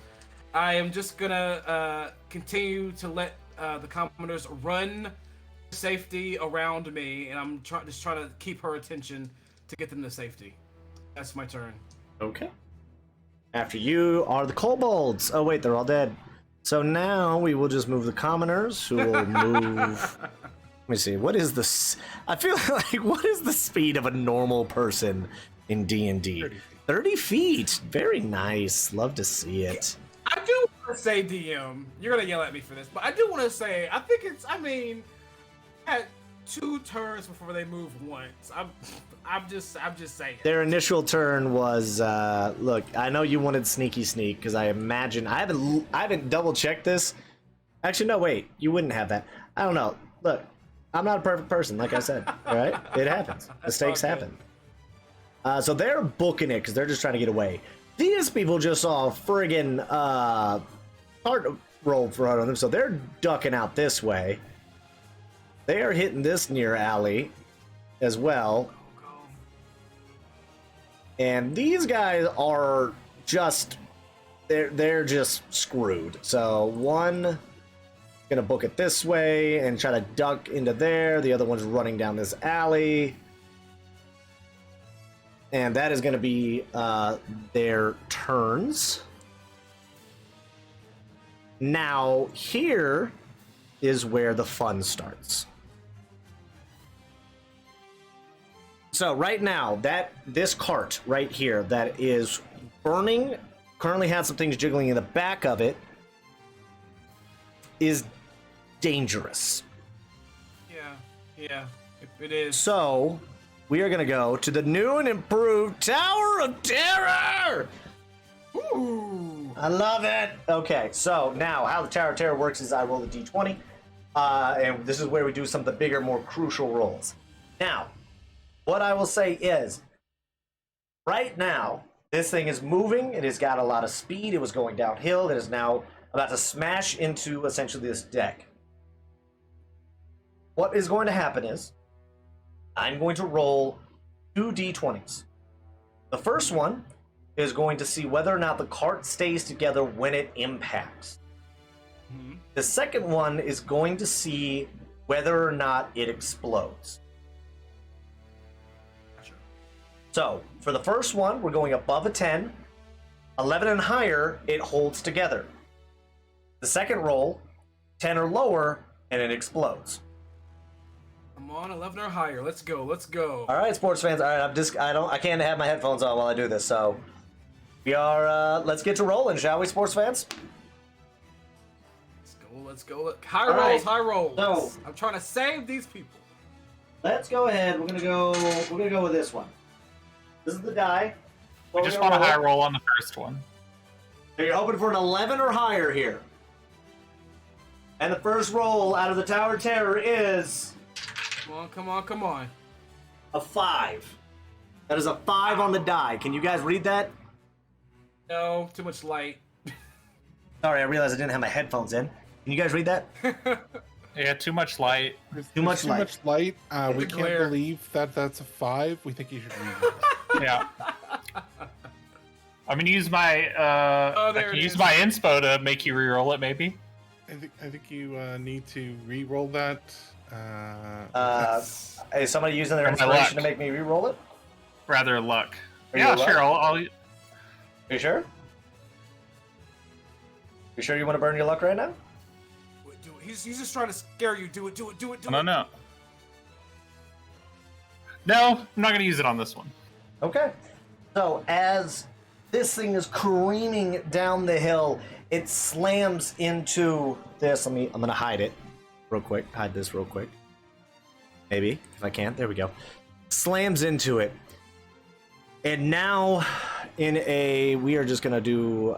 I am just gonna continue to let the commoners run to safety around me, and I'm just trying to keep her attention to get them to safety. That's my turn. Okay. After you are the kobolds. Oh wait, they're all dead. So now we will just move the commoners, who will move. Let me see. What is this? I feel like what is the speed of a normal person in D&D? 30 feet. 30 feet. Very nice. Love to see it. I do want to say, DM, you're gonna yell at me for this, but I do want to say, I think it's. I mean, had 2 turns before they move once. I'm just saying. Their initial turn was, look, I know you wanted sneaky sneak because I imagine I haven't double checked this. Actually, no, wait, you wouldn't have that. I don't know. Look, I'm not a perfect person, like I said. All right, it happens. Mistakes happen. So they're booking it because they're just trying to get away. These people just saw a friggin' cart roll in front of them, so they're ducking out this way. They are hitting this near alley as well. And these guys are just they're just screwed. So one gonna book it this way and try to duck into there. The other one's running down this alley. And that is gonna be their turns. Now here is where the fun starts. So right now, this cart right here that is burning, currently has some things jiggling in the back of it, is dangerous. Yeah, it is. So we are gonna go to the new and improved Tower of Terror. Ooh. I love it. Okay, so now how the Tower of Terror works is I roll a d20, and this is where we do some of the bigger, more crucial rolls. Now, what I will say is, right now, this thing is moving. It has got a lot of speed. It was going downhill. It is now about to smash into essentially this deck. What is going to happen is, I'm going to roll 2 d20s. The first one is going to see whether or not the cart stays together when it impacts. Mhm. The second one is going to see whether or not it explodes. Gotcha. So, for the first one, we're going above a 10. 11 and higher, it holds together. The second roll, 10 or lower, and it explodes. Come on, 11 or higher. Let's go. Let's go. All right, sports fans. All right, I can't have my headphones on while I do this. So, we are. Let's get to rolling, shall we, sports fans? Let's go. Let's go. High All rolls. right. High rolls. So- I'm trying to save these people. Let's go ahead. We're gonna go with this one. This is the die. We just want a high roll on the first one. So you're hoping for an 11 or higher here. And the first roll out of the Tower of Terror is Come on, come on, come on. a 5. That is a 5 on the die. Can you guys read that? No, too much light. Sorry, I realized I didn't have my headphones in. Can you guys read that? Yeah, too much light. Too much light. Too much light. We The can't glare. believe that that's a 5. We think you should read it. Yeah. I'm gonna use my Oh, I there can it use is. my inspo to make you reroll it, maybe. I think you need to re-roll that. Is somebody using their Or my inspiration to luck. make me re-roll it? Rather luck. Are you Yeah, luck? sure. I'll You sure? You sure you want to burn your luck right now? Do it. He's just trying to scare you. Do it, do it, do it, do no, it. no. No, I'm not gonna use it on this one. Okay. So as this thing is careening down the hill, it slams into this. I'm gonna hide it real quick. Hide this real quick. Maybe, if I can. There we go. Slams into it. And now we are just gonna do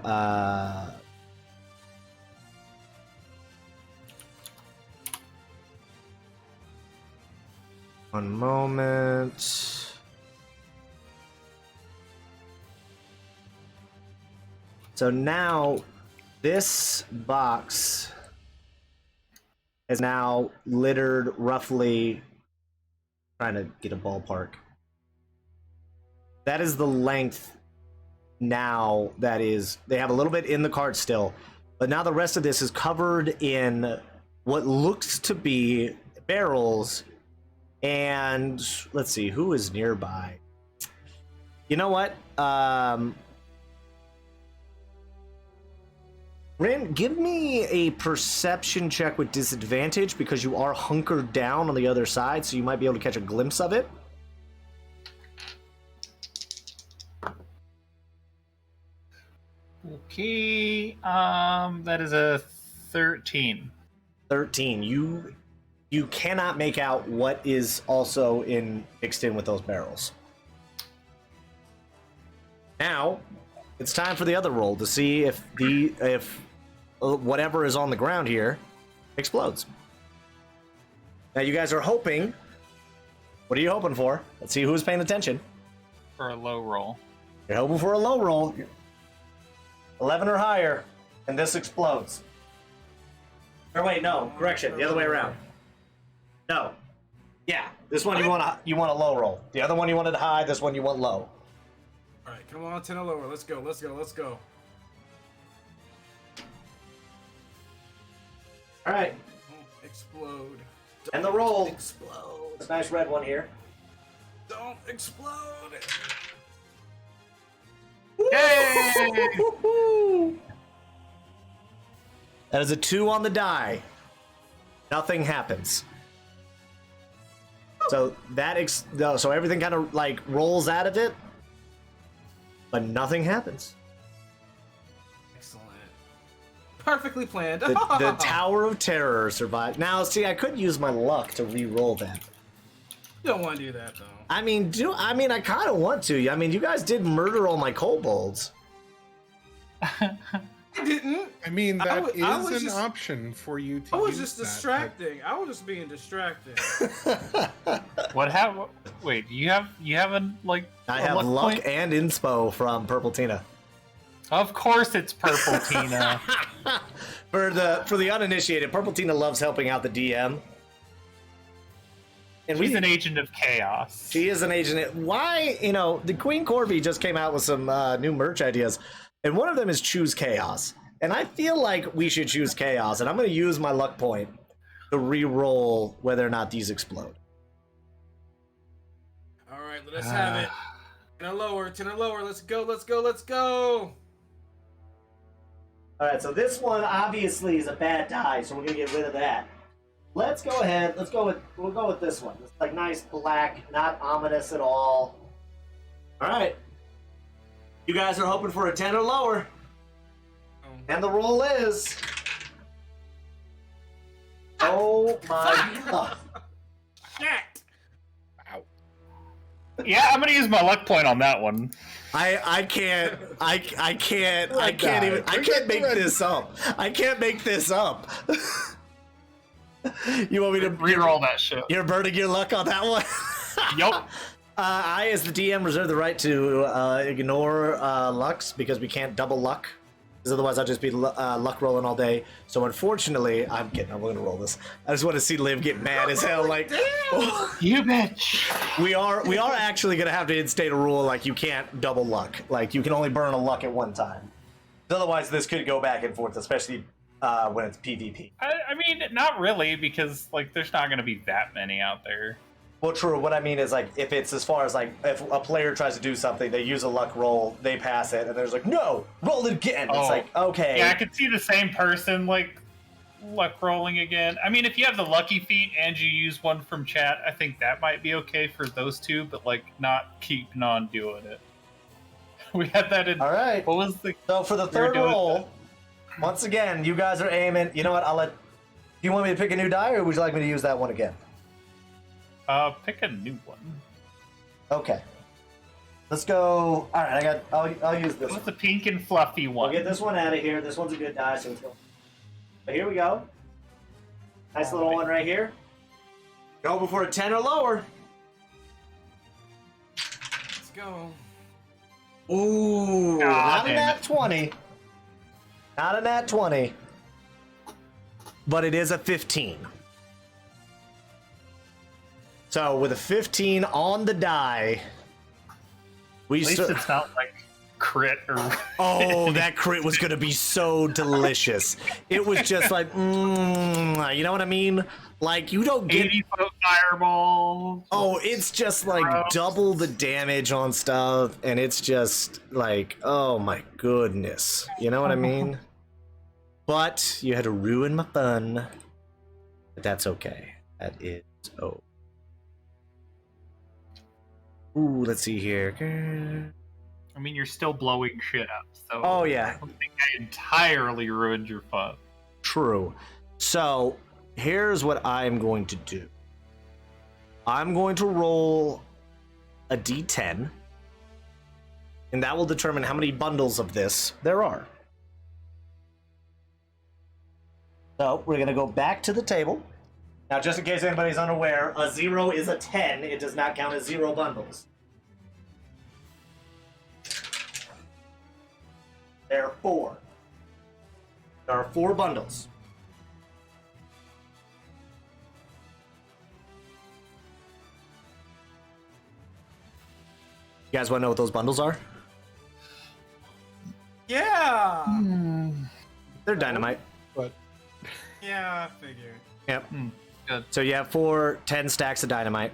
one moment. So now this box is now littered roughly, trying to get a ballpark. That is the length now. That is, they have a little bit in the cart still, but now the rest of this is covered in what looks to be barrels. And let's see, who is nearby? You know what? Rin, give me a perception check with disadvantage because you are hunkered down on the other side, so you might be able to catch a glimpse of it. Okay. That is a 13. 13. You cannot make out what is also mixed in with those barrels. Now, it's time for the other roll to see if whatever is on the ground here explodes. Now you guys are hoping. What are you hoping for? Let's see who's paying attention. For a low roll. You're hoping for a low roll. 11 or higher, and this explodes. Or wait, no, correction, the other way around. No. Yeah, this one you want a low roll. The other one you wanted high, this one you want low. All right, come on, 10 or lower. Let's go, let's go, let's go. All right, Don't explode. and the Don't roll. explode. This nice red one here. Don't explode. Yay! Woo-hoo! That is a 2 on the die. Nothing happens. So so everything kind of like rolls out of it, but nothing happens. Excellent. Perfectly planned. The Tower of Terror survived. Now, see, I could use my luck to re-roll that. You don't want to do that though. I mean, I kind of want to. I mean, you guys did murder all my kobolds. I didn't. I mean, I that was is an just- option for you to I was use just that, but- distracting. I was just being distracted. What have? Wait, you have a like? I a have luck point? and inspo from Purple Tina. Of course, it's purple, Tina. For the uninitiated, Purple Tina loves helping out the DM. And She's an agent of chaos. She is an agent. Why, the Queen Corby just came out with some new merch ideas, and one of them is choose chaos. And I feel like we should choose chaos, and I'm going to use my luck point to re-roll whether or not these explode. All right, let's have it. 10 or lower, 10 or lower. Let's go, let's go, let's go. All right, so this one obviously is a bad die, so we're going to get rid of that. Let's go ahead. We'll go with this one. It's like nice black, not ominous at all. All right. You guys are hoping for a 10 or lower. And the roll is... Oh my god. Shit. Wow. Yeah, I'm gonna use my luck point on that one. I can't make this up. I can't make this up. You want me to Reroll that shit. You're burning your luck on that one? Yup. I, as the DM, reserve the right to ignore lucks because we can't double luck. Because otherwise I'll just be luck rolling all day. So unfortunately, I'm going to roll this. I just want to see Liv get mad as hell. Like, You bitch. we are actually going to have to instate a rule like you can't double luck. Like, you can only burn a luck at one time. Otherwise, this could go back and forth, especially when it's PvP. I mean, not really, because like there's not going to be that many out there. Well, true. What I mean is, like, if it's as far as, like, if a player tries to do something, they use a luck roll, they pass it, and there's like, no, roll it again. It's like, okay. Yeah, I could see the same person, like, luck rolling again. I mean, if you have the lucky feat and you use one from chat, I think that might be okay for those two, but, like, not keeping on doing it. We had that in... All right. What was the... So for the third roll, once again, you guys are aiming. You know what? Do you want me to pick a new die, or would you like me to use that one again? Pick a new one. Okay. Let's go. All right, I'll use this. What's the pink and fluffy one? We'll get this one out of here. This one's a good die, so let's go. But here we go. Nice little one right here. Go before a 10 or lower. Let's go. Ooh, not a damn nat it. 20. Not a nat 20. But it is a 15. So with a 15 on the die, At least it's not like crit or... Oh, that crit was gonna be so delicious. It was just like, you know what I mean? Like, you don't get 80-foot fireball. Oh, it's just like Gross. double the damage on stuff, and it's just like, oh my goodness. You know what I mean? But you had to ruin my fun. But that's okay. That is okay. Ooh, let's see here. I mean, you're still blowing shit up, so... Oh, yeah. I don't think I entirely ruined your fun. True. So, here's what I'm going to do. I'm going to roll a d10, and that will determine how many bundles of this there are. So, we're going to go back to the table. Now, just in case anybody's unaware, a 0 is a 10. It does not count as 0 bundles. There are 4. There are 4 bundles. You guys want to know what those bundles are? Yeah. They're dynamite. But Yeah, I figured. Yep. Good. So you have 10 stacks of dynamite.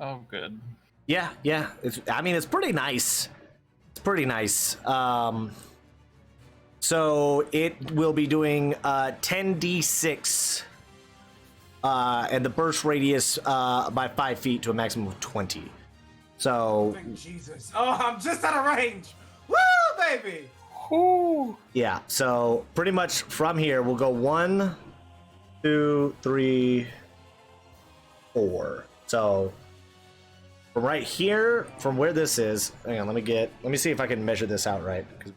Oh, good. Yeah. It's pretty nice. It's pretty nice. So it will be doing 10d6 and the burst radius by 5 feet to a maximum of 20. So Thank Jesus. Oh, I'm just out of range. Woo, baby. Whoo. yeah, so pretty much from here we'll go 1, 2, 3, 4. So from right here, from where this is, hang on, let me see if I can measure this out right, because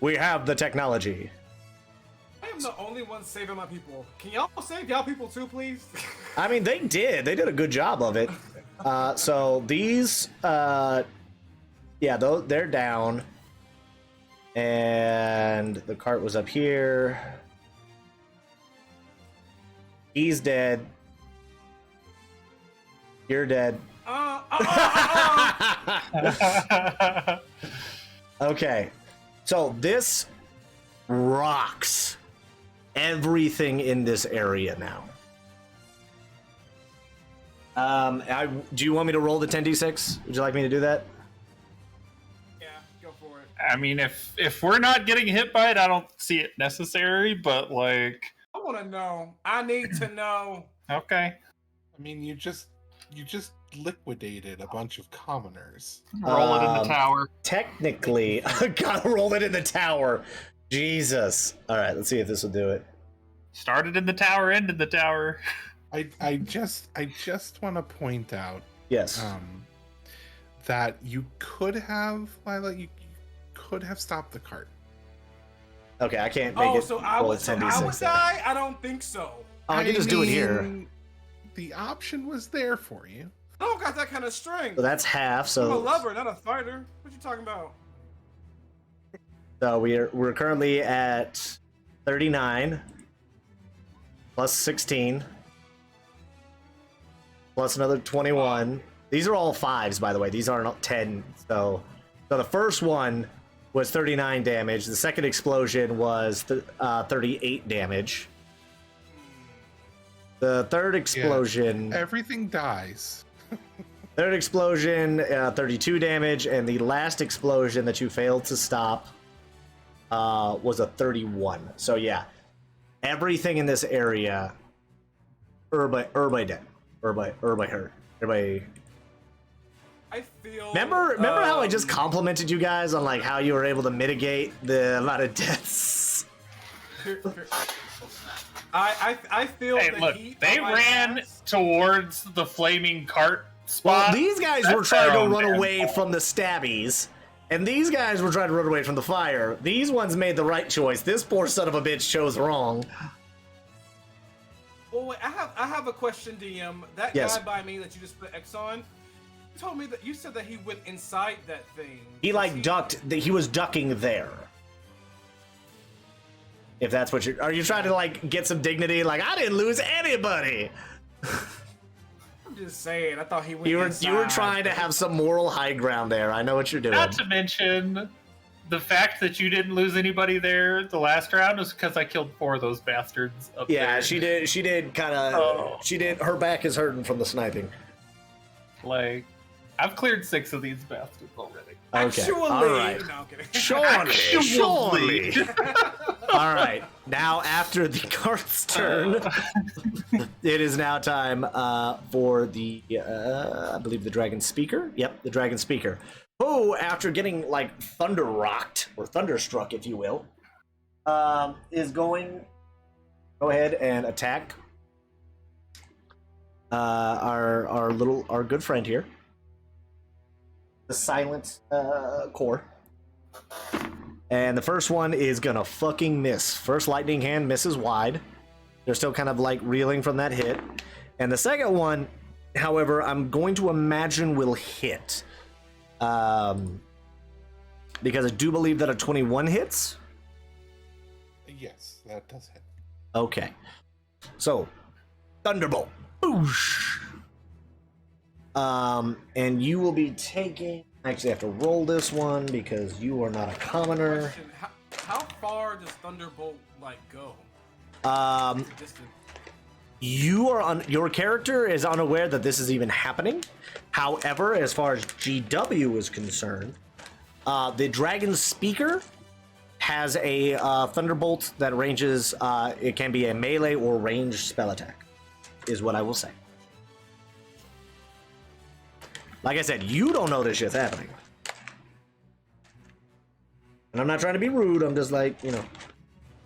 we have the technology. I am the only one saving my people. Can y'all save y'all people too, please? I mean, they did a good job of it. So these, they're down, and the cart was up here. He's dead. You're dead. Okay. So this rocks everything in this area now. Do you want me to roll the 10d6? Would you like me to do that? Yeah, go for it. I mean, if we're not getting hit by it, I don't see it necessary. But like, I want to know. I need to know. okay, I mean, you just liquidated a bunch of commoners. roll it in the tower. Technically, I gotta roll it in the tower. Jesus. All right, let's see if this will do it. Started in the tower, ended the tower. I just want to point out Yes. that you could have, Lila, you could have stopped the cart. Okay, I can't make it. So I roll would a 10d6 then. die? I don't think so. Oh, I can just do it here. mean, The option was there for you. I don't got that kind of strength. So that's half. I'm a So lover, not a fighter. What you talking about? we're currently at 39 plus 16 plus another 21. These are all fives, by the way. These aren't 10. So the first one was 39 damage. The second explosion was 38 damage. The third explosion, Everything dies. third explosion, 32 damage, and the last explosion that you failed to stop was a 31. So yeah, everything in this area, everybody dead, everybody hurt, everybody. I feel. Remember how I just complimented you guys on like how you were able to mitigate the amount of deaths? I feel. Hey, the look, heat they on my ran ass. towards the flaming cart Well, spot. these guys That's were trying their to own run damn away fault. from the stabbies, and these guys were trying to run away from the fire. These ones made the right choice. This poor son of a bitch chose wrong. Well, wait, I have a question, DM. That Yes. guy by me that you just put X on, you told me that you said that he went inside that thing. He Was like ducked. He was ducking there. If that's what you're, are you trying to like get some dignity? Like I didn't lose anybody. I'm just saying. I thought he went. You were inside. trying to have some moral high ground there. I know what you're doing. Not to mention the fact that you didn't lose anybody there the last round is because I killed 4 of those bastards up there. Yeah, she did. She did kind of. Oh. She did. Her back is hurting from the sniping. Like, I've cleared 6 of these bastards already. Okay. Actually, All right. No, I'm kidding. Surely. All right. Now, after the card's turn, it is now time for the, I believe, the Dragon Speaker. Yep, the Dragon Speaker. Who, after getting like thunder rocked or thunderstruck, if you will, is going. Go ahead and attack our good friend here. The silent core. And the first one is gonna fucking miss. First lightning hand misses wide. They're still kind of like reeling from that hit. And the second one, however, I'm going to imagine will hit. Because I do believe that a 21 hits. Yes, that does hit. Okay. So, Thunderbolt. Boosh. And you will be taking. I actually have to roll this one because you are not a commoner. Question, how far does Thunderbolt like go? Distance. You are on. Your character is unaware that this is even happening. However, as far as GW is concerned, the Dragon Speaker has a Thunderbolt that ranges. It can be a melee or ranged spell attack, is what I will say. Like I said, you don't know this shit's happening. And I'm not trying to be rude, I'm just like, you know,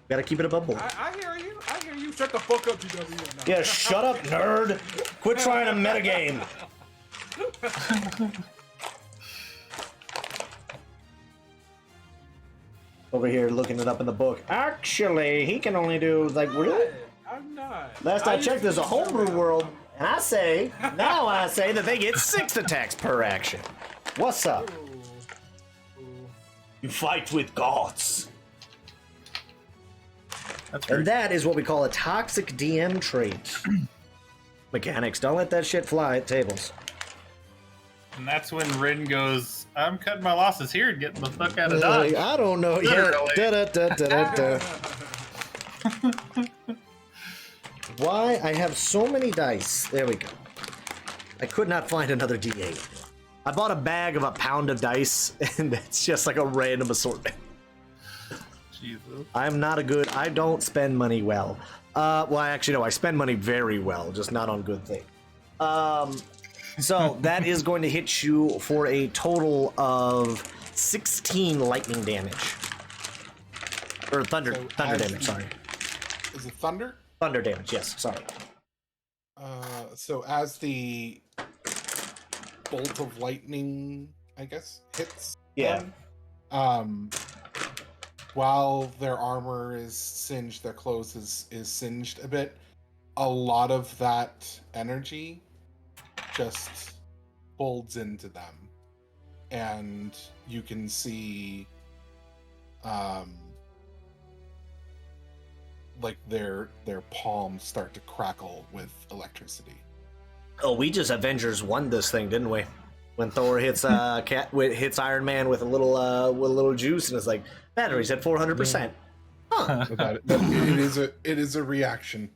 gotta keep it above board. I hear you. I hear you. Shut the fuck up, GW. No. Yeah, shut up, nerd! Quit trying to metagame! Over here looking it up in the book. Actually, he can only do, like, really? I'm not. Last I checked, there's a used to homebrew serve world, and I say that they get 6 attacks per action. What's up? Ooh. You fight with gods. That's And rude. that is what we call a toxic DM trait. Mechanics, don't let that shit fly at tables. And that's when Rin goes, I'm cutting my losses here and getting the fuck out of Dodge. I don't know. Yeah. Literally. Why? I have so many dice. There we go. I could not find another D8. I bought a bag of a pound of dice, and it's just like a random assortment. Jesus. I'm not a good... I don't spend money well. Well, actually, no. I spend money very well, just not on good things. So that is going to hit you for a total of 16 lightning damage. Or thunder damage, sorry. Is it thunder? Thunder damage, yes, sorry. So as the bolt of lightning, I guess, hits them, while their armor is singed, their clothes is singed a bit, a lot of that energy just folds into them. And you can see like their palms start to crackle with electricity. Oh, we just Avengers won this thing, didn't we? When Thor hits hits Iron Man with a little juice, and it's like batteries at 400%. Huh. It is a reaction.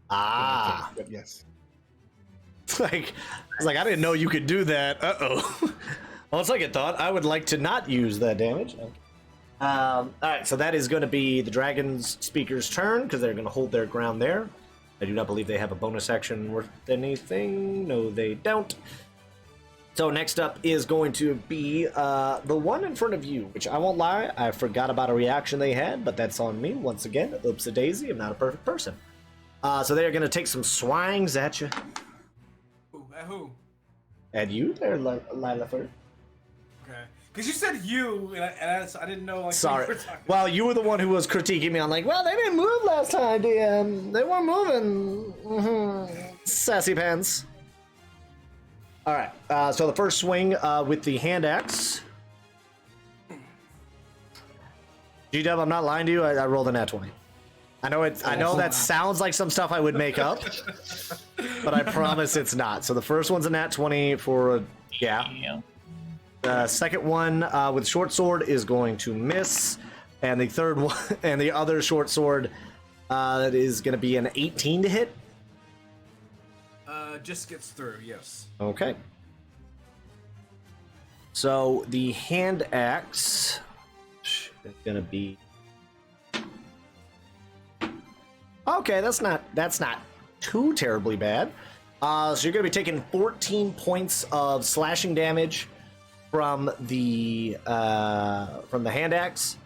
Ah, But yes. it's like I didn't know you could do that. Uh-oh. Well, it's like I thought. I would like to not use that damage. Okay. All right, so that is going to be the Dragon's Speaker's turn, because they're going to hold their ground there. I do not believe they have a bonus action worth anything. No, they don't. So next up is going to be the one in front of you, which I won't lie, I forgot about a reaction they had, but that's on me. Once again, oops-a-daisy, I'm not a perfect person. So they're going to take some swings at you. Ooh, at who? At you there, Lilithor. Okay. Because you said you, and I didn't know. Like, Sorry. what you were talking Well, you were the one who was critiquing me on like, well, they didn't move last time, DM. They weren't moving. Sassy pants. All right. So the first swing with the hand axe. G-Dub, I'm not lying to you. I rolled a nat 20. I know it. I know that sounds like some stuff I would make up, but I promise it's not. So the first one's a nat 20 for yeah. The second one with short sword is going to miss, and the third one and the other short sword that is going to be an 18 to hit. Just gets through, yes. Okay. So the hand axe is going to be okay. That's not too terribly bad. So you're going to be taking 14 points of slashing damage from the hand axe,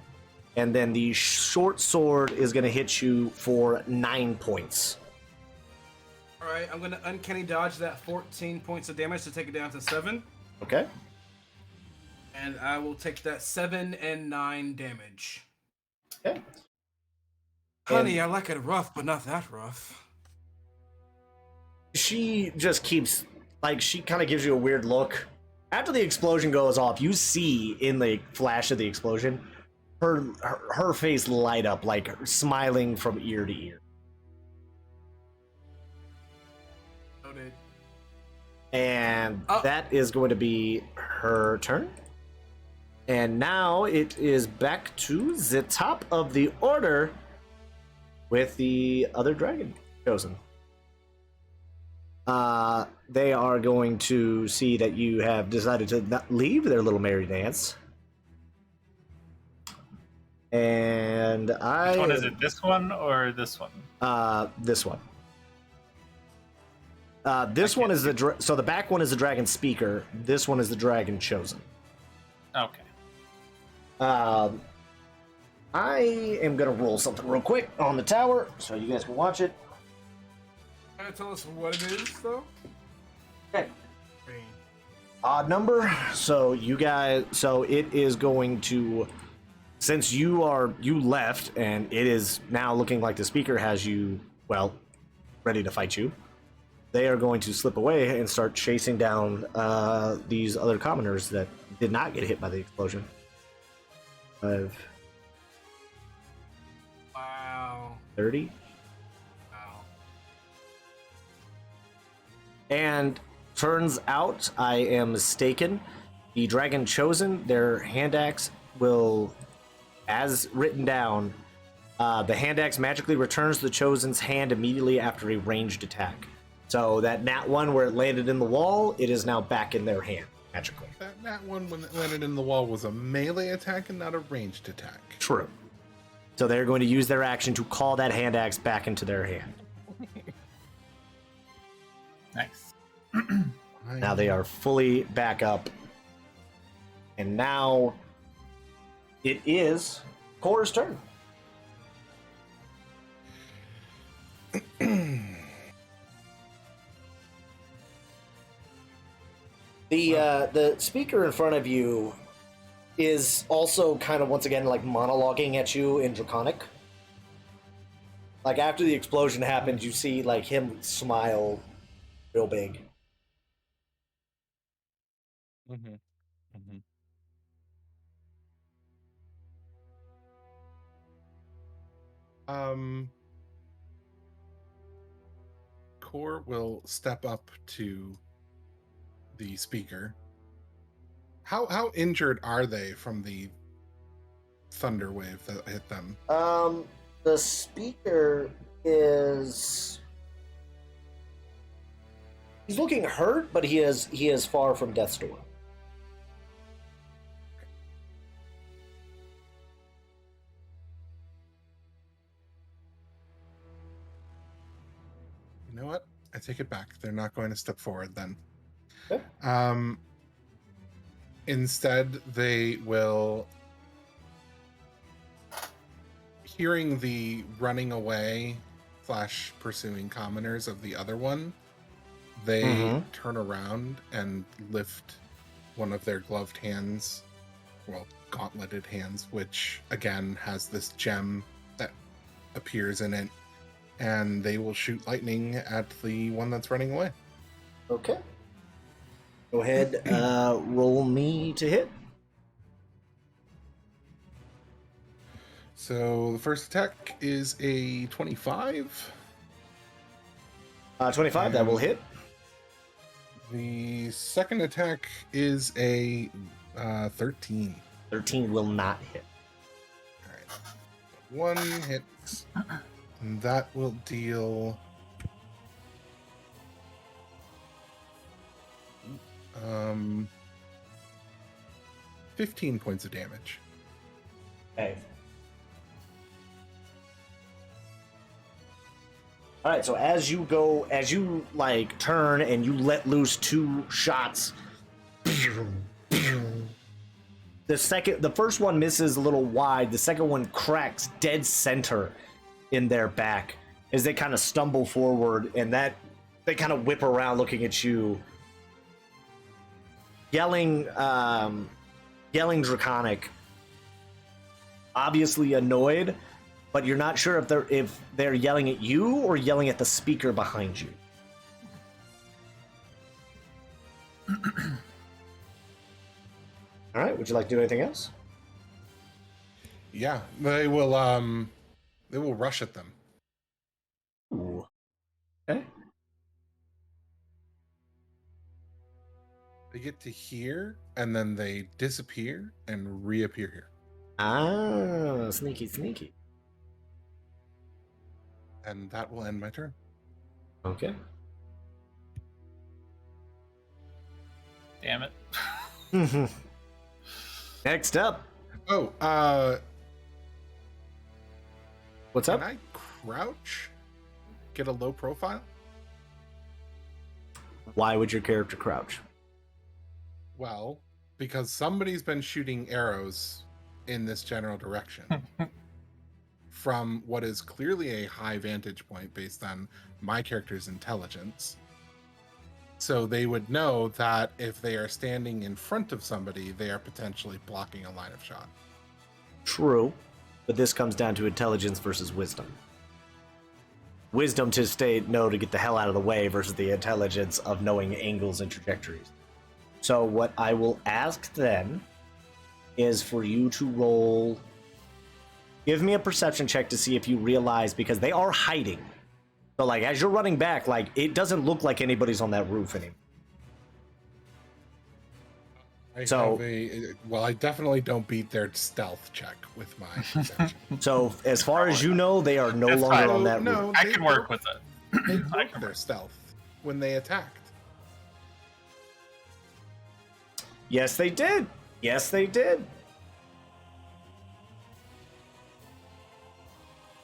and then the short sword is going to hit you for 9 points. All right, I'm gonna uncanny dodge that 14 points of damage to take it down to 7, Okay. and I will take that 7 and 9 damage. Okay. Honey, I like it rough, but not that rough. She just keeps she kind of gives you a weird look. After the explosion goes off, you see in the flash of the explosion, her face light up, like smiling from ear to ear. Noted. And that is going to be her turn. And now it is back to the top of the order with the other dragon chosen. They are going to see that you have decided to not leave their little merry dance. And Which one is it? This one or this one? This one. This one is so the back one is the dragon speaker. This one is the dragon chosen. Okay. I am gonna roll something real quick on the tower so you guys can watch it. Can you tell us what it is, though? Okay. Odd number. So it is going to, since you left and it is now looking like the speaker has you, well, ready to fight you. They are going to slip away and start chasing down these other commoners that did not get hit by the explosion. Wow. 30. Wow. And turns out I am mistaken. The Dragon Chosen, their hand axe will, as written down, the hand axe magically returns the Chosen's hand immediately after a ranged attack. So that nat one where it landed in the wall, it is now back in their hand magically. That one, when it landed in the wall, was a melee attack and not a ranged attack. True. So they're going to use their action to call that hand axe back into their hand. Nice. Now they are fully back up. And now it is Cora's turn. The speaker in front of you is also kind of once again like monologuing at you in Draconic. Like after the explosion happens, you see like him smile real big. Mm-hmm. Mm-hmm. Core will step up to the speaker. How injured are they from the thunder wave that hit them? The speaker is... He's looking hurt, but he is far from death's door. You know what? I take it back. They're not going to step forward then. Okay. Instead, they will, hearing the running away / pursuing commoners of the other one, they turn around and lift one of their gloved hands, well, gauntleted hands, which again has this gem that appears in it, and they will shoot lightning at the one that's running away. Okay. Go ahead, roll me to hit. So the first attack is a 25. 25, that will hit. The second attack is a 13. 13 will not hit. All right. One hit. And that will deal 15 points of damage. Okay. All right, so as you like turn and you let loose 2 shots, the first one misses a little wide, the second one cracks dead center in their back as they kind of stumble forward, and that they kind of whip around looking at you, yelling Draconic, obviously annoyed, but you're not sure if they're yelling at you or yelling at the speaker behind you. All right, would you like to do anything else? Yeah, they will rush at them. Ooh. Okay. They get to here and then they disappear and reappear here. Ah, sneaky, sneaky. And that will end my turn. Okay. Damn it. Next up. Oh, What's up? can I crouch? Get a low profile? Why would your character crouch? Well, because somebody's been shooting arrows in this general direction from what is clearly a high vantage point based on my character's intelligence. So they would know that if they are standing in front of somebody, they are potentially blocking a line of shot. True, but this comes down to intelligence versus wisdom. Wisdom to to get the hell out of the way versus the intelligence of knowing angles and trajectories. So what I will ask then is for you to roll. Give me a perception check to see if you realize, because they are hiding. So like as you're running back, like it doesn't look like anybody's on that roof anymore. I definitely don't beat their stealth check with my perception. So as far as you know, they are no That's longer fine. on that No, roof. I can work with it. They I broke can their work. stealth when they attacked. Yes, they did. Yes, they did.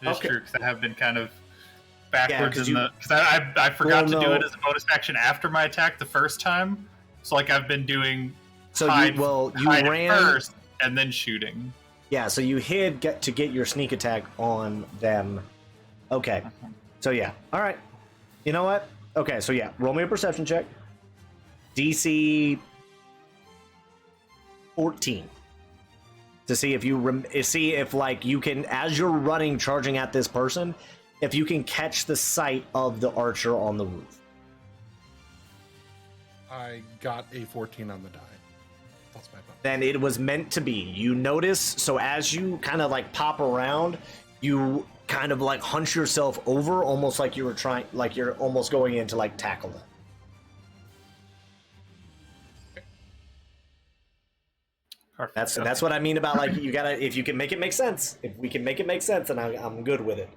It's Okay. true, because I have been kind of backwards 'cause in you- the... Because I forgot Well, to do no. it as a bonus action after my attack the first time. So, like, I've been doing So hide, you hide ran first and then shooting. Yeah, so you hid to get your sneak attack on them. Okay. So yeah. All right. You know what? Okay, so yeah, roll me a perception check. DC 14. To see if you see if like you can, as you're running charging at this person, if you can catch the sight of the archer on the roof. I got a 14 on the die. That's my bonus. Then it was meant to be. You notice, so as you kind of like pop around, you kind of like hunch yourself over, almost like you were trying, like you're almost going in to like tackle them. Perfect. That's what I mean about like you gotta, if you can make it make sense. If we can make it make sense, then I'm good with it.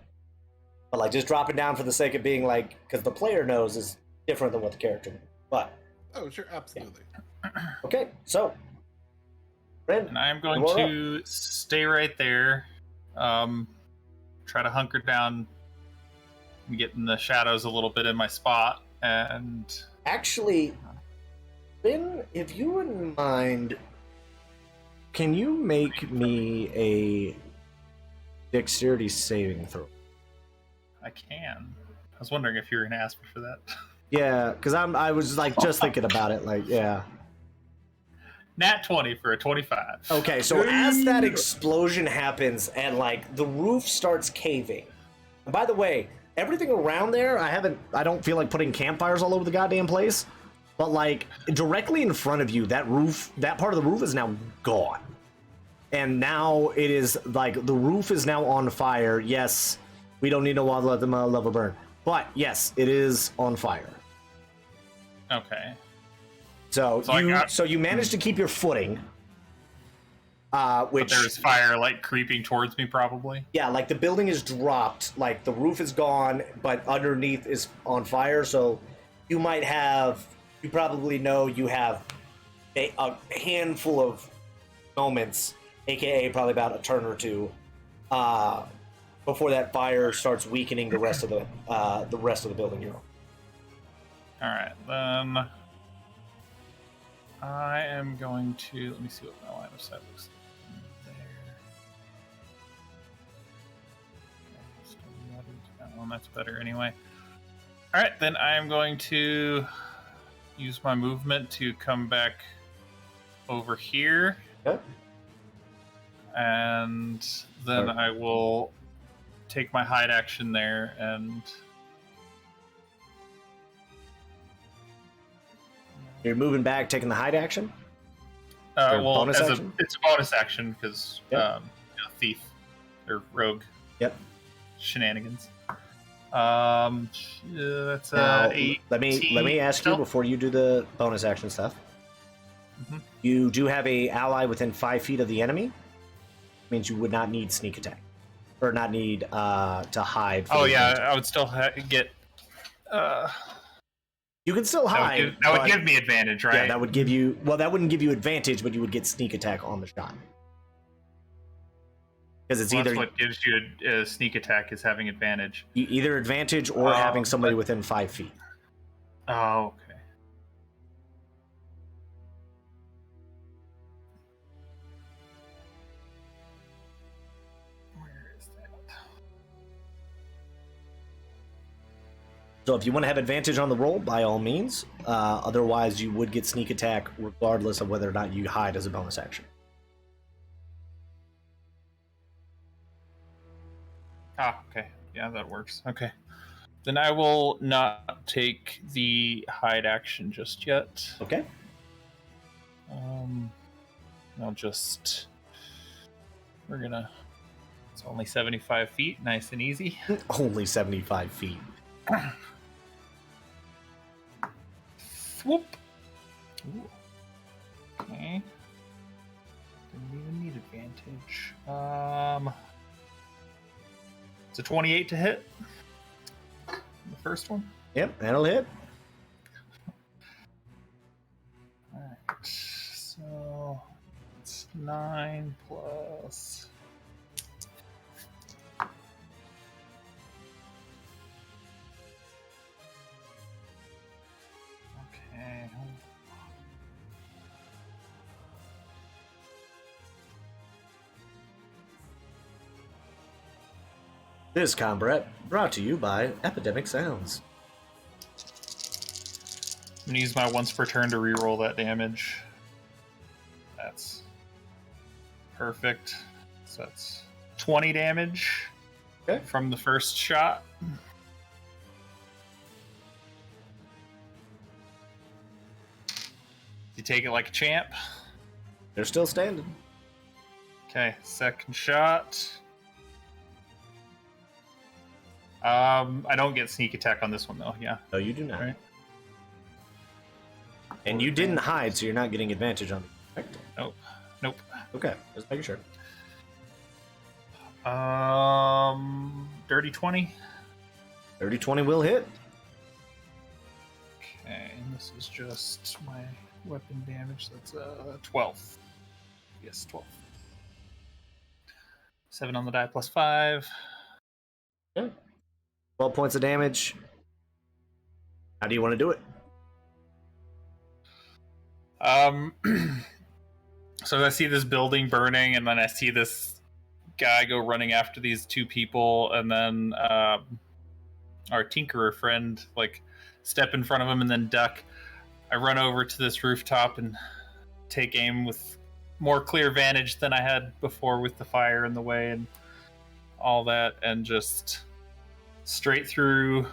But like just dropping down for the sake of being like, because the player knows is different than what the character knows. But Oh, sure, absolutely. okay, so Ren, And I'm going you're up. to stay right there. Try to hunker down and get in the shadows a little bit in my spot. And Actually, Ben, if you wouldn't mind, can you make me a dexterity saving throw? I can. I was wondering if you were going to ask me for that. Yeah, because I was like just thinking about it, like yeah. Nat 20 for a 25. Okay, so as that explosion happens and like the roof starts caving. And by the way, everything around there, I don't feel like putting campfires all over the goddamn place. But like directly in front of you, that part of the roof is now gone. And now it is like the roof is now on fire. Yes, we don't need no water to let the lava burn. But yes, it is on fire. Okay. So you managed to keep your footing. But Which there's fire like creeping towards me, probably. yeah, like the building is dropped, like the roof is gone, but underneath is on fire. So you probably know you have a handful of moments, aka probably about a turn or two, before that fire starts weakening the rest of the building you're on. All right, then I am going to let me see what my line of sight looks like. There. That one, that's better anyway. All right, then I am going to use my movement to come back over here, Okay. and then Alright. I will take my hide action there and. You're moving back, taking the hide action. Or Well, bonus as action? it's a bonus action because Yep. thief or rogue Yep. shenanigans. That's Now, 18. let me ask you stealth. before you do the bonus action stuff. Mhm. You do have a ally within 5 feet of the enemy. Means you would not need sneak attack, or not need to hide. For Oh the yeah, advantage. I would still get. You can still hide. That would but- give me advantage, right? Yeah, that would give you. Well, that wouldn't give you advantage, but you would get sneak attack on the shot. Because it's Well, either that's what gives you a sneak attack is having advantage. either advantage or Oh, having somebody but- within 5 feet. Oh, okay. Where is that? So if you want to have advantage on the roll, by all means. Otherwise, you would get sneak attack regardless of whether or not you hide as a bonus action. Ah, okay. Yeah, that works. Okay. Then I will not take the hide action just yet. Okay. I'll just. We're gonna. It's only 75 feet, nice and easy. Only 75 feet. Swoop. Ooh. Okay. Didn't even need advantage. It's a 28 to hit. The first one. Yep, that'll hit. Alright. So it's 9 plus. Okay. This combat brought to you by Epidemic Sounds. I'm gonna use my once per turn to reroll that damage. That's perfect. So that's 20 damage Okay. from the first shot. You take it like a champ. They're still standing. Okay, second shot. I don't get sneak attack on this one though. Yeah. No, you do not. Right. And you didn't hide, so you're not getting advantage on the effect. Nope. Nope. Okay, just making sure. Dirty 20. Dirty 20 will hit. Okay, and this is just my weapon damage. That's 12. Yes, 12. 7 on the die plus 5. Okay. 12 points of damage. How do you want to do it? So I see this building burning, and then I see this guy go running after these two people, and then our tinkerer friend like step in front of him and then duck. I run over to this rooftop and take aim with more clear vantage than I had before with the fire in the way and all that, and just straight through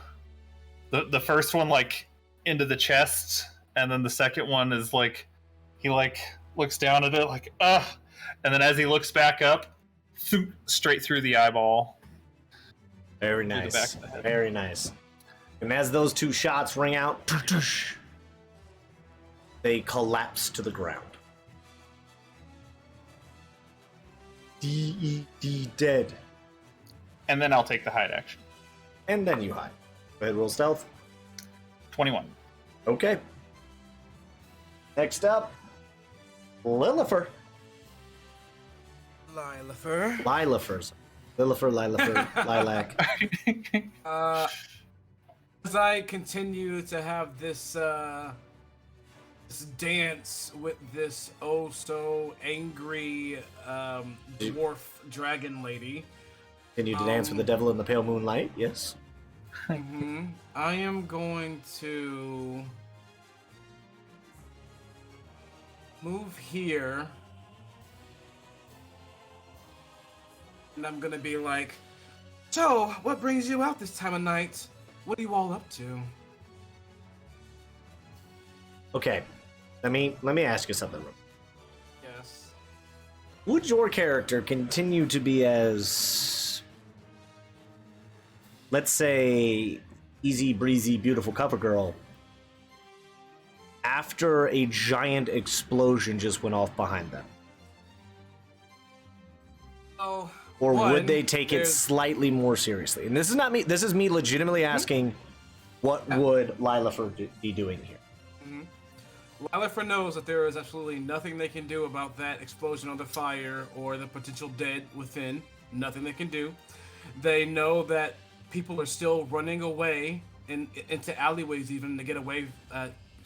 the first one, like into the chest, and then the second one is like he like looks down at it like and then as he looks back up, straight through the eyeball. Very Through the nice. back of the head. Very nice. And as those two shots ring out, they collapse to the ground. D-E-D dead. And then I'll take the hide action. And then you hide. Go ahead, roll stealth. 21. Okay. Next up, Lilifer. Lilifers. Lilifer, Lilifer, Lilac. As I continue to have this this dance with this oh so angry dwarf dragon lady, Continue to dance with the devil in the pale moonlight, yes. I am going to move here, and I'm gonna be like, so what brings you out this time of night? What are you all up to? Okay. Let me ask you something. Yes. Would your character continue to be as, let's say, easy breezy, beautiful cover girl after a giant explosion just went off behind them? Oh. Or one, would they take it there's- slightly more seriously? And this is not me. This is me legitimately asking, what would Lilifer be doing here? Lilifer knows that there is absolutely nothing they can do about that explosion on the fire or the potential dead within. Nothing they can do. They know that people are still running away into alleyways even to get away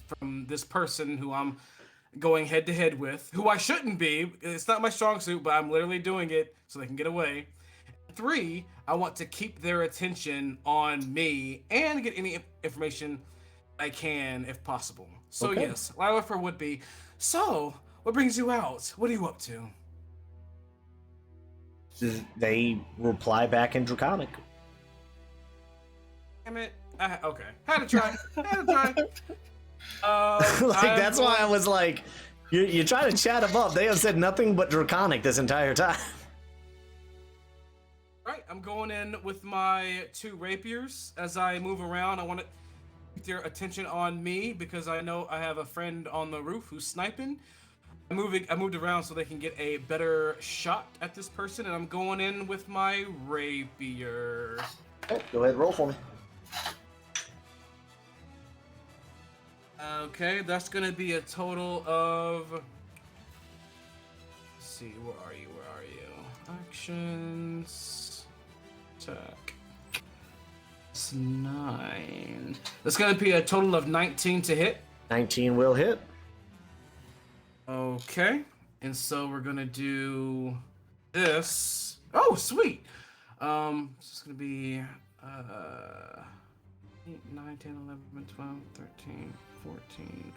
from this person who I'm going head to head with, who I shouldn't be. It's not my strong suit, but I'm literally doing it so they can get away. 3, I want to keep their attention on me and get any information I can if possible. So Okay. yes, Lilifer would be, so what brings you out? What are you up to? They reply back in Draconic. Damn it. Okay. Had to try. Like, that's why I was like, you're trying to chat them up. They have said nothing but Draconic this entire time. Right, I'm going in with my 2 rapiers. As I move around, I want to keep their attention on me because I know I have a friend on the roof who's sniping. I moved around so they can get a better shot at this person, and I'm going in with my rapier. Okay, go ahead and roll for me. Okay, that's gonna be a total of. Let's see, where are you? Actions. Attack. It's 9. That's gonna be a total of 19 to hit. 19 will hit. Okay, and so we're gonna do this. Oh, sweet. It's gonna be 8, 9, 10, 11, 12, 13, 14.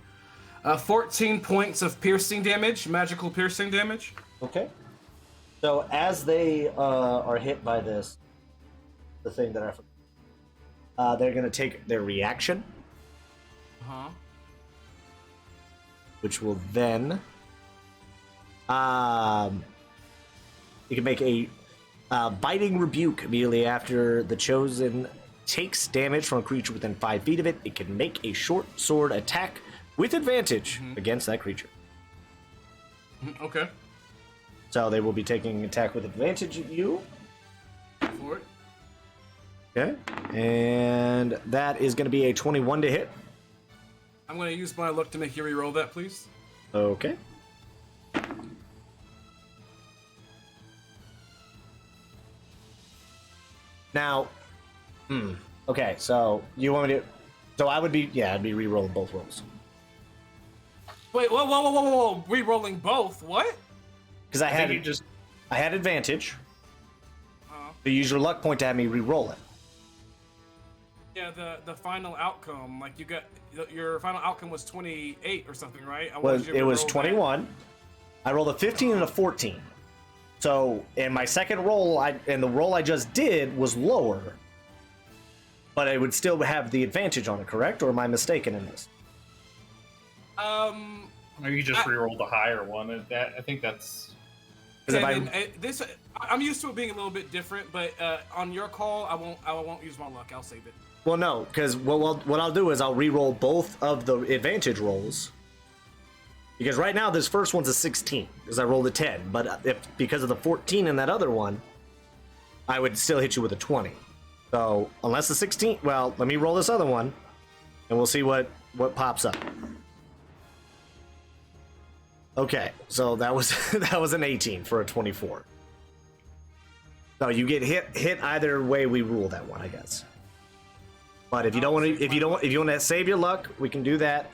14 points of piercing damage, magical piercing damage. Okay. So as they are hit by this, the thing that they're going to take their reaction, which will then you can make a biting rebuke immediately after the chosen takes damage from a creature within 5 feet of it. It can make a short sword attack with advantage against that creature. Okay. So they will be taking attack with advantage at you. For it. Okay. And that is going to be a 21 to hit. I'm going to use my luck to make you reroll that, please. Okay. Now, okay, so you want me to... So I would be... Yeah, I'd be re-rolling both rolls. Wait, whoa. Re-rolling both? What? Because I had just... I had advantage. You use your luck point to have me re-roll it. Yeah, the final outcome, like you got... Your final outcome was 28 or something, right? It was 21. I rolled a 15 and a 14. So, in my second roll, and the roll I just did was lower. But I would still have the advantage on it, correct? Or am I mistaken in this? Or you just re-rolled the higher one. I think that's... I'm used to it being a little bit different, but on your call, I won't use my luck. I'll save it. Well, no, because what I'll do is I'll re-roll both of the advantage rolls. Because right now, this first one's a 16, because I rolled a 10. But because of the 14 in that other one, I would still hit you with a 20. So, unless the 16... Well, let me roll this other one, and we'll see what pops up. Okay, so that was that was an 18 for a 24. So you get hit either way we rule that one, I guess. But if you don't want to, if you want to save your luck, we can do that.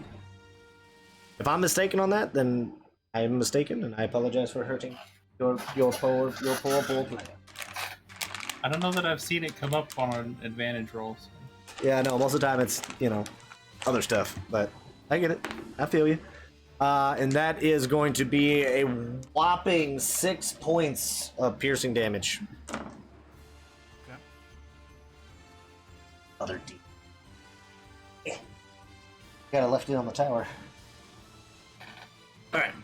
If I'm mistaken on that, then I am mistaken, and I apologize for hurting your poor play. I don't know that I've seen it come up on an advantage roll. So. Yeah, no, most of the time it's, other stuff, but I get it. I feel you. And that is going to be a whopping 6 points of piercing damage. Okay. Other D. Yeah. Got it left in on the tower. Alright.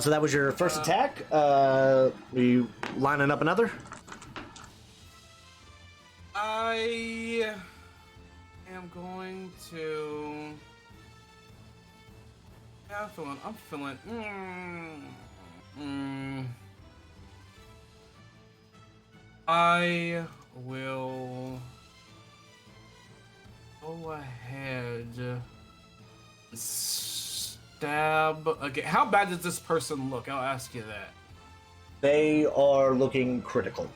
So that was your first attack. Were you lining up another? I am going to... Yeah, I'm feeling... I will go ahead and stab again. How bad does this person look? I'll ask you that. They are looking critical.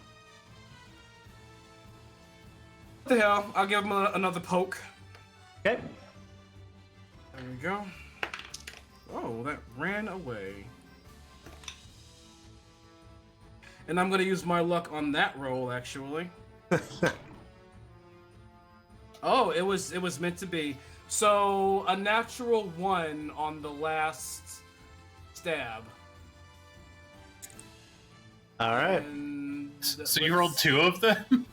What the hell? I'll give him another poke. Okay. There we go. Oh, that ran away. And I'm gonna use my luck on that roll, actually. Oh, it was meant to be. So a natural 1 on the last stab. All right. So you rolled 2 of them?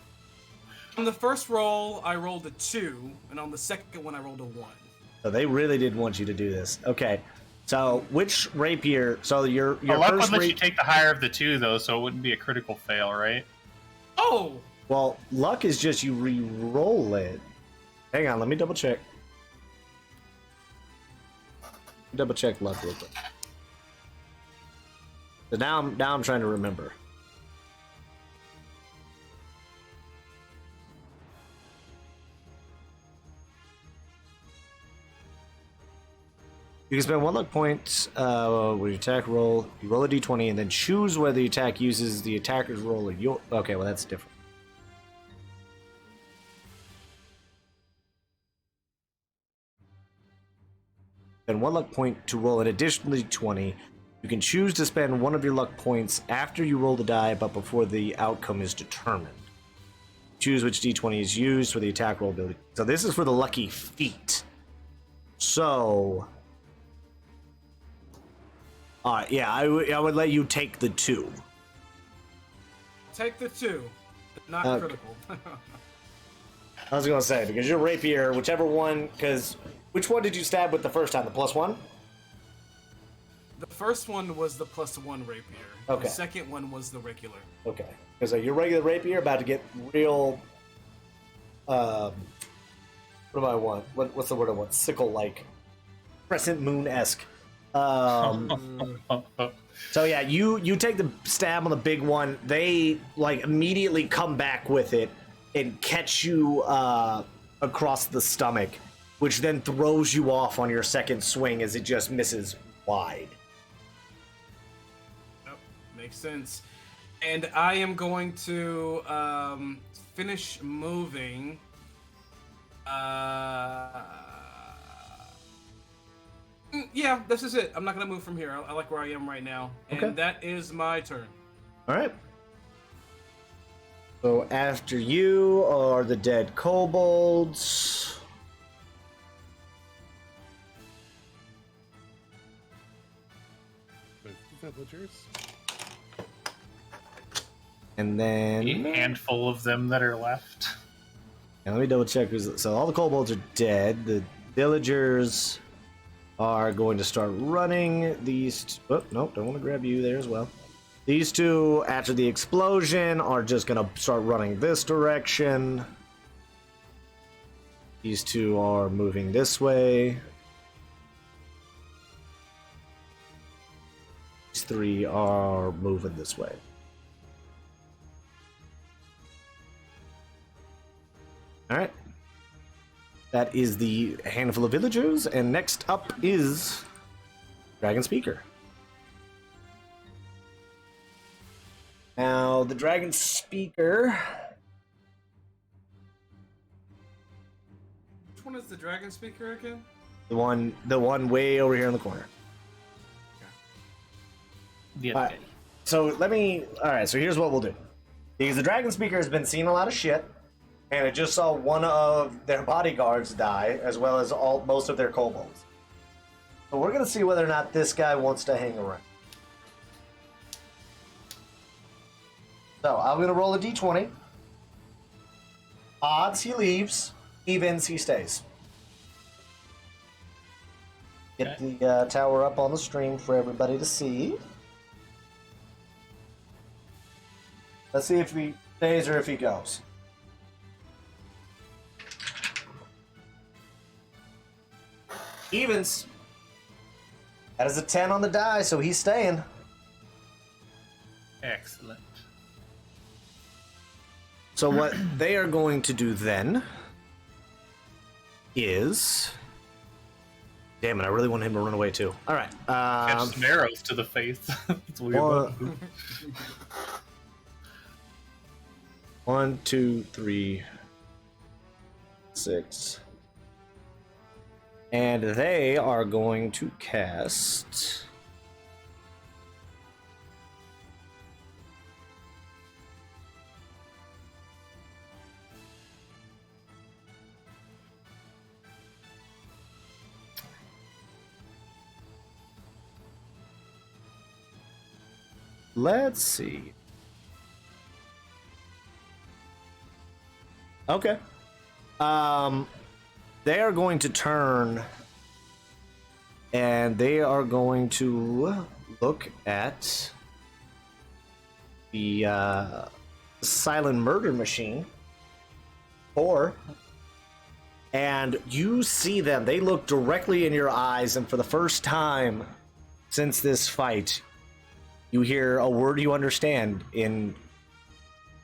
On the first roll, I rolled a 2, and on the second one, I rolled a 1. So they really did want you to do this. Okay. So which rapier? So your luck first would let you take the higher of the 2 though, so it wouldn't be a critical fail, right? Oh! Well, luck is just you re-roll it. Hang on, let me double check. Double check luck real quick. So now I'm trying to remember. You can spend 1 luck point with your attack roll. You roll a d20 and then choose whether the attack uses the attacker's roll or your. Okay, well that's different. Spend 1 luck point to roll an additional d20. You can choose to spend 1 of your luck points after you roll the die, but before the outcome is determined. Choose which d20 is used for the attack roll ability. So this is for the lucky feat. So. Yeah, I would let you take the 2. Take the 2. Not critical. I was gonna say, because your rapier, whichever one, because which one did you stab with the first time? The +1? The first one was the +1 rapier. Okay. The second one was the regular. Okay. Because your regular rapier about to get real. What do I want? What's the word I want? Sickle-like, crescent moon-esque. So yeah, you take the stab on the big one. They like immediately come back with it and catch you across the stomach, which then throws you off on your second swing as it just misses wide. Yep, makes sense. And I am going to finish moving. Yeah, this is it. I'm not gonna move from here. I like where I am right now, and Okay. that is my turn. All right. So after you are the dead kobolds. The villagers. And then A handful of them that are left. and let me double check. So all the kobolds are dead. The villagers are going to start running. These. Oh, nope, don't want to grab you there as well. These two, after the explosion, are just going to start running this direction. These two are moving this way. These 3 are moving this way. All right. That is the handful of villagers, and next up is Dragon Speaker. Now, the Dragon Speaker. Which one is the dragon speaker again? The one way over here in the corner. The other day. So alright, so here's what we'll do. Because the Dragon Speaker has been seeing a lot of shit, and it just saw one of their bodyguards die, as well as most of their kobolds. So we're gonna see whether or not this guy wants to hang around. So I'm gonna roll a d20. Odds he leaves, evens he stays. Get the tower up on the stream for everybody to see. Let's see if he stays or if he goes. Evens. That is a 10 on the die, so he's staying. Excellent. So what they are going to do then is... Damn it, I really want him to run away too. Alright. Catch some arrows to the face. That's weird. 1, 2, 3, 6. And they are going to cast... Let's see. Okay. They are going to turn and they are going to look at the silent murder machine. 4. And you see them. They look directly in your eyes, and for the first time since this fight, you hear a word you understand in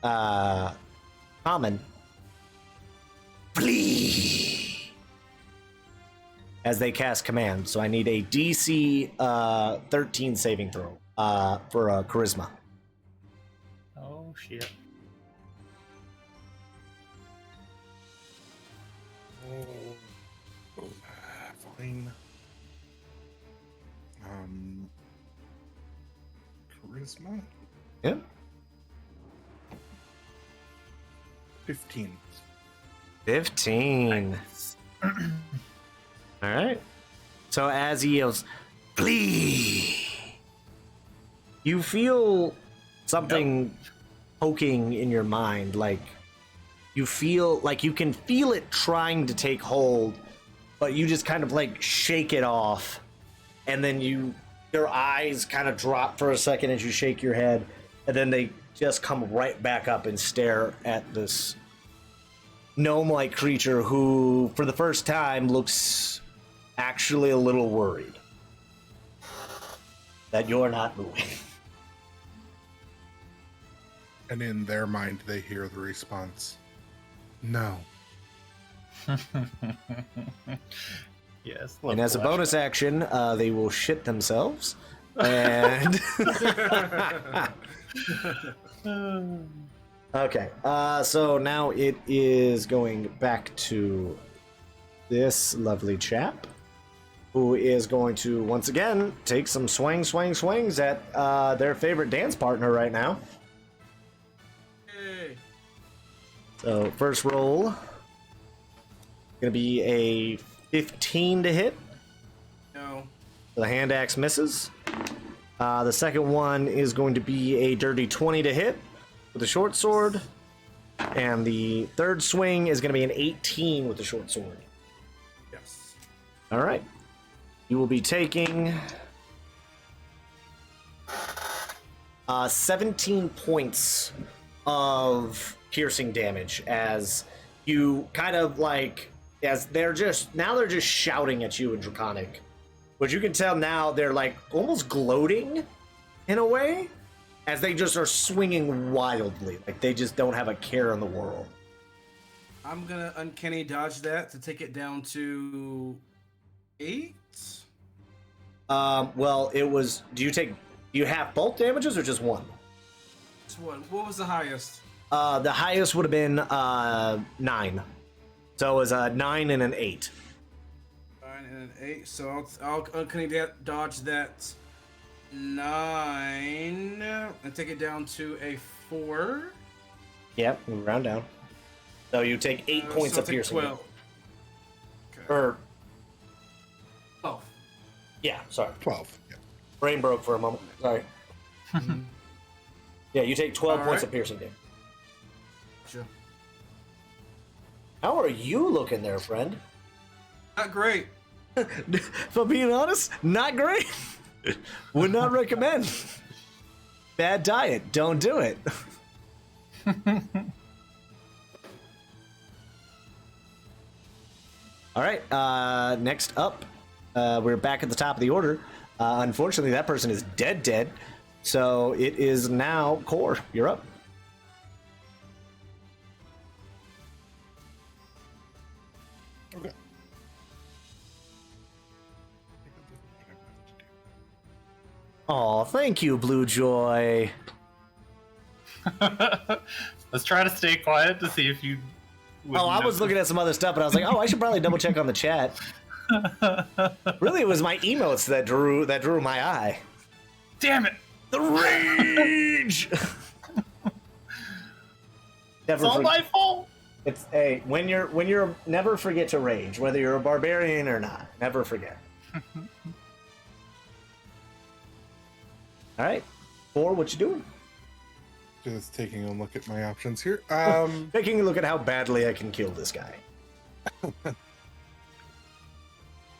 common. Flee! As they cast command. So I need a DC 13 saving throw for charisma. Oh, shit. Oh, fine. Charisma? Yep. 15. 15. All right. So as he yells, "Flee!" you feel something poking in your mind, like you feel like you can feel it trying to take hold, but you just kind of like shake it off, and then your eyes kind of drop for a second as you shake your head, and then they just come right back up and stare at this gnome-like creature who, for the first time, looks actually a little worried that you're not moving. And in their mind, they hear the response, "No." Yes. And as a bonus action, they will shit themselves. And okay, so now it is going back to this lovely chap, who is going to once again take some swings at their favorite dance partner right now. Hey. So first roll, gonna be a 15 to hit. No. The hand axe misses. The second one is going to be a dirty 20 to hit with a short sword. And the third swing is going to be an 18 with the short sword. Yes. All right. You will be taking 17 points of piercing damage as you kind of like, as they're just shouting at you in Draconic. But you can tell now they're like almost gloating in a way as they just are swinging wildly. Like they just don't have a care in the world. I'm gonna uncanny dodge that to take it down to 8. Well, it was, do you have both damages or just one? Just one. What was the highest? The highest would have been 9. So it was a 9 and an 8. 9 and an 8. So I'll uncanny dodge that 9 and take it down to a 4. Yep, we round down. So you take 8 points so of I'll take piercing. 12. Okay. Or, 12. yeah, sorry. 12. Yeah. Brain broke for a moment. Sorry. Yeah, you take 12 All points right. of piercing damage. Gotcha. How are you looking there, friend? Not great. If I'm being honest, not great. Would not recommend. Bad diet. Don't do it. All right. Next up, we're back at the top of the order. Unfortunately, that person is dead. So it is now Core. You're up. Okay. Oh, thank you, Blue Joy. Let's try to stay quiet to see if you. Oh, I was looking at some other stuff, but I was like, oh, I should probably double check on the chat. Really, it was my emotes that drew my eye. Damn it! The rage. It's all my fault. It's when you're never forget to rage, whether you're a barbarian or not. Never forget. All right, 4, what you doing? Just taking a look at my options here. Taking a look at how badly I can kill this guy.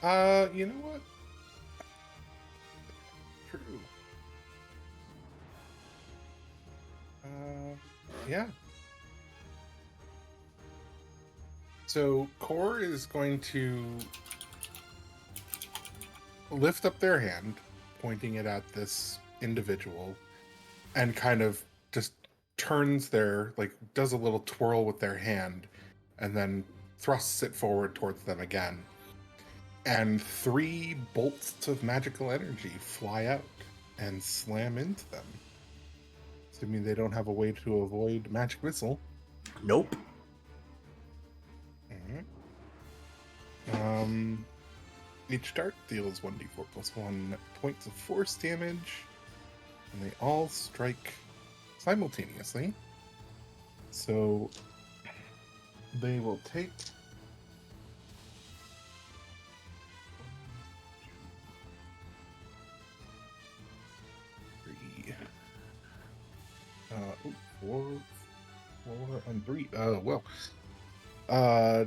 You know what? True. Yeah. So Core is going to lift up their hand, pointing it at this individual, and kind of just turns their, like, does a little twirl with their hand, and then thrusts it forward towards them again. And 3 bolts of magical energy fly out and slam into them. Assuming they don't have a way to avoid magic missile. Nope. Each dart deals 1d4 plus 1 points of force damage, and they all strike simultaneously. So they will take 3, 4, and 3.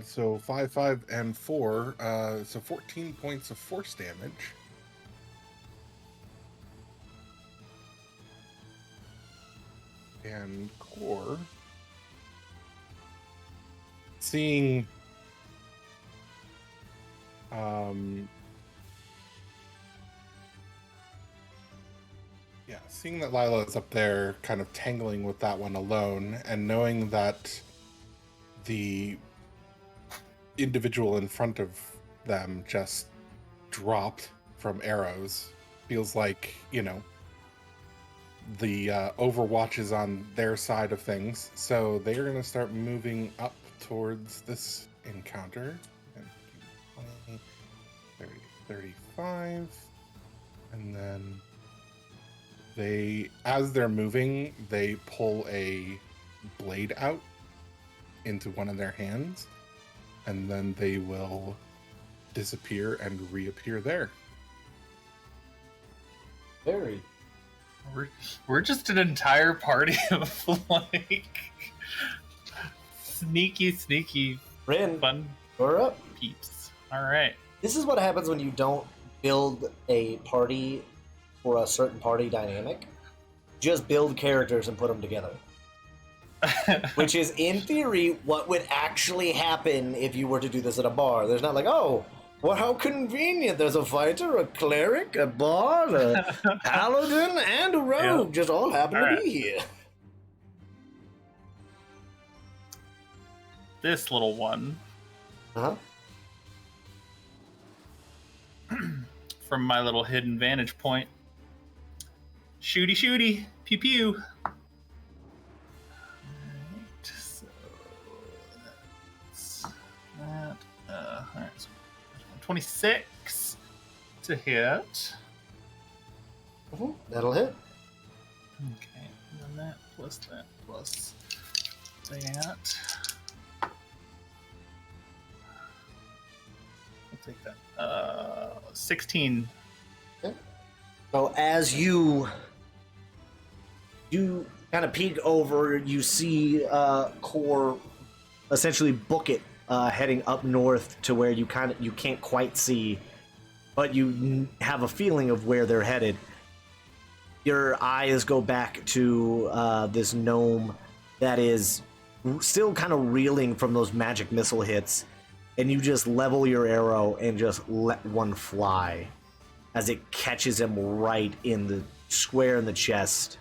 So 5, 5, and 4. So 14 points of force damage. And Core, seeing seeing that Lila is up there kind of tangling with that one alone, and knowing that the individual in front of them just dropped from arrows, feels like, you know, the Overwatch is on their side of things, so they're going to start moving up towards this encounter. 20, 30, 35, and then as they're moving, they pull a blade out into one of their hands, and then they will disappear and reappear there. Very. We're just an entire party of like sneaky Rin, fun you're up. peeps. All right. This is what happens when you don't build a party for a certain party dynamic. Just build characters and put them together. Which is, in theory, what would actually happen if you were to do this at a bar. There's not like, oh, well, how convenient. There's a fighter, a cleric, a bard, a paladin, and a rogue. Just all happen to be here. This little one, Uh-huh. from my little hidden vantage point. Shooty, pew pew. Alright, so that's that. Alright, so 26 to hit. That'll hit. Okay, and then that plus that plus that. I'll take that. 16. Okay. So as you kind of peek over, you see Core essentially book it, heading up north to where you can't quite see, but you have a feeling of where they're headed. Your eyes go back to this gnome that is still kind of reeling from those magic missile hits, and you just level your arrow and just let one fly as it catches him right in the square in the chest,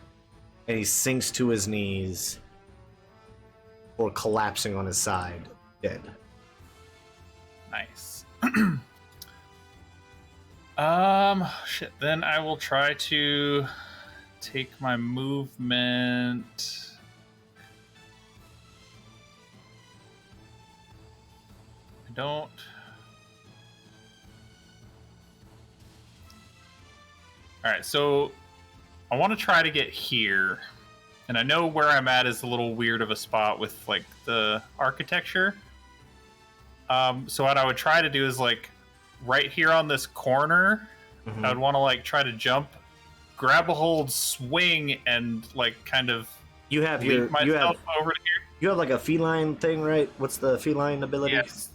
and he sinks to his knees or collapsing on his side, dead. Nice. Shit. Then I will try to take my movement. I don't. All right, so I want to try to get here, and I know where I'm at is a little weird of a spot with like the architecture. So what I would try to do is like right here on this corner, I would want to like try to jump, grab a hold, swing, and like kind of You have leap myself over to here. you have like a feline thing, right? What's the feline ability? Yes.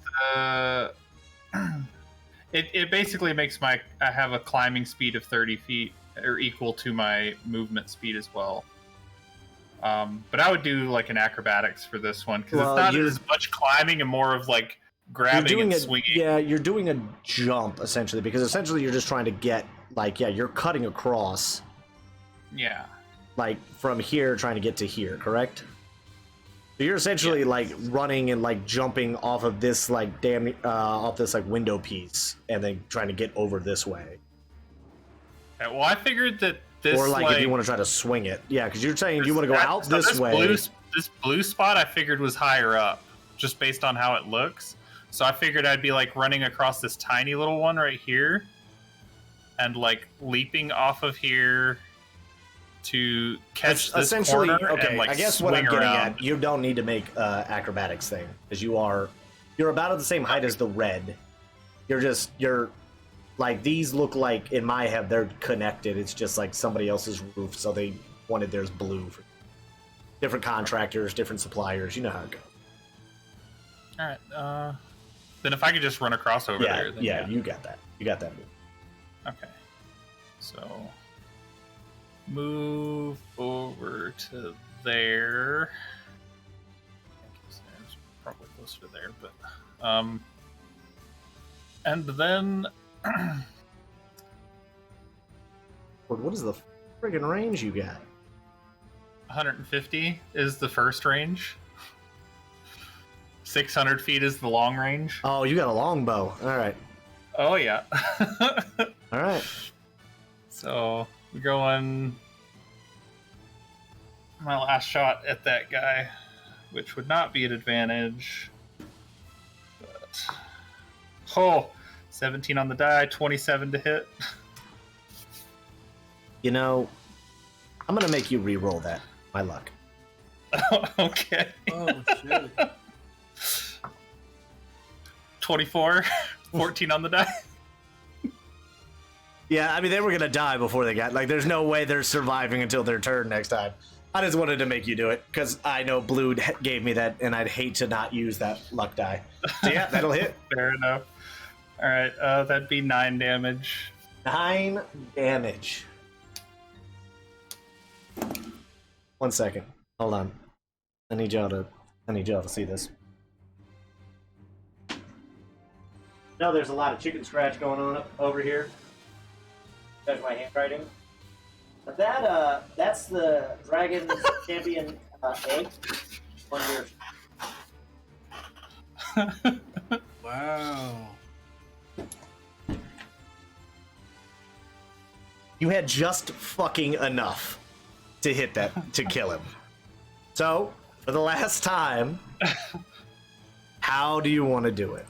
It basically makes I have a climbing speed of 30 feet, or equal to my movement speed as well. But I would do like an acrobatics for this one because Well, it's not you're- as much climbing and more of like grabbing and swinging. Yeah, you're doing a jump essentially because essentially you're just trying to get you're cutting across Yeah. like from here trying to get to here, correct? So you're essentially like running and like jumping off of this off this like window piece and then trying to get over this way. Okay, well, I figured that this Or like if you want to try to swing it. Yeah, because you're saying you want to go out so this way. This blue spot I figured was higher up, just based on how it looks. So I figured I'd be like running across this tiny little one right here, and like leaping off of here to catch this essentially corner okay. and like I guess what I'm swing getting around. at, you don't need to make acrobatics thing because you're about at the same height as the red. You're like these look like in my head they're connected. It's just like somebody else's roof, so they wanted theirs blue for different contractors, different suppliers. You know how it goes. All right. Then if I could just run across over there, then yeah, you got that. You got that move. Okay. So move over to there. I guess there's probably closer to there, but and then What is the friggin' range you got? 150 is the first range. 600 feet is the long range. Oh, you got a longbow. All right. Oh yeah. All right. So we're going my last shot at that guy, which would not be an advantage. But 17 on the die, 27 to hit. You know, I'm gonna make you re-roll that. My luck. Okay. Oh shit. 24, 14 on the die. Yeah, I mean they were gonna die before they got there's no way they're surviving until their turn next time. I just wanted to make you do it because I know Blue gave me that, and I'd hate to not use that luck die. So yeah, that'll hit. Fair enough. All right, that'd be 9 damage. 9 damage. 1 second. Hold on. I need y'all to see this. No, there's a lot of chicken scratch going on over here. That's my handwriting. But that's the Dragon Champion egg. 1 year. Wow. You had just fucking enough to hit that to kill him. So, for the last time, how do you want to do it?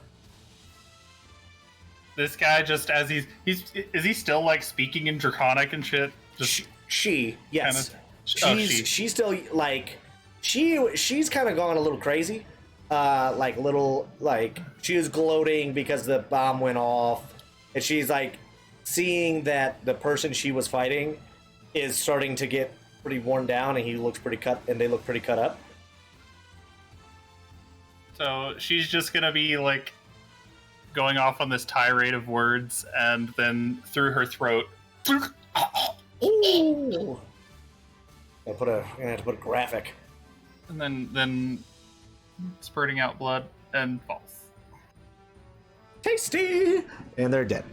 This guy just as is he still like speaking in Draconic and shit? Just She yes. Kinda, She's still like she's kind of gone a little crazy. She was gloating because the bomb went off, and she's like seeing that the person she was fighting is starting to get pretty worn down, and they look pretty cut up. So she's just gonna be like going off on this tirade of words, and then through her throat, Ooh. I'm gonna have to put a graphic. and then spurting out blood and falls. Tasty, and they're dead.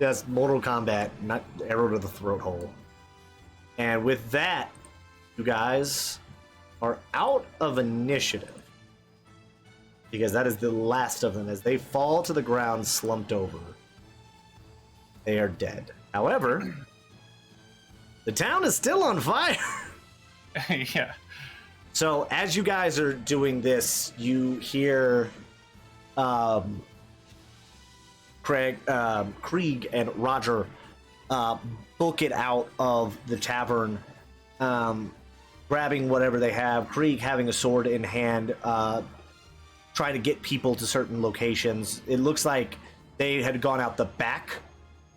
Just Mortal Kombat, not arrow to the throat hole. And with that, you guys are out of initiative. Because that is the last of them. As they fall to the ground, slumped over, they are dead. However, the town is still on fire. Yeah. So as you guys are doing this, you hear Krieg and Roger book it out of the tavern, grabbing whatever they have. Krieg having a sword in hand, trying to get people to certain locations. It looks like they had gone out the back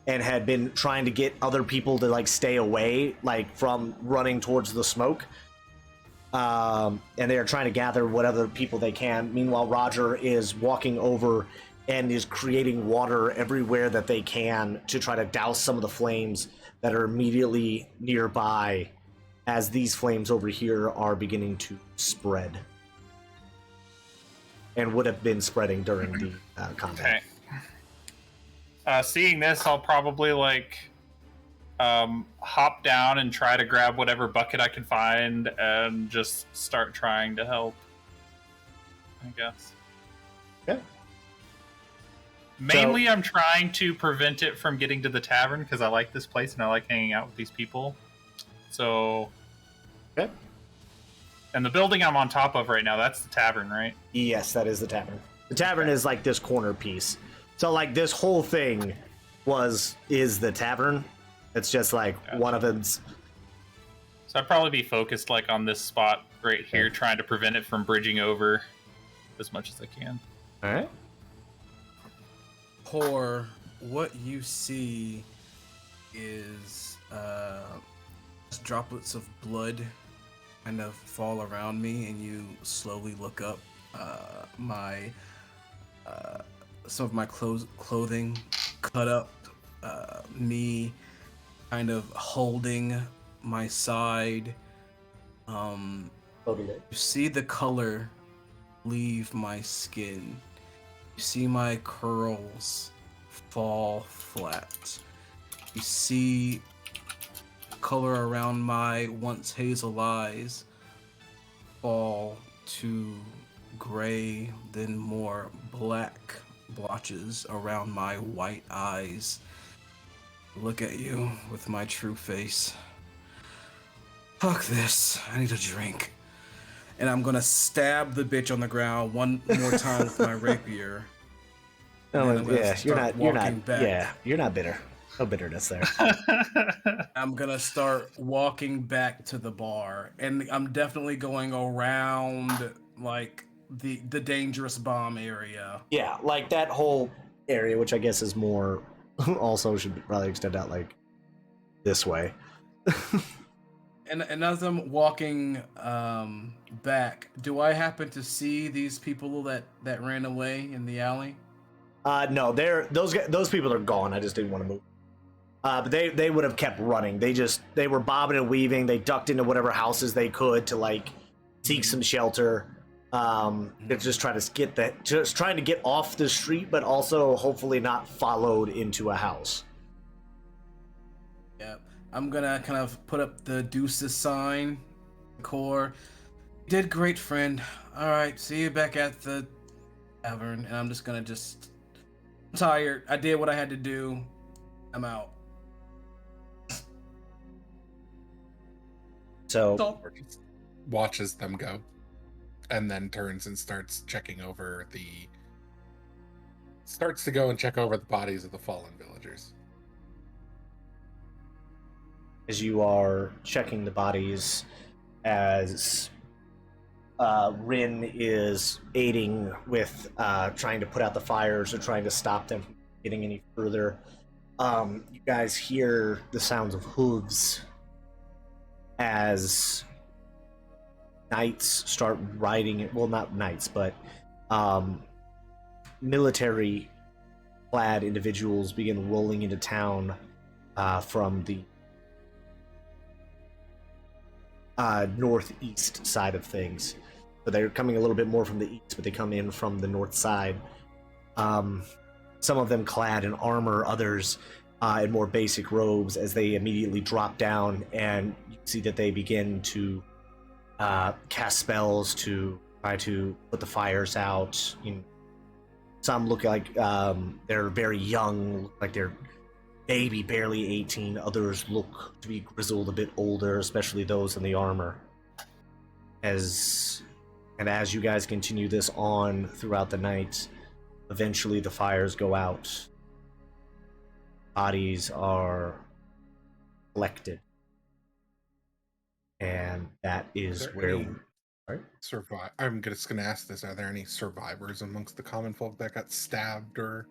and had been trying to get other people to like stay away, like from running towards the smoke. And they are trying to gather what other people they can. Meanwhile, Roger is walking over and is creating water everywhere that they can to try to douse some of the flames that are immediately nearby. as these flames over here are beginning to spread. And would have been spreading during the combat. Okay. Seeing this, I'll probably hop down and try to grab whatever bucket I can find and just start trying to help, I guess. Okay. Mainly, I'm trying to prevent it from getting to the tavern because I like this place and I like hanging out with these people. So... Okay. And the building I'm on top of right now, that's the tavern, right? Yes, that is the tavern. The tavern is like this corner piece. So like this whole thing is the tavern. It's just like one of them's. So I'd probably be focused like on this spot right here, trying to prevent it from bridging over as much as I can. All right. Pour, what you see is just droplets of blood kind of fall around me, and you slowly look up. Some of my clothing cut up, me kind of holding my side. You see the color leave my skin. You see my curls fall flat. You see color around my once hazel eyes fall to gray, then more black blotches around my white eyes. Look at you with my true face. Fuck this. I need a drink. And I'm gonna stab the bitch on the ground one more time with my rapier. Oh, yeah, you're not bitter. No bitterness there. I'm gonna start walking back to the bar, and I'm definitely going around like the dangerous bomb area. Yeah, like that whole area, which I guess is more also should probably extend out like this way. And as I'm walking back, do I happen to see these people that ran away in the alley? No, those people are gone. I just didn't want to move. But they would have kept running. They were bobbing and weaving. They ducked into whatever houses they could to like seek some shelter. They're just trying to get off the street, but also hopefully not followed into a house. Yep. I'm gonna kind of put up the deuces sign. Core, did great, friend. All right, see you back at the tavern. And I'm just gonna I'm tired. I did what I had to do. I'm out. So watches them go, and then turns and starts to go and check over the bodies of the fallen villagers. As you are checking the bodies, as Rin is aiding with trying to put out the fires or trying to stop them from getting any further, you guys hear the sounds of hooves as knights start riding it. Well, not knights, but military clad individuals begin rolling into town from the northeast side of things. So they're coming a little bit more from the east, but they come in from the north side. Some of them clad in armor, others in more basic robes, as they immediately drop down, and you see that they begin to cast spells to try to put the fires out. Some look like they're very young, look like they're maybe barely 18. Others look to be grizzled, a bit older, especially those in the armor. As you guys continue this on throughout the night, eventually the fires go out. Bodies are collected. And that is where... I'm just going to ask this. Are there any survivors amongst the common folk that got stabbed or...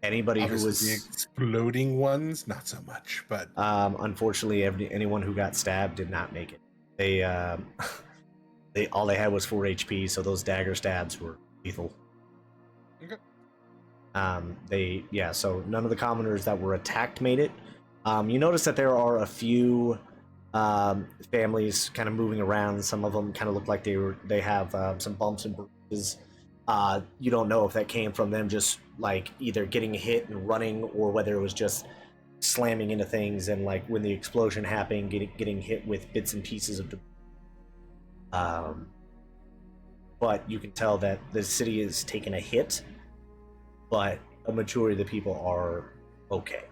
Anybody who was the exploding ones, not so much, but unfortunately, anyone who got stabbed did not make it. They all they had was 4 HP, so those dagger stabs were lethal. Okay. So none of the commoners that were attacked made it. You notice that there are a few families kind of moving around. Some of them kind of look like they have some bumps and bruises. You don't know if that came from them just like either getting hit and running, or whether it was just slamming into things and like when the explosion happened, getting hit with bits and pieces of debris. But you can tell that the city is taking a hit, but a majority of the people are okay.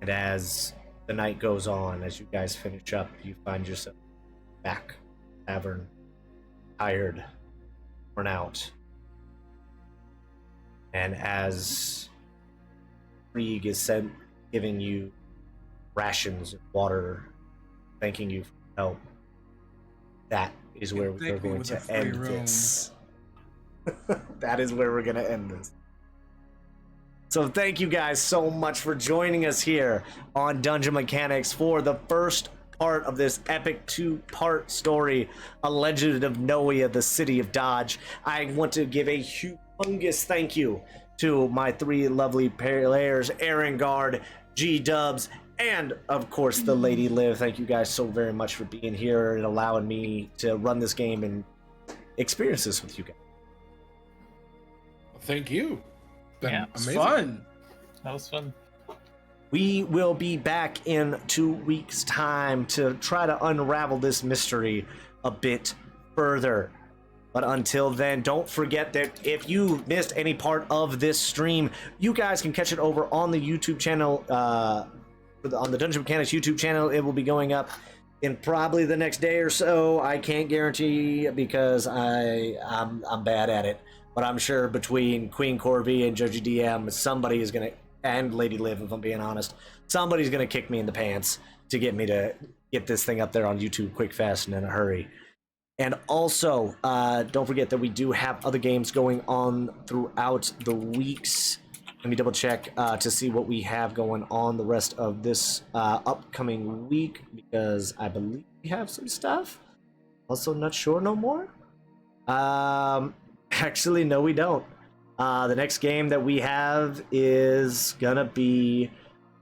And as the night goes on, as you guys finish up, you find yourself back, tavern, tired, worn out. And as Krieg is sent, giving you rations of water, thanking you for help, that is where we are going to end this. That is where we're going to end this. So thank you guys so much for joining us here on Dungeon Mechanics for the first part of this epic 2-part story, A Legend of Noia, the City of Dodge. I want to give a humongous thank you to my 3 lovely players, Aaron Guard, G-Dubs, and of course the Lady Liv. Thank you guys so very much for being here and allowing me to run this game and experience this with you guys. Thank you. Yeah, It's amazing. fun. That was fun. We will be back in 2 weeks' time to try to unravel this mystery a bit further. But until then, don't forget that if you missed any part of this stream, you guys can catch it over on the YouTube channel, on the Dungeon Mechanics YouTube channel. It will be going up in probably the next day or so. I can't guarantee because I'm bad at it. But I'm sure between Queen Corby and Judge DM, somebody is going to, and Lady Liv, if I'm being honest, somebody's going to kick me in the pants to get me to get this thing up there on YouTube quick, fast, and in a hurry. And also, don't forget that we do have other games going on throughout the weeks. Let me double check to see what we have going on the rest of this upcoming week, because I believe we have some stuff. Also, not sure no more. Actually, no, we don't. The next game that we have is gonna be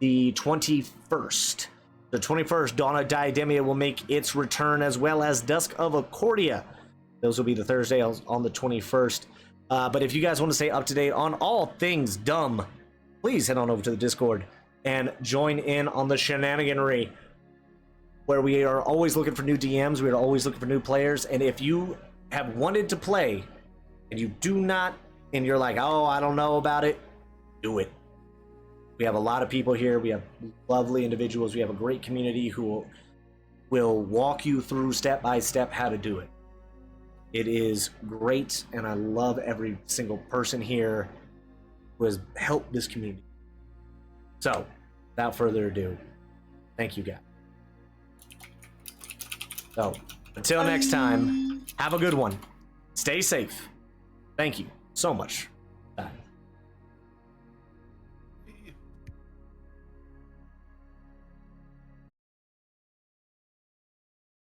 the 21st. The 21st, Dawn of Diademia will make its return, as well as Dusk of Accordia. Those will be the Thursday on the 21st. But if you guys want to stay up to date on all things DuM, please head on over to the Discord and join in on the shenaniganry, where we are always looking for new DMs. We are always looking for new players. And if you have wanted to play and you do not, and you're like, oh, I don't know about it, do it. We have a lot of people here. We have lovely individuals. We have a great community who will walk you through step by step how to do it. It is great, and I love every single person here who has helped this community. So, without further ado, thank you guys. So, until next time, have a good one. Stay safe. Thank you so much. Bye.